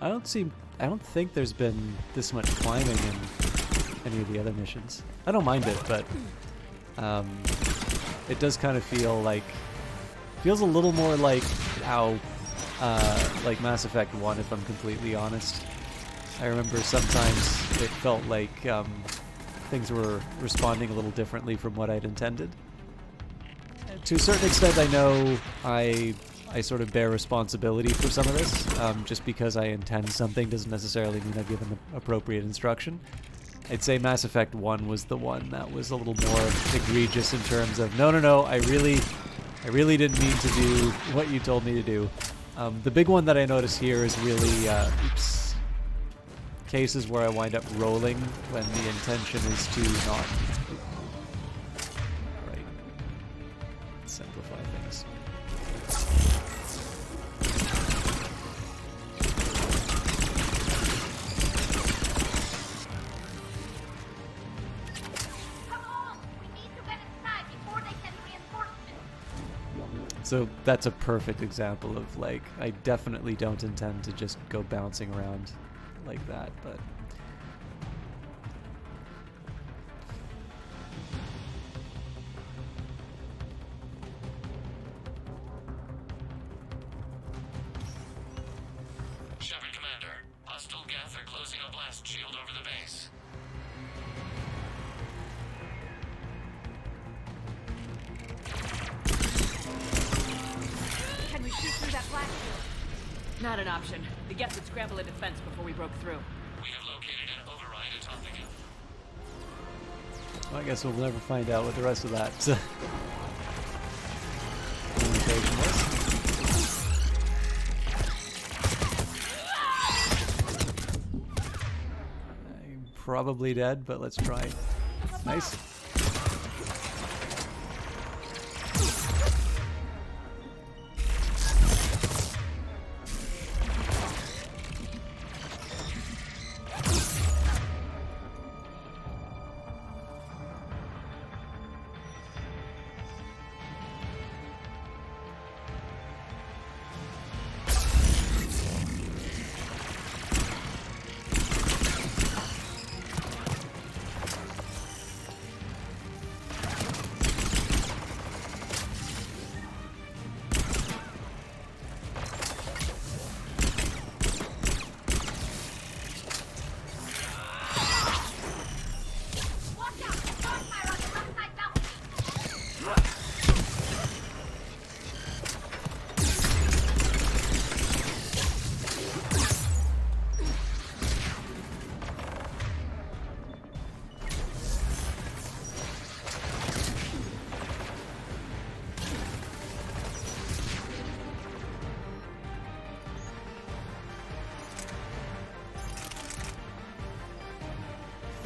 I don't think there's been this much climbing in any of the other missions. I don't mind it, but it does kind of feels a little more like how like Mass Effect 1, if I'm completely honest. I remember sometimes it felt like things were responding a little differently from what I'd intended. To a certain extent, I know I sort of bear responsibility for some of this. Just because I intend something doesn't necessarily mean I've given the appropriate instruction. I'd say Mass Effect 1 was the one that was a little more egregious in terms of, no, I really didn't mean to do what you told me to do. The big one that I notice here is really cases where I wind up rolling when the intention is to not... Right. Simplify things. So that's a perfect example of, like, I definitely don't intend to just go bouncing around like that, but... Shepard Commander, hostile Geth are closing a blast shield over the base. Can we shoot through that blast shield? Not an option. The Geth would scramble a defense before we broke through. We have located an override atop the Geth. Well, I guess we'll never find out what the rest of that communication was. I'm probably dead, but let's try. Nice.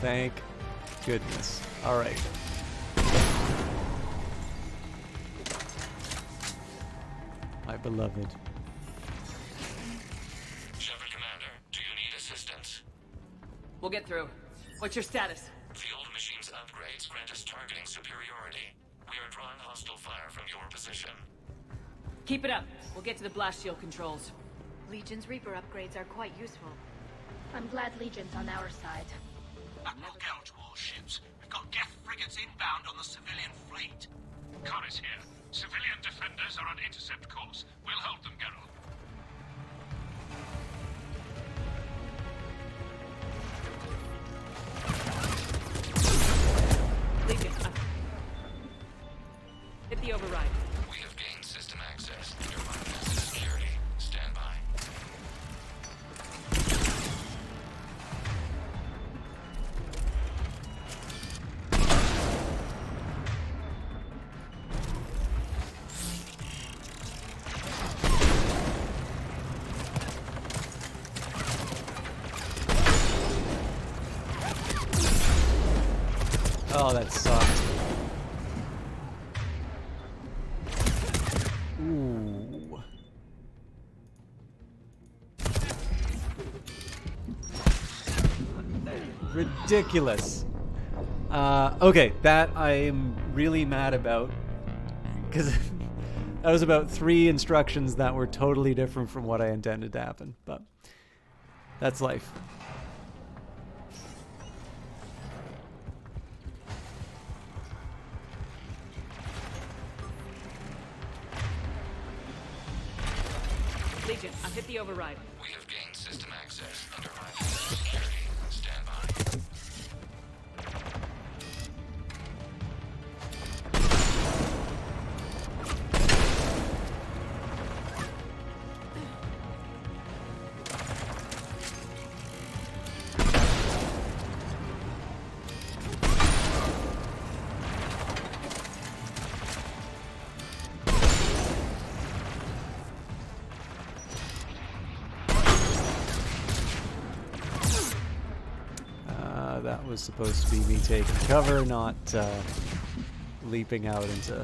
Thank goodness. All right. My beloved. Shepard Commander, do you need assistance? We'll get through. What's your status? Field machines upgrades position. Keep it up. We'll get to the blast shield controls. Legion's Reaper upgrades are quite useful. I'm glad Legion's on our side. Admiral Gell to all ships. We've got Geth frigates inbound on the civilian fleet. Corus here. Civilian defenders are on intercept course. We'll hold them, Geralt. Legion, hit the override. We have gained system access. Under bypass security. Stand by. Oh, that sucked. Ooh. Ridiculous. Okay, that I'm really mad about. Because that was about 3 instructions that were totally different from what I intended to happen. But that's life. Legion, I've hit the override. We have gained system access. Under bypass security. Stand by. That was supposed to be me taking cover, not leaping out into...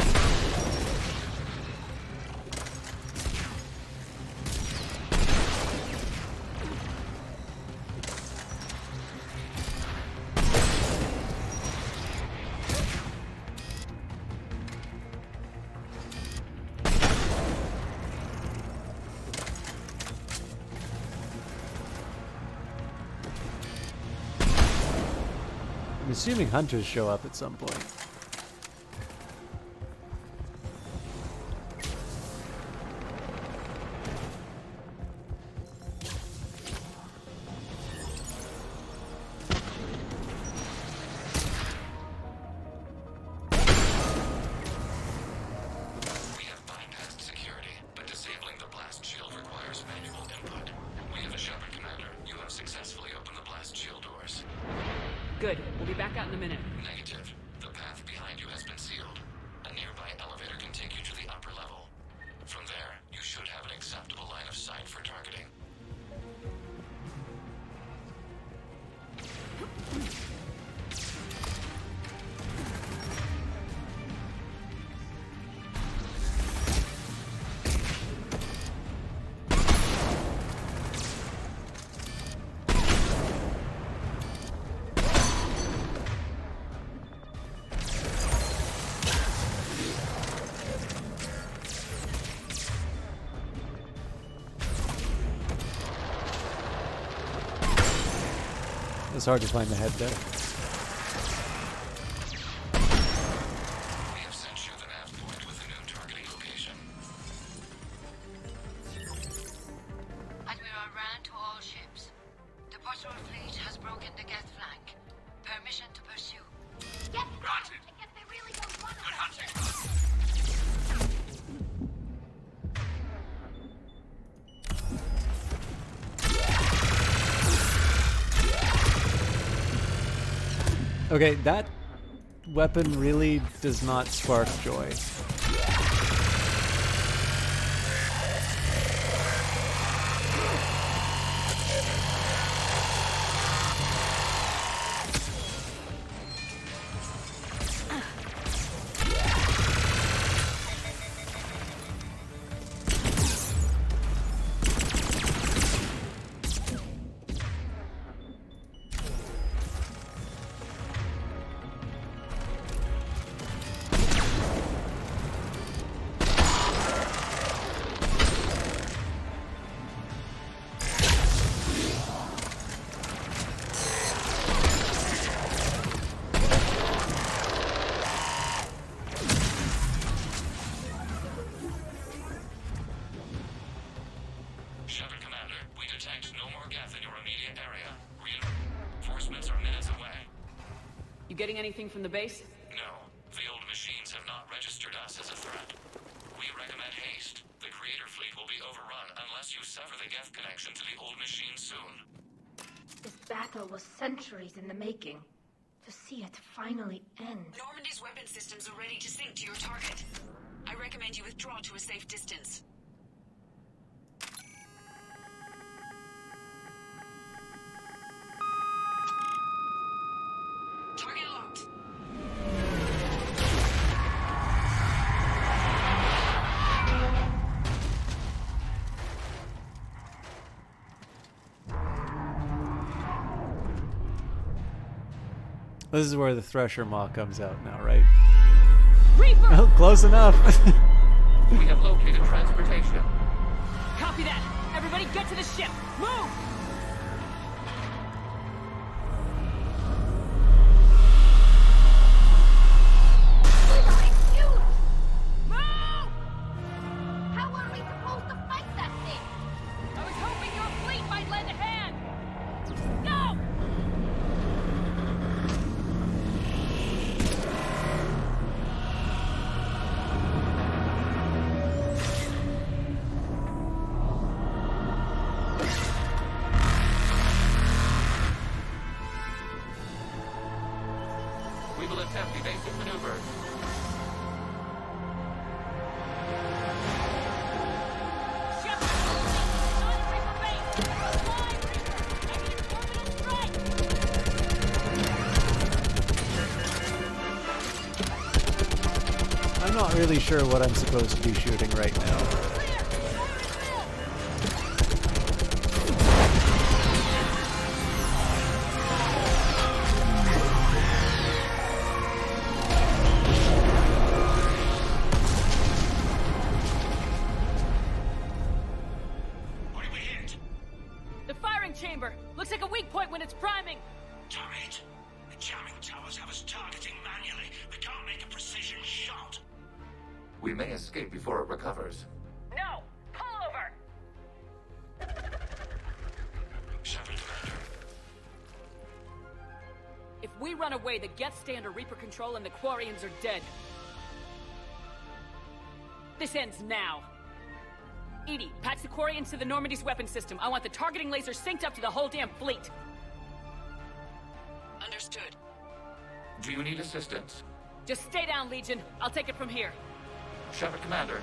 I'm assuming hunters show up at some point. We have bypassed security, but disabling the blast shield requires manual input. We have a Shepard commander. You have successfully opened the blast shield doors. Good. We'll be back out in a minute. Negative. The path behind you has been sealed. A nearby elevator can take you to the upper level. From there, you should have an acceptable line of sight for targeting. It's hard to find the head there. We have sent you the nav point with a new targeting location. Admiral Rand to all ships. The patrol fleet has broken the Geth flank. Permission to pursue. Get Granted. I guess they really don't want Good us. hunting. Okay, that weapon really does not spark joy. getting anything from the base? No. The old machines have not registered us as a threat. We recommend haste. The Creator fleet will be overrun unless you sever the Geth connection to the old machine soon. This battle was centuries in the making. To see it finally end. Normandy's weapon systems are ready to sink to your target. I recommend you withdraw to a safe distance. Target locked. This is where the Thresher Maw comes out now, right? Reaper! Oh, close enough. We have located transportation. Copy that! Everybody get to the ship! Move! How are we supposed to fight that thing? I was hoping your fleet might lend a hand! No! We will attempt evasive maneuvers. I'm not really sure what I'm supposed to be shooting right now. The firing chamber! Looks like a weak point when it's priming! Damn it! The jamming towers have us targeting manually. We can't make a precision shot. We may escape before it recovers. No! Pull over! Shepard, Commander. If we run away, the Geth stay under Reaper control and the Quarians are dead. This ends now. Edie, patch the Quarians to the Normandy's weapon system. I want the targeting laser synced up to the whole damn fleet. Understood. Do you need assistance? Just stay down, Legion. I'll take it from here. Shepard, Commander.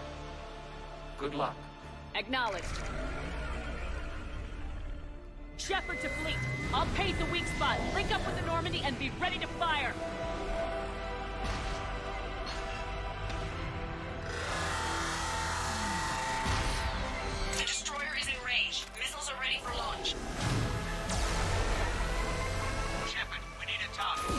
Good luck. Acknowledged. Shepard to fleet. I'll pave the weak spot. Link up with the Normandy and be ready to fire. The destroyer is in range. Missiles are ready for launch. Shepard, we need a target.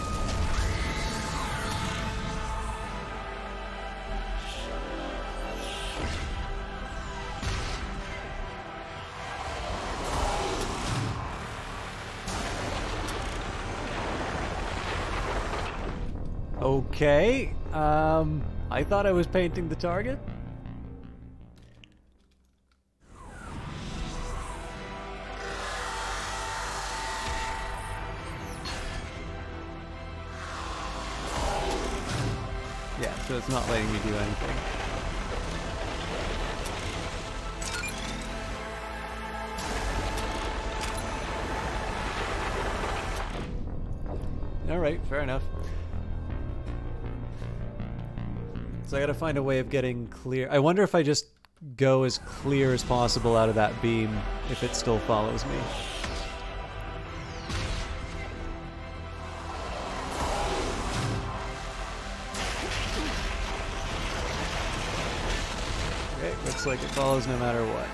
Okay. I thought I was painting the target. Yeah, so it's not letting me do anything. Alright, fair enough. So I gotta find a way of getting clear. I wonder if I just go as clear as possible out of that beam, if it still follows me. Okay, looks like it follows no matter what.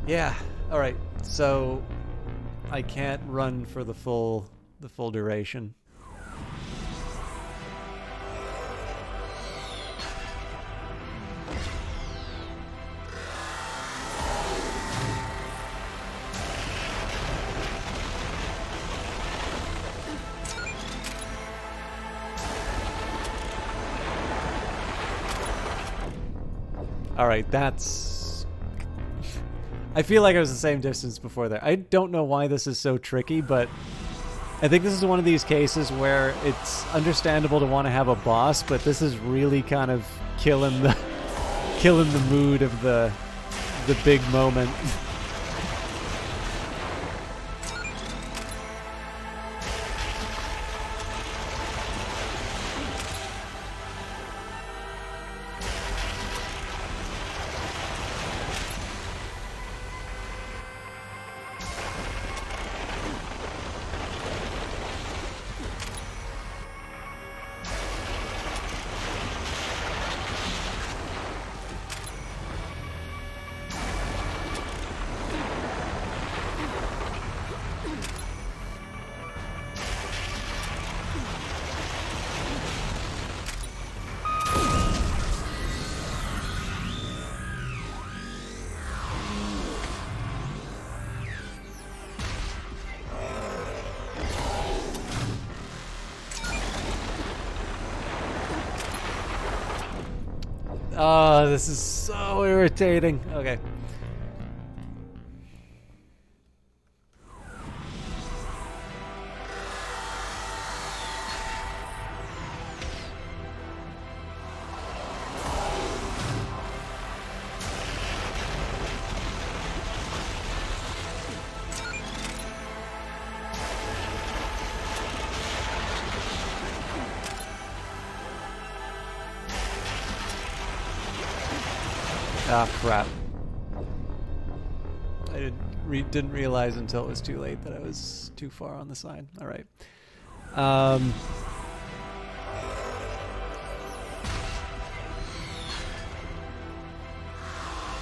Yeah, alright, so I can't run for the full duration. Alright, that's... I feel like I was the same distance before there. I don't know why this is so tricky, but I think this is one of these cases where it's understandable to want to have a boss, but this is really kind of killing the mood of the big moment. Oh, this is so irritating. Okay. Ah, crap. I didn't realize until it was too late that I was too far on the side. All right.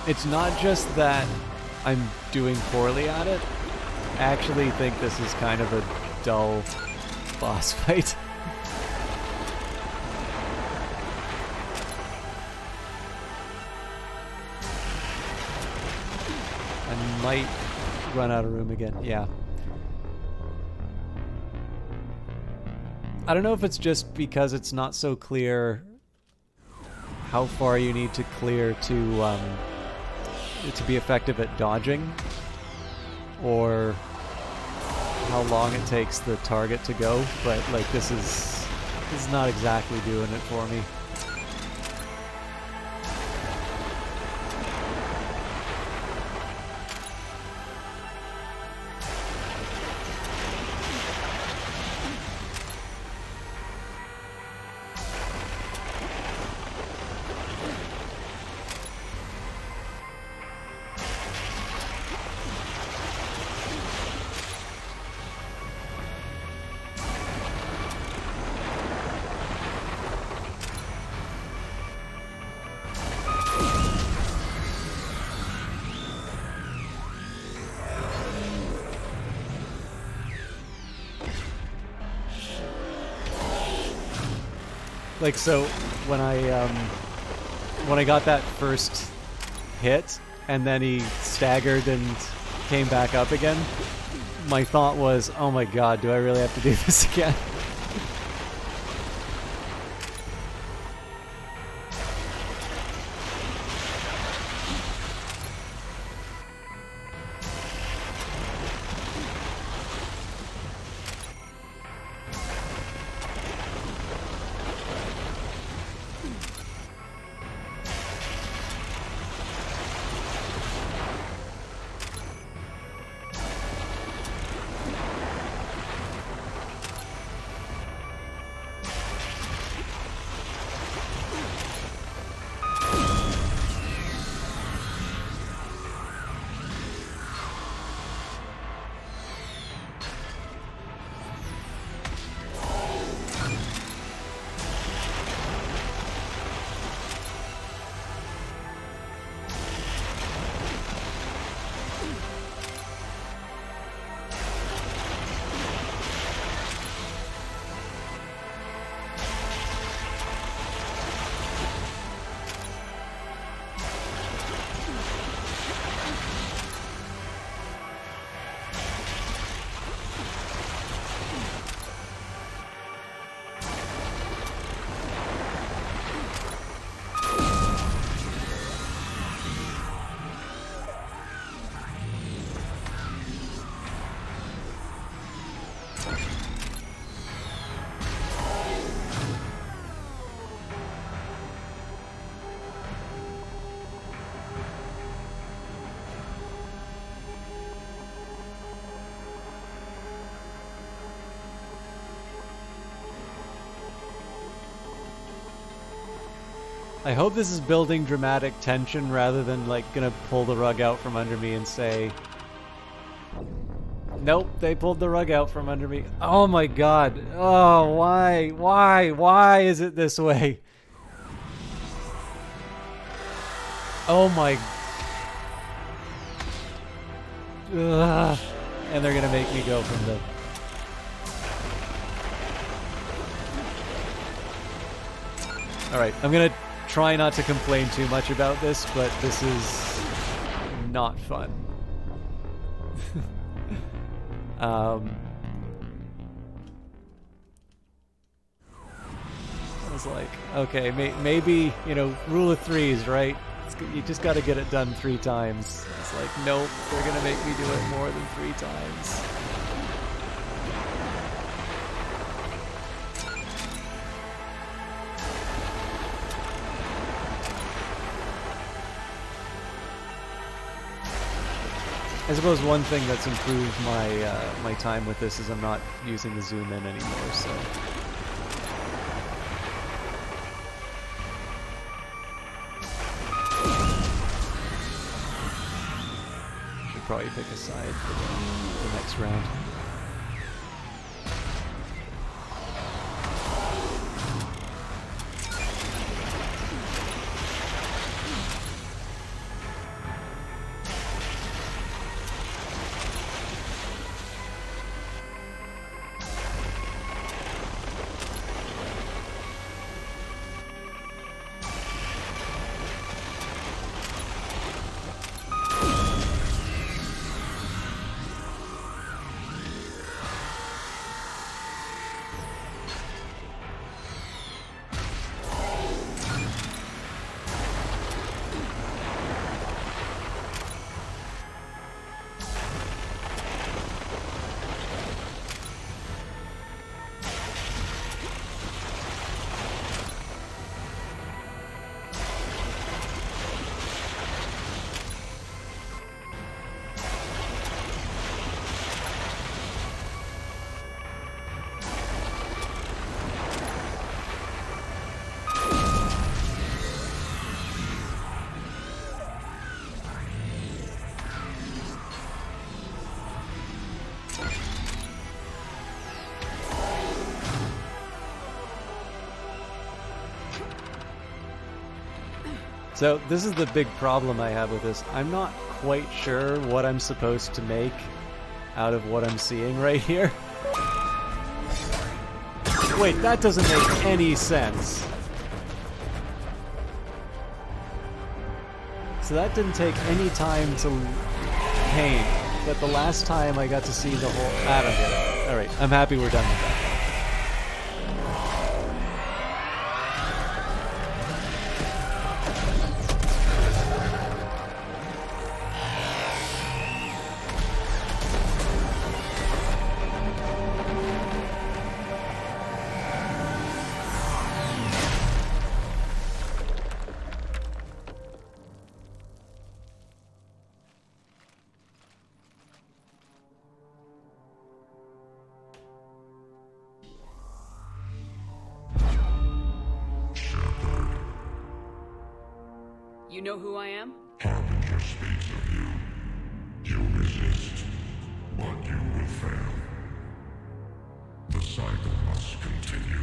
It's not just that I'm doing poorly at it. I actually think this is kind of a dull boss fight. I might run out of room again. Yeah. I don't know if it's just because it's not so clear how far you need to clear to be effective at dodging, or how long it takes the target to go, but like this is not exactly doing it for me. Like, so when I got that first hit and then he staggered and came back up again, my thought was, oh my god, do I really have to do this again? I hope this is building dramatic tension rather than like gonna pull the rug out from under me and say, nope, they pulled the rug out from under me. Oh my god. Oh, why is it this way? Oh my. Ugh. And they're gonna make me go from the. Alright, I'm gonna try not to complain too much about this, but this is not fun. I was like, okay, maybe, you know, rule of threes, right? You just got to get it done 3 times. It's like, nope, they're going to make me do it more than 3 times. I suppose one thing that's improved my time with this is I'm not using the zoom in anymore, so. Should probably pick a side for the next round. So this is the big problem I have with this. I'm not quite sure what I'm supposed to make out of what I'm seeing right here. Wait, that doesn't make any sense. So that didn't take any time to paint, but the last time I got to see the whole... I don't get it. Alright, I'm happy we're done with that. You know who I am? Harbinger speaks of you. You resist, but you will fail. The cycle must continue.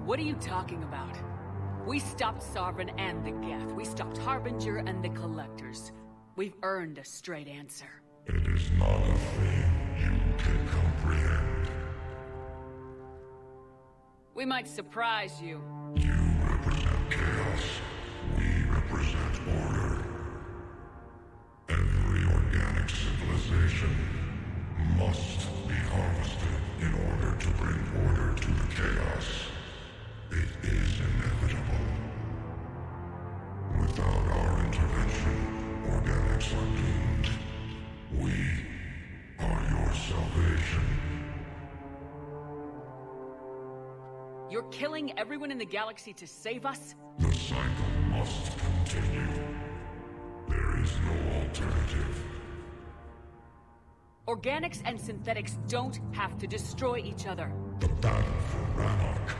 What are you talking about? We stopped Sovereign and the Geth. We stopped Harbinger and the Collectors. We've earned a straight answer. It is not a thing you can comprehend. We might surprise you. You represent chaos. We represent order. Every organic civilization must be harvested in order to bring order to the chaos. It is inevitable. Without our intervention, organics are doomed. We are your salvation. You're killing everyone in the galaxy to save us? The cycle must continue. There is no alternative. Organics and synthetics don't have to destroy each other. The battle for Rannoch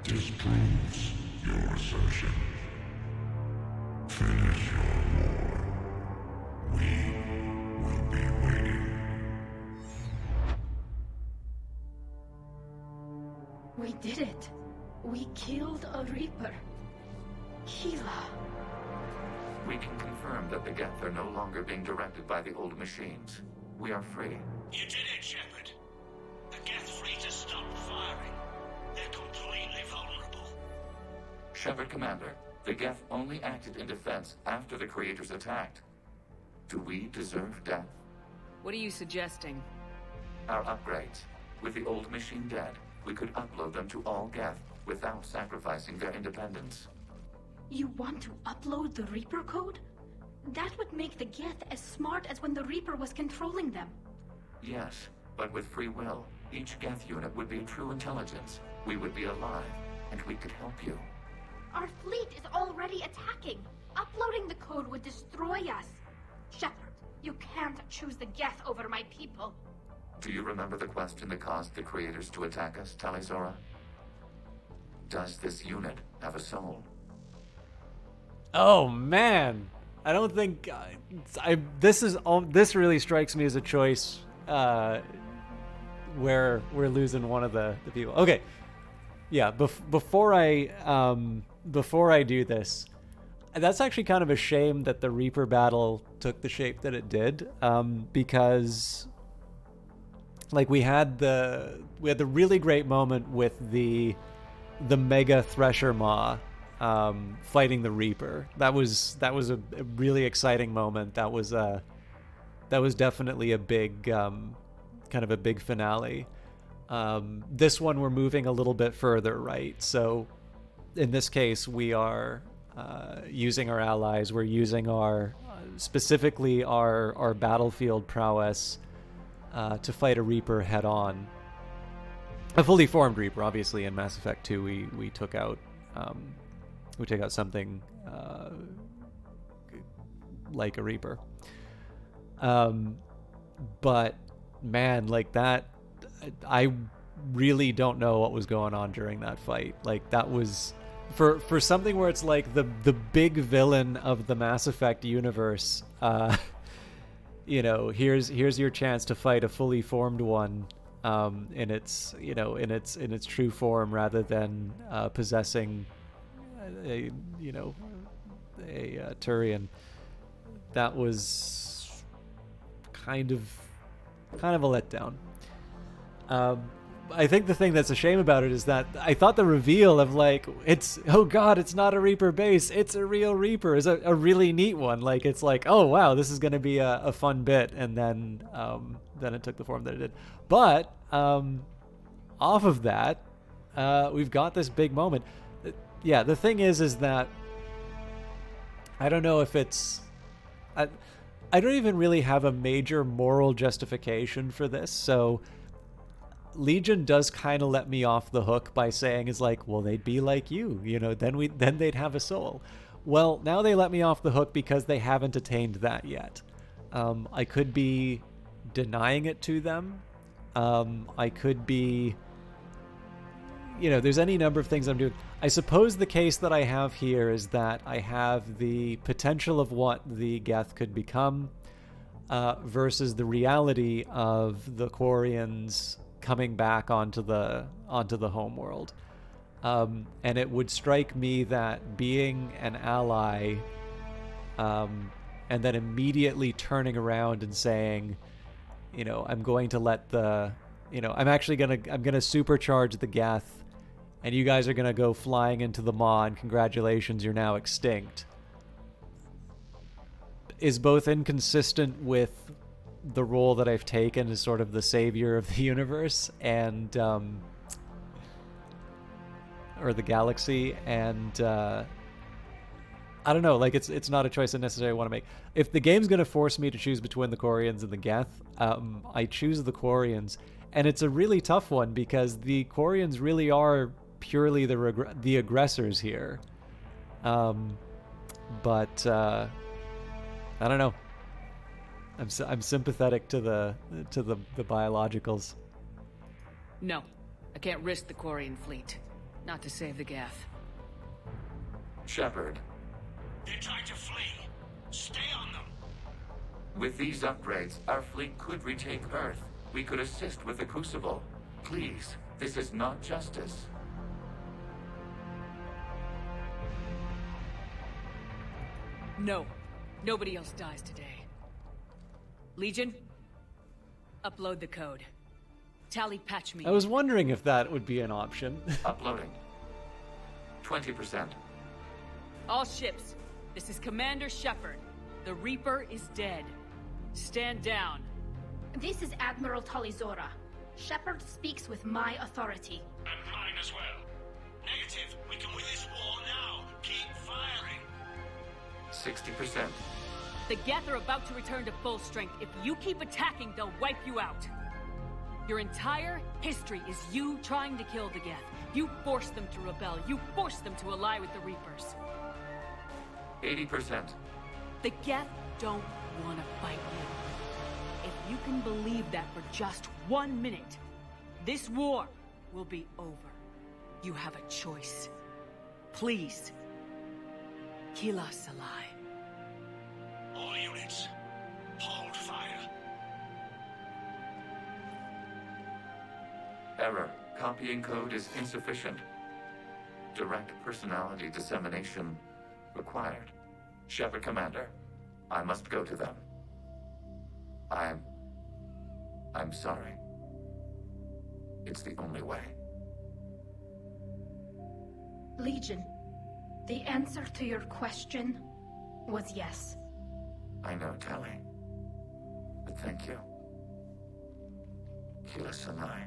disproves assertion. Finish your war. We will be waiting. We did it. We killed a Reaper. Keela. We can confirm that the Geth are no longer being directed by the old machines. We are free. You did it, Shepard. The Geth fleet has stopped firing. They're completely vulnerable. Shepard Commander, the Geth only acted in defense after the Creators attacked. Do we deserve death? What are you suggesting? Our upgrades. With the old machine dead, we could upload them to all Geth without sacrificing their independence. You want to upload the Reaper code? That would make the Geth as smart as when the Reaper was controlling them. Yes, but with free will, each Geth unit would be true intelligence. We would be alive, and we could help you. Our fleet is already attacking. Uploading the code would destroy us. Shepard, you can't choose the Geth over my people. Do you remember the question that caused the Creators to attack us, Talizora? Does this unit have a soul? Oh man, I don't think this really strikes me as a choice where we're losing one of the people. Okay, yeah. Before I do this, that's actually kind of a shame that the Reaper battle took the shape that it did, because like we had the really great moment with the Mega Thresher Maw fighting the Reaper. That was a really exciting moment. That was definitely a big kind of a big finale. This one we're moving a little bit further, right? So in this case we are using our allies. We're using our specifically our battlefield prowess to fight a Reaper head on. A fully formed Reaper. Obviously in Mass Effect 2 we took out something like a Reaper. But man, like that, I really don't know what was going on during that fight. Like that was for something where it's like the big villain of the Mass Effect universe. You know, here's your chance to fight a fully formed one in its true form, rather than possessing a Turian. That was kind of a letdown. I think the thing that's a shame about it is that I thought the reveal of like it's not a Reaper base, it's a real Reaper is a really neat one. Like it's like, oh wow, this is going to be a fun bit, and then it took the form that it did. But off of that, we've got this big moment. Yeah, the thing is that I don't know if it's I don't even really have a major moral justification for this. So Legion does kind of let me off the hook by saying, is like, well, they'd be like you, then they'd have a soul. Well, now they let me off the hook because they haven't attained that yet. I could be denying it to them. I could be, there's any number of things I'm doing. I suppose the case that I have here is that I have the potential of what the Geth could become versus the reality of the Quarians coming back onto the homeworld. And it would strike me that being an ally and then immediately turning around and saying, I'm going to let I'm gonna supercharge the Geth, and you guys are gonna go flying into the Maw, and congratulations, you're now extinct, is both inconsistent with the role that I've taken as sort of the savior of the universe and or the galaxy, and I don't know, like it's not a choice I necessarily want to make. If the game's going to force me to choose between the Quarians and the Geth, I choose the Quarians, and it's a really tough one because the Quarians really are purely the aggressors here. But I don't know. I'm sympathetic to the biologicals. No, I can't risk the Quarian fleet. Not to save the Geth. Shepard, They tried to flee. Stay on them. with these upgrades, our fleet could retake Earth. We could assist with the Crucible. Please, this is not justice. No. Nobody else dies today. Legion, upload the code. Tally patch me. I was wondering if that would be an option. Uploading. 20%. All ships, this is Commander Shepard. The Reaper is dead. Stand down. This is Admiral Talizora. Shepard speaks with my authority. And mine as well. Negative. We can win this war now. Keep firing. 60%. The Geth are about to return to full strength. If you keep attacking, they'll wipe you out. Your entire history is you trying to kill the Geth. You forced them to rebel. You forced them to ally with the Reapers. 80%. The Geth don't want to fight you. If you can believe that for just 1 minute, this war will be over. You have a choice. Please. Kila Salai. All units, hold fire. Error. Copying code is insufficient. Direct personality dissemination required. Shepard Commander, I must go to them. I'm sorry. It's the only way. Legion, the answer to your question was yes. I know, Tally. But thank you. Kila Sanai.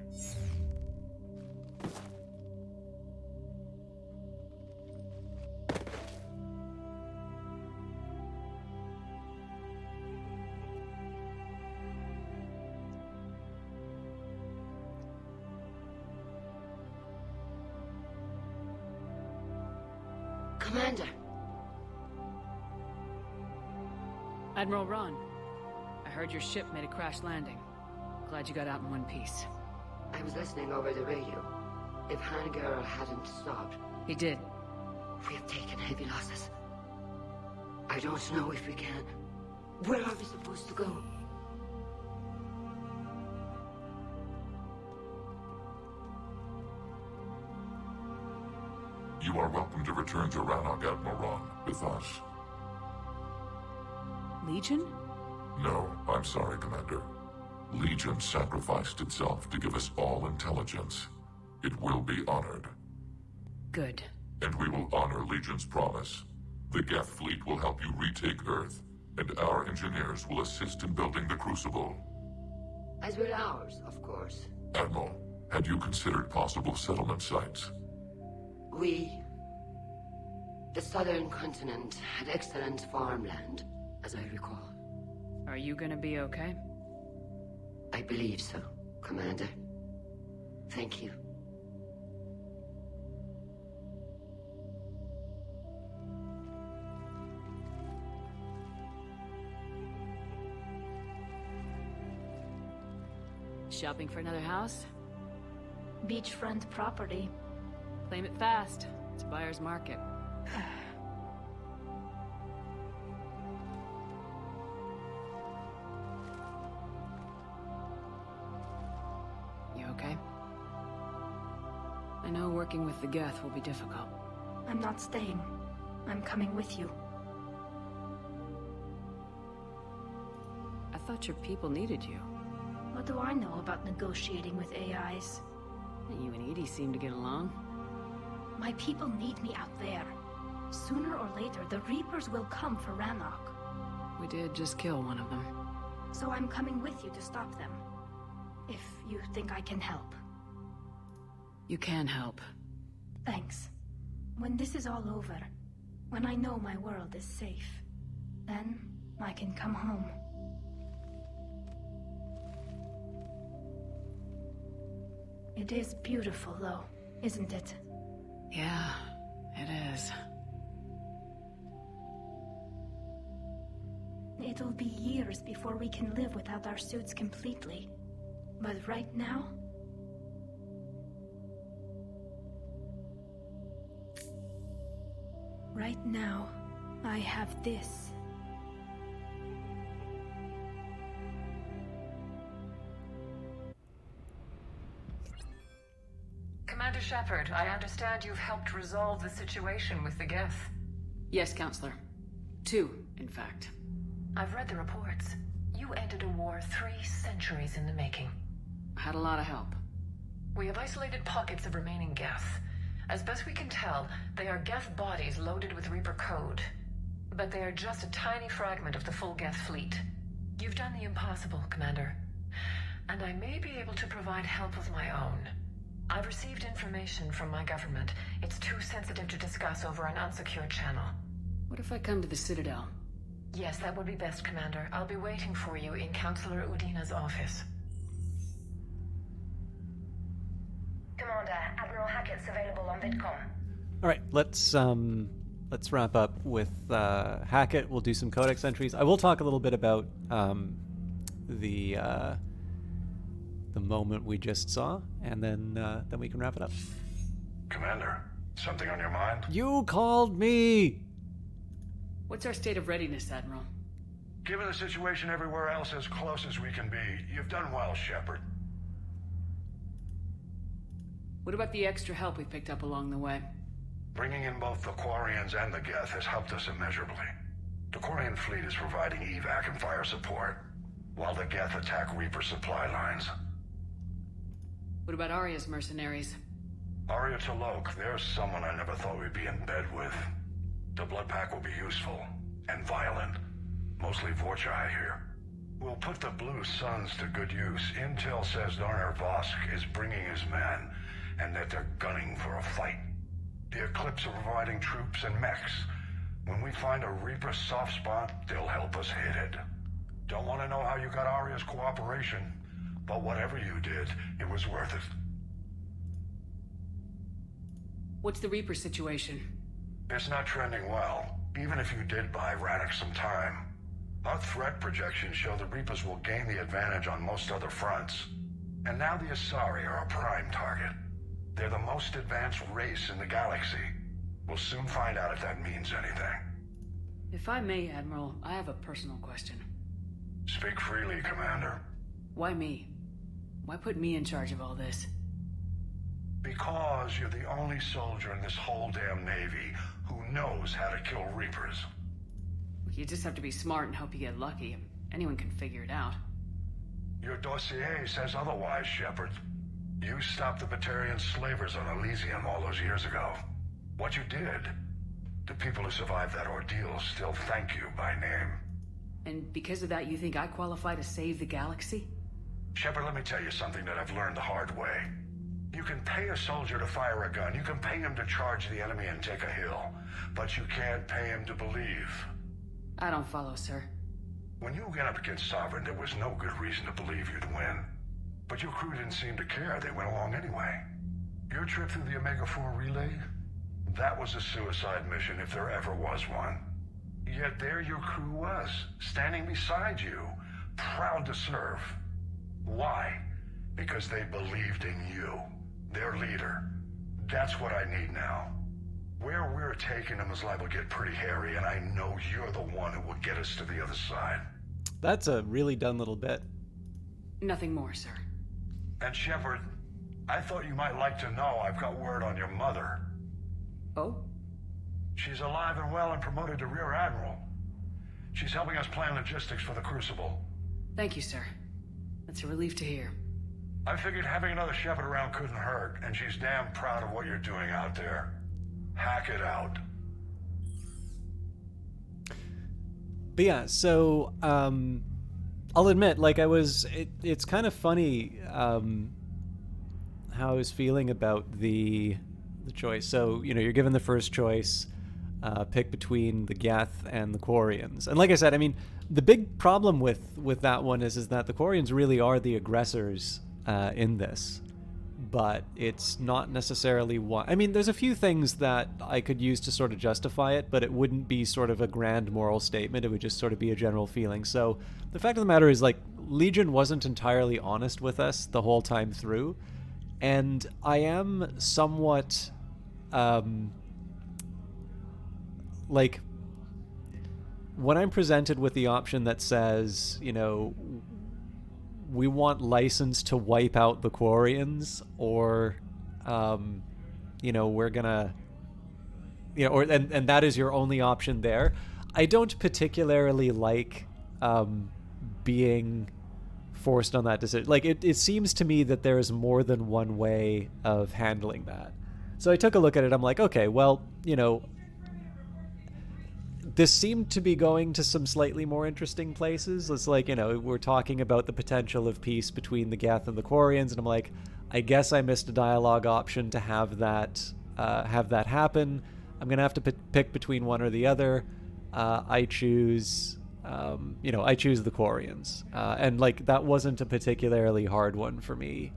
Commander. Admiral Ron, I heard your ship made a crash landing. Glad you got out in one piece. I was listening over the radio. If Hangirl hadn't stopped... He did. We have taken heavy losses. I don't know if we can. Where are we supposed to go? You are welcome to return to Rannoch, Admiral Ron, with us. Legion? No, I'm sorry, Commander. Legion sacrificed itself to give us all intelligence. It will be honored. Good. And we will honor Legion's promise. The Geth fleet will help you retake Earth, and our engineers will assist in building the Crucible. As will ours, of course. Admiral, had you considered possible settlement sites? The southern continent had excellent farmland, as I recall. Are you gonna be okay? I believe so, Commander. Thank you. Shopping for another house? Beachfront property. Claim it fast. It's a buyer's market. You okay? I know working with the Geth will be difficult. I'm not staying. I'm coming with you. I thought your people needed you. What do I know about negotiating with AIs? You and Edie seem to get along. My people need me out there. Sooner or later, the Reapers will come for Rannoch. We did just kill one of them. So I'm coming with you to stop them. If you think I can help. You can help. Thanks. When this is all over, when I know my world is safe, then I can come home. It is beautiful, though, isn't it? Yeah, it is. It'll be years before we can live without our suits completely. But right now... Right now, I have this. Commander Shepard, I understand you've helped resolve the situation with the Geth. Yes, Counselor. 2, in fact. I've read the reports. You ended a war 3 centuries in the making. Had a lot of help. We have isolated pockets of remaining Geth. As best we can tell, they are Geth bodies loaded with Reaper code. But they are just a tiny fragment of the full Geth fleet. You've done the impossible, Commander. And I may be able to provide help of my own. I've received information from my government. It's too sensitive to discuss over an unsecured channel. What if I come to the Citadel? Yes, that would be best, Commander. I'll be waiting for you in Counselor Udina's office. Commander, Admiral Hackett's available on VidCom. All right, let's wrap up with Hackett. We'll do some codex entries. I will talk a little bit about the moment we just saw, and then we can wrap it up. Commander, something on your mind? You called me! What's our state of readiness, Admiral? Given the situation everywhere else as close as we can be, you've done well, Shepard. What about the extra help we picked up along the way? Bringing in both the Quarians and the Geth has helped us immeasurably. The Quarian fleet is providing evac and fire support, while the Geth attack Reaper supply lines. What about Arya's mercenaries? Arya T'Lok, there's someone I never thought we'd be in bed with. The blood pack will be useful, and violent. Mostly Vorchai here. We'll put the Blue Suns to good use. Intel says Darner Vosk is bringing his men, and that they're gunning for a fight. The Eclipse are providing troops and mechs. When we find a Reaper soft spot, they'll help us hit it. Don't want to know how you got Arya's cooperation, but whatever you did, it was worth it. What's the Reaper situation? It's not trending well, even if you did buy Rannoch some time. Our threat projections show the Reapers will gain the advantage on most other fronts. And now the Asari are a prime target. They're the most advanced race in the galaxy. We'll soon find out if that means anything. If I may, Admiral, I have a personal question. Speak freely, Commander. Why me? Why put me in charge of all this? Because you're the only soldier in this whole damn Navy who knows how to kill Reapers. You just have to be smart and hope you get lucky. Anyone can figure it out. Your dossier says otherwise, Shepard. You stopped the Batarian slavers on Elysium all those years ago. What you did, the people who survived that ordeal still thank you by name. And because of that, you think I qualify to save the galaxy? Shepard, let me tell you something that I've learned the hard way. You can pay a soldier to fire a gun, you can pay him to charge the enemy and take a hill, but you can't pay him to believe. I don't follow, sir. When you went up against Sovereign, there was no good reason to believe you'd win. But your crew didn't seem to care, they went along anyway. Your trip through the Omega-4 relay? That was a suicide mission if there ever was one. Yet there your crew was, standing beside you, proud to serve. Why? Because they believed in you, their leader. That's what I need now. Where we're taking them is liable to get pretty hairy, and I know you're the one who will get us to the other side. That's a really done little bit. Nothing more, sir. And Shepard, I thought you might like to know I've got word on your mother. Oh? She's alive and well and promoted to Rear Admiral. She's helping us plan logistics for the Crucible. Thank you, sir. That's a relief to hear. I figured having another Shepard around couldn't hurt, and she's damn proud of what you're doing out there. Hack it out. But yeah, so I'll admit, like it's kind of funny how I was feeling about the choice. So, you know, you're given the first choice, pick between the Geth and the Quarians. And like I said, I mean, the big problem with that one is that the Quarians really are the aggressors in this. But it's not necessarily one. I mean, there's a few things that I could use to sort of justify it, but it wouldn't be sort of a grand moral statement. It would just sort of be a general feeling. So the fact of the matter is, like, Legion wasn't entirely honest with us the whole time through. And I am somewhat... like, when I'm presented with the option that says, we want license to wipe out the Quarians, or, we're gonna, and that is your only option there. I don't particularly like being forced on that decision. Like, it seems to me that there is more than one way of handling that. So I took a look at it. I'm like, okay, well, this seemed to be going to some slightly more interesting places. It's like, we're talking about the potential of peace between the Geth and the Quarians, and I'm like, I guess I missed a dialogue option to have that happen. I'm gonna have to pick between one or the other. I choose the Quarians, and like that wasn't a particularly hard one for me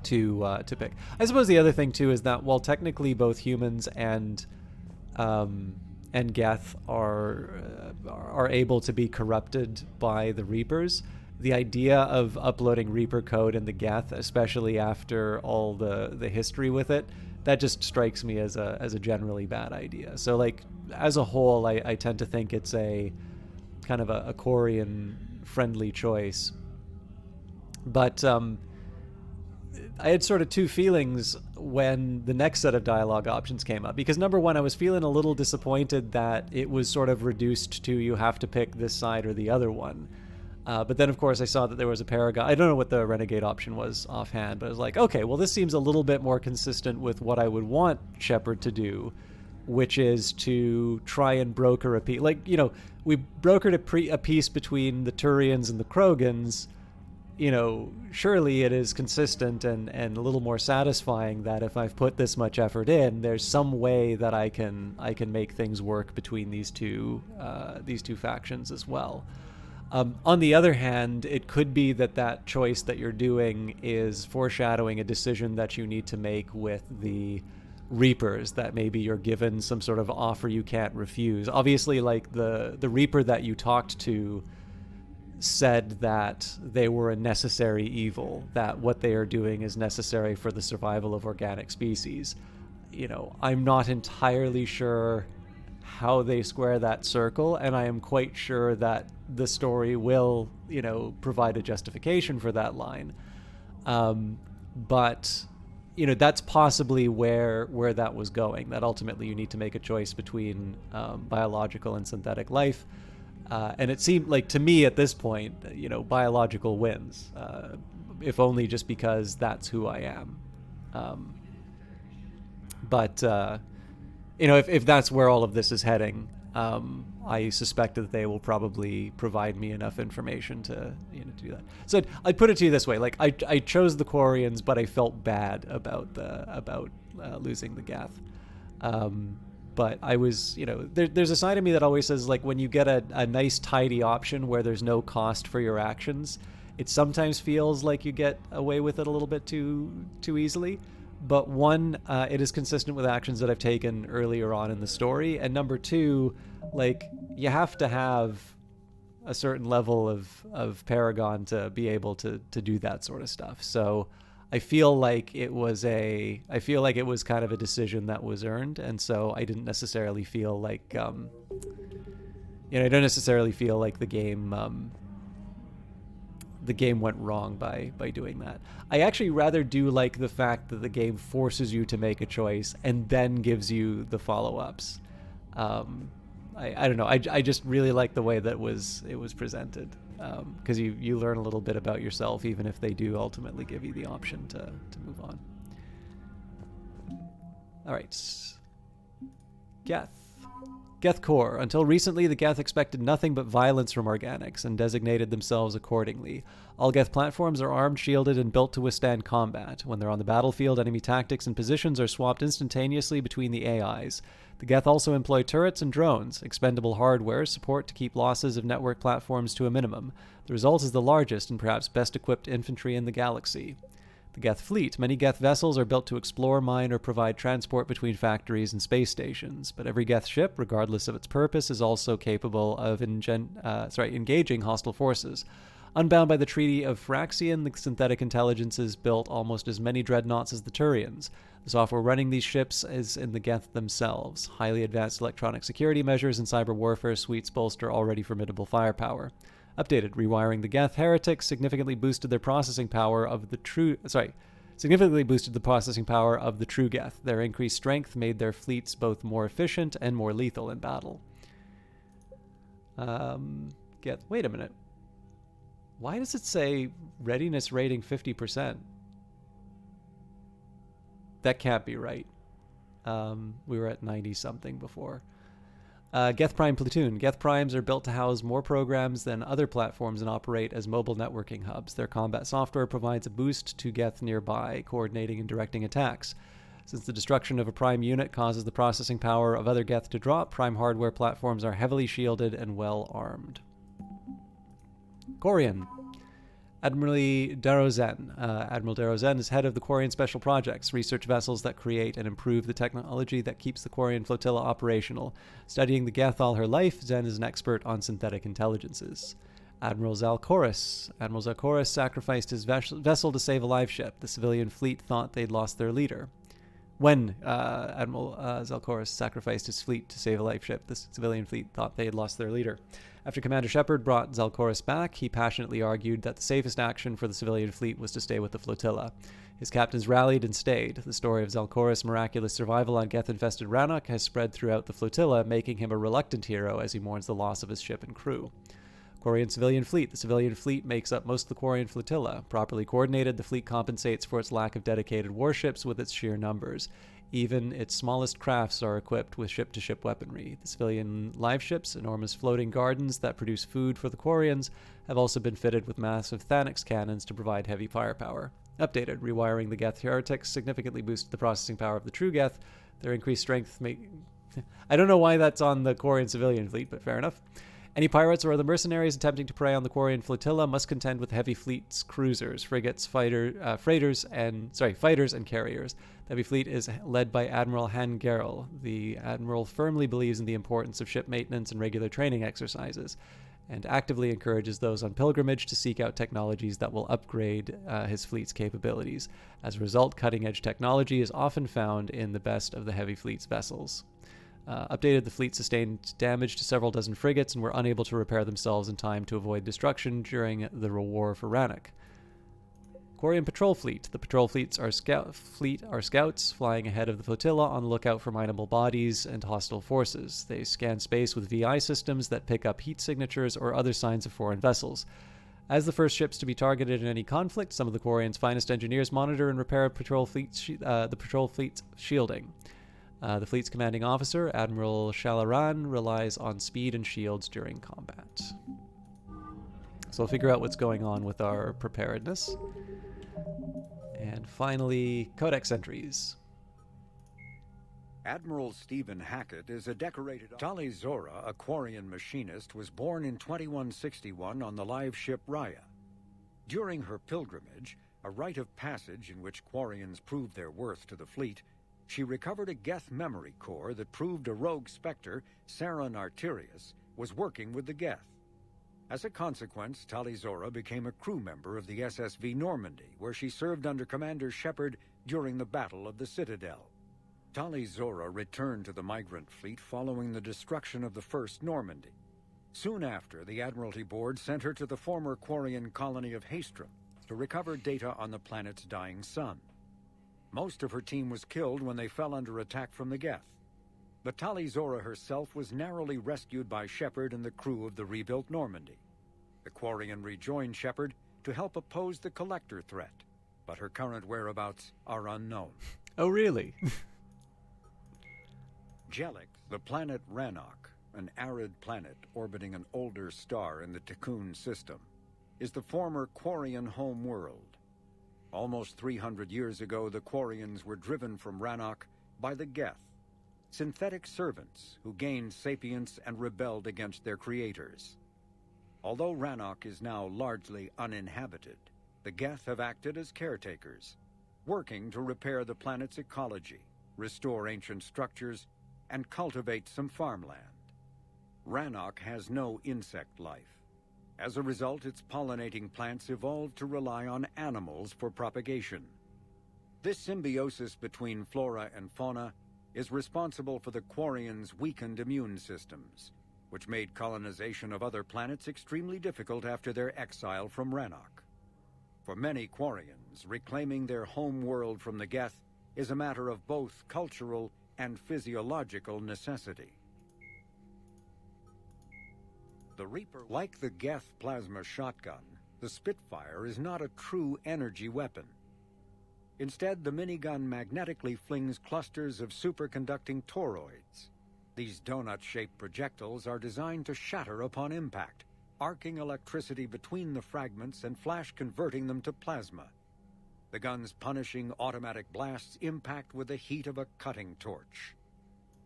to pick. I suppose the other thing too is that while technically both humans and Geth are able to be corrupted by the Reapers, the idea of uploading Reaper code in the Geth, especially after all the history with it, that just strikes me as a generally bad idea. So like as a whole, I tend to think it's a kind of a Quarian friendly choice. But I had sort of two feelings when the next set of dialogue options came up, because number one, I was feeling a little disappointed that it was sort of reduced to you have to pick this side or the other one. But then, of course, I saw that there was a Paragon. I don't know what the Renegade option was offhand, but I was like, okay, well, this seems a little bit more consistent with what I would want Shepard to do, which is to try and broker a peace. Like, we brokered a peace between the Turians and the Krogans. Surely it is consistent and a little more satisfying that if I've put this much effort in, there's some way that I can make things work between these two factions as well. On the other hand, it could be that choice that you're doing is foreshadowing a decision that you need to make with the Reapers, that maybe you're given some sort of offer you can't refuse. Obviously, like the Reaper that you talked to said that they were a necessary evil, that what they are doing is necessary for the survival of organic species. I'm not entirely sure how they square that circle, and I am quite sure that the story will, provide a justification for that line. But, that's possibly where that was going, that ultimately you need to make a choice between biological and synthetic life. And it seemed like, to me at this point, biological wins, if only just because that's who I am. But if that's where all of this is heading, I suspect that they will probably provide me enough information to do that. So I'd put it to you this way: like I chose the Quarians, but I felt bad about losing the Geth. But I was, there's a side of me that always says, like, when you get a nice, tidy option where there's no cost for your actions, it sometimes feels like you get away with it a little bit too easily. But one, it is consistent with actions that I've taken earlier on in the story. And number two, like, you have to have a certain level of Paragon to be able to do that sort of stuff. So I feel like it was kind of a decision that was earned, and so I didn't necessarily feel like I don't necessarily feel like the game went wrong by doing that. I actually rather do like the fact that the game forces you to make a choice and then gives you the follow-ups. I don't know. I just really like the way that it was presented. Because you learn a little bit about yourself, even if they do ultimately give you the option to move on. All right. Geth Core. Until recently, the Geth expected nothing but violence from organics and designated themselves accordingly. All Geth platforms are armed, shielded, and built to withstand combat. When they're on the battlefield, enemy tactics and positions are swapped instantaneously between the AIs. The Geth also employ turrets and drones, expendable hardware, support to keep losses of network platforms to a minimum. The result is the largest and perhaps best equipped infantry in the galaxy. The Geth fleet. Many Geth vessels are built to explore, mine, or provide transport between factories and space stations, but every Geth ship, regardless of its purpose, is also capable of engaging hostile forces. Unbound by the Treaty of Phyraxian, the synthetic intelligences built almost as many dreadnoughts as the Turians. The software running these ships is in the Geth themselves. Highly advanced electronic security measures and cyber warfare suites bolster already formidable firepower. Updated, rewiring the Geth heretics significantly boosted the processing power of the true Geth. Their increased strength made their fleets both more efficient and more lethal in battle. Wait a minute. Why does it say readiness rating 50%? That can't be right. We were at 90-something before. Geth Prime Platoon. Geth Primes are built to house more programs than other platforms and operate as mobile networking hubs. Their combat software provides a boost to Geth nearby, coordinating and directing attacks. Since the destruction of a Prime unit causes the processing power of other Geth to drop, Prime hardware platforms are heavily shielded and well armed. Quarian. Admiral Darozen is head of the Quarian Special Projects, research vessels that create and improve the technology that keeps the Quarian flotilla operational. Studying the Geth all her life, Zen is an expert on synthetic intelligences. Admiral Zalkoris. Admiral Zalkoris sacrificed his vessel to save a live ship. The civilian fleet thought they'd lost their leader. When Admiral Zalkoris sacrificed his fleet to save a life ship, the civilian fleet thought they had lost their leader. After Commander Shepard brought Zalkoris back, he passionately argued that the safest action for the civilian fleet was to stay with the flotilla. His captains rallied and stayed. The story of Zalkoris' miraculous survival on Geth-infested Rannoch has spread throughout the flotilla, making him a reluctant hero as he mourns the loss of his ship and crew. Quarian Civilian Fleet. The civilian fleet makes up most of the Quarian flotilla. Properly coordinated, the fleet compensates for its lack of dedicated warships with its sheer numbers. Even its smallest crafts are equipped with ship-to-ship weaponry. The civilian live ships, enormous floating gardens that produce food for the Quarians, have also been fitted with massive Thanix cannons to provide heavy firepower. Updated, rewiring the Geth heretics significantly boosted the processing power of the true Geth. Their increased strength I don't know why that's on the Quarian civilian fleet, but fair enough. Any pirates or other mercenaries attempting to prey on the Quarian flotilla must contend with heavy fleet's cruisers, frigates, fighters, and carriers. The heavy fleet is led by Admiral Han Gerl. The admiral firmly believes in the importance of ship maintenance and regular training exercises, and actively encourages those on pilgrimage to seek out technologies that will upgrade his fleet's capabilities. As a result, cutting-edge technology is often found in the best of the heavy fleet's vessels. Updated, the fleet sustained damage to several dozen frigates and were unable to repair themselves in time to avoid destruction during the war for Rannoch. Quarian Patrol Fleet. The patrol fleets are scouts flying ahead of the flotilla on the lookout for mineable bodies and hostile forces. They scan space with VI systems that pick up heat signatures or other signs of foreign vessels. As the first ships to be targeted in any conflict, some of the Quarians' finest engineers monitor and repair the patrol fleet's shielding. The fleet's commanding officer, Admiral Shalaran, relies on speed and shields during combat. So we'll figure out what's going on with our preparedness. And finally, Codex entries. Admiral Stephen Hackett is a decorated... Tali Zora, a Quarian machinist, was born in 2161 on the live ship Raya. During her pilgrimage, a rite of passage in which Quarians proved their worth to the fleet, she recovered a Geth memory core that proved a rogue Spectre, Saron Arterius, was working with the Geth. As a consequence, Tali Zora became a crew member of the SSV Normandy, where she served under Commander Shepard during the Battle of the Citadel. Tali Zora returned to the migrant fleet following the destruction of the First Normandy. Soon after, the Admiralty Board sent her to the former Quarian colony of Haestrom to recover data on the planet's dying sun. Most of her team was killed when they fell under attack from the Geth. But Tali Zora herself was narrowly rescued by Shepard and the crew of the rebuilt Normandy. The Quarian rejoined Shepard to help oppose the Collector threat, but her current whereabouts are unknown. Oh, really? Jellic, the planet Rannoch, an arid planet orbiting an older star in the Tikkun system, is the former Quarian home world. Almost 300 years ago, the Quarians were driven from Rannoch by the Geth, synthetic servants who gained sapience and rebelled against their creators. Although Rannoch is now largely uninhabited, the Geth have acted as caretakers, working to repair the planet's ecology, restore ancient structures, and cultivate some farmland. Rannoch has no insect life, As a result, its pollinating plants evolved to rely on animals for propagation. This symbiosis between flora and fauna is responsible for the Quarians' weakened immune systems, which made colonization of other planets extremely difficult after their exile from Rannoch. For many Quarians, reclaiming their home world from the Geth is a matter of both cultural and physiological necessity. The Reaper, like the Geth plasma shotgun, the Spitfire is not a true energy weapon. Instead, the minigun magnetically flings clusters of superconducting toroids. These donut-shaped projectiles are designed to shatter upon impact, arcing electricity between the fragments and flash-converting them to plasma. The gun's punishing automatic blasts impact with the heat of a cutting torch.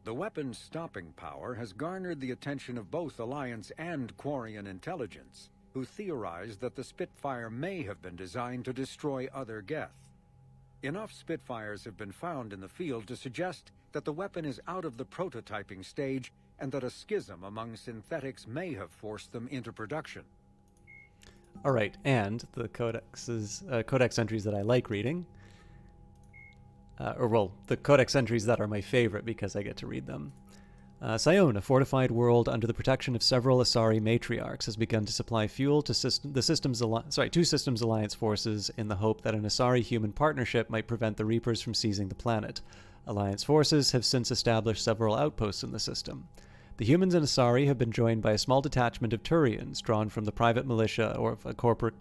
The weapon's stopping power has garnered the attention of both Alliance and Quarian intelligence, who theorized that the Spitfire may have been designed to destroy other Geth. Enough Spitfires have been found in the field to suggest that the weapon is out of the prototyping stage and that a schism among synthetics may have forced them into production. All right, and the codex entries that I like reading, the codex entries that are my favorite because I get to read them. Sion, a fortified world under the protection of several Asari matriarchs, has begun to supply fuel to two Systems Alliance forces in the hope that an Asari-human partnership might prevent the Reapers from seizing the planet. Alliance forces have since established several outposts in the system. The humans and Asari have been joined by a small detachment of Turians, drawn from the private militia or of a corporate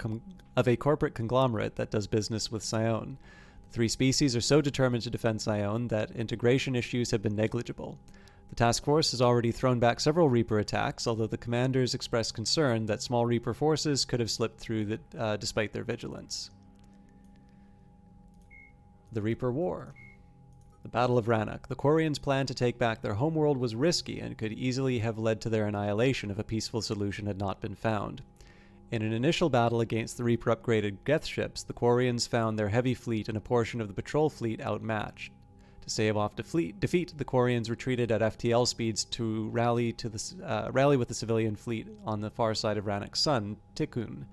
conglomerate that does business with Sion. The three species are so determined to defend Sion that integration issues have been negligible. The task force has already thrown back several Reaper attacks, although the commanders expressed concern that small Reaper forces could have slipped through despite their vigilance. The Reaper War. The Battle of Rannoch. The Quarians' plan to take back their homeworld was risky and could easily have led to their annihilation if a peaceful solution had not been found. In an initial battle against the Reaper-upgraded Geth ships, the Quarians found their heavy fleet and a portion of the patrol fleet outmatched. To stave off defeat, the Quarians retreated at FTL speeds to rally with the civilian fleet on the far side of Rannoch's sun, Tikkun.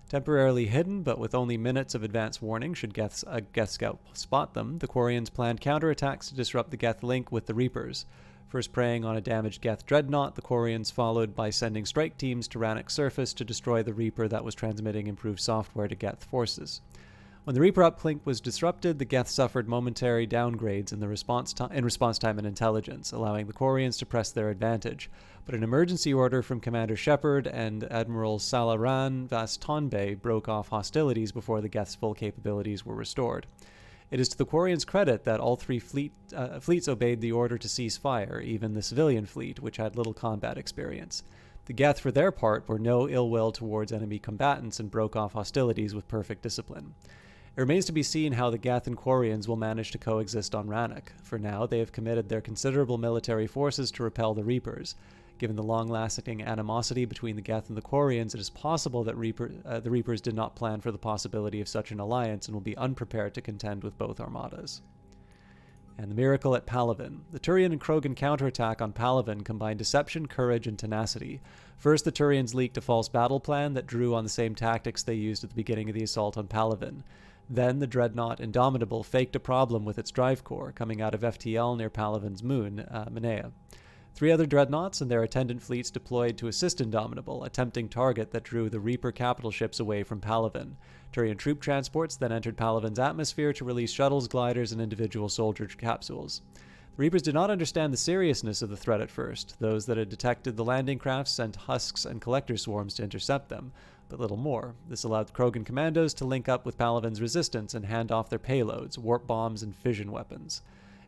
Temporarily hidden, but with only minutes of advance warning should a Geth scout spot them, the Quarians planned counterattacks to disrupt the Geth link with the Reapers. First preying on a damaged Geth dreadnought, the Quarians followed by sending strike teams to Rannoch's surface to destroy the Reaper that was transmitting improved software to Geth forces. When the Reaper uplink was disrupted, the Geth suffered momentary downgrades in response time and intelligence, allowing the Quarians to press their advantage. But an emergency order from Commander Shepard and Admiral Salaran Vas Tonbe broke off hostilities before the Geth's full capabilities were restored. It is to the Quarians' credit that all three fleets obeyed the order to cease fire, even the civilian fleet, which had little combat experience. The Geth, for their part, bore no ill will towards enemy combatants and broke off hostilities with perfect discipline. It remains to be seen how the Geth and Quarians will manage to coexist on Rannoch. For now, they have committed their considerable military forces to repel the Reapers. Given the long-lasting animosity between the Geth and the Quarians, it is possible that the Reapers did not plan for the possibility of such an alliance and will be unprepared to contend with both armadas. And the miracle at Palaven. The Turian and Krogan counterattack on Palaven combined deception, courage, and tenacity. First, the Turians leaked a false battle plan that drew on the same tactics they used at the beginning of the assault on Palaven. Then, the dreadnought Indomitable faked a problem with its drive core coming out of FTL near Palaven's moon, Manea. Three other dreadnoughts and their attendant fleets deployed to assist Indomitable, a tempting target that drew the Reaper capital ships away from Palaven. Turian troop transports then entered Palaven's atmosphere to release shuttles, gliders, and individual soldier capsules. The Reapers did not understand the seriousness of the threat at first. Those that had detected the landing craft sent husks and collector swarms to intercept them, but little more. This allowed Krogan commandos to link up with Palaven's resistance and hand off their payloads, warp bombs, and fission weapons.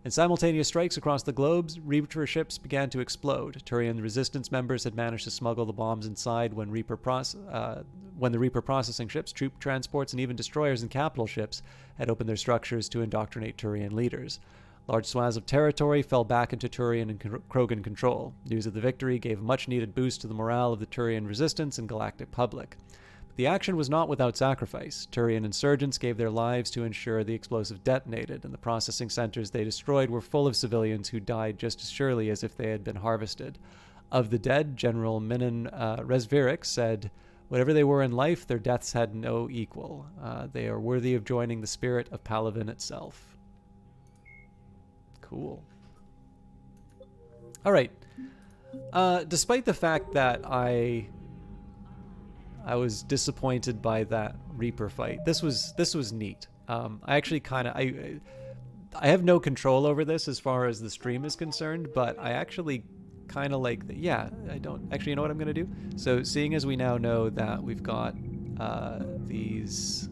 In simultaneous strikes across the globes, Reaper ships began to explode. Turian resistance members had managed to smuggle the bombs inside when the Reaper processing ships, troop transports, and even destroyers and capital ships had opened their structures to indoctrinate Turian leaders. Large swaths of territory fell back into Turian and Krogan control. News of the victory gave a much-needed boost to the morale of the Turian resistance and galactic public. But the action was not without sacrifice. Turian insurgents gave their lives to ensure the explosive detonated, and the processing centers they destroyed were full of civilians who died just as surely as if they had been harvested. Of the dead, General Minan Resvirik said, Whatever they were in life, their deaths had no equal. They are worthy of joining the spirit of Palavin itself. Cool. All right. Despite the fact that I was disappointed by that Reaper fight, this was neat. I actually kind of I have no control over this as far as the stream is concerned, but I actually kind of like that. Yeah, I don't actually. You know what I'm gonna do? So, seeing as we now know that we've got these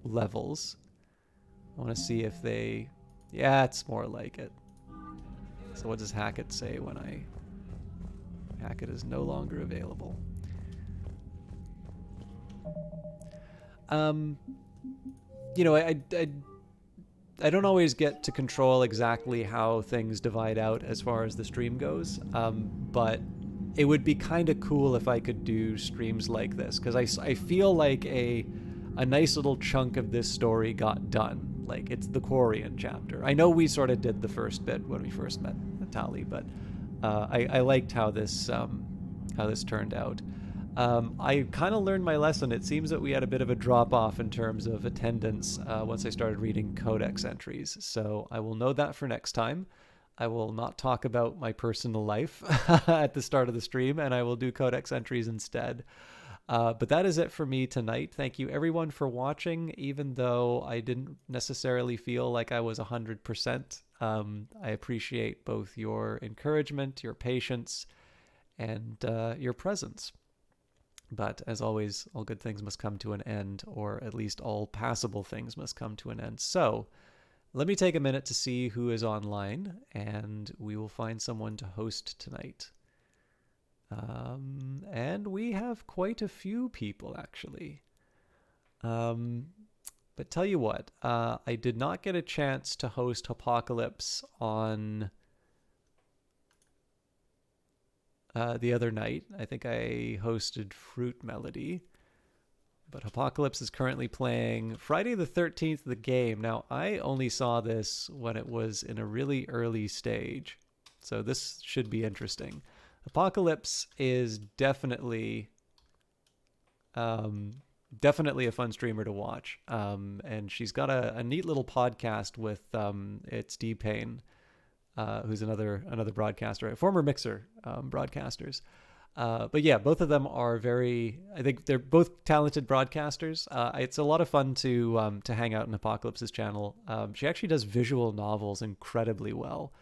levels, I want to see if they. Yeah, it's more like it. So, what does Hackett say when Hackett is no longer available? You know, I don't always get to control exactly how things divide out as far as the stream goes, but it would be kind of cool if I could do streams like this, because I feel like a nice little chunk of this story got done. Like, it's the Quarian chapter. I know we sort of did the first bit when we first met Natalie, but I liked how this turned out. I kind of learned my lesson. It seems that we had a bit of a drop-off in terms of attendance once I started reading codex entries, so I will know that for next time. I will not talk about my personal life at the start of the stream, and I will do codex entries instead. But that is it for me tonight. Thank you everyone for watching, even though I didn't necessarily feel like I was 100%. I appreciate both your encouragement, your patience, and your presence. But as always, all good things must come to an end, or at least all passable things must come to an end. So let me take a minute to see who is online, and we will find someone to host tonight. And we have quite a few people, actually. But tell you what, I did not get a chance to host Apocalypse on the other night. I think I hosted Fruit Melody. But Apocalypse is currently playing Friday the 13th, the game. Now, I only saw this when it was in a really early stage, so this should be interesting. Apocalypse is definitely a fun streamer to watch, and she's got a neat little podcast with it's D-Pain, who's another broadcaster, a former Mixer broadcasters. But yeah, both of them are I think they're both talented broadcasters. It's a lot of fun to hang out in Apocalypse's channel. She actually does visual novels incredibly well.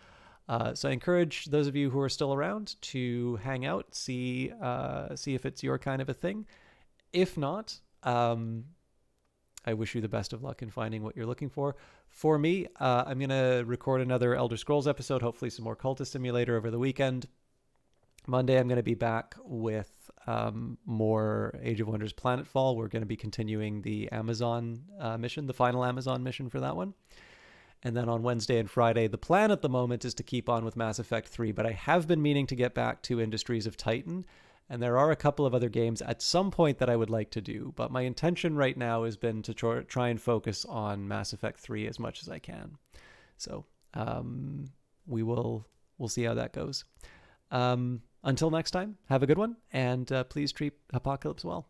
So I encourage those of you who are still around to hang out, see if it's your kind of a thing. If not, I wish you the best of luck in finding what you're looking for. For me, I'm going to record another Elder Scrolls episode, hopefully some more Cultist Simulator over the weekend. Monday, I'm going to be back with more Age of Wonders Planetfall. We're going to be continuing the Amazon mission, the final Amazon mission for that one. And then on Wednesday and Friday, the plan at the moment is to keep on with Mass Effect 3, but I have been meaning to get back to Industries of Titan, and there are a couple of other games at some point that I would like to do, but my intention right now has been to try and focus on Mass Effect 3 as much as I can. So we'll see how that goes. Until next time, have a good one, and please treat Apocalypse well.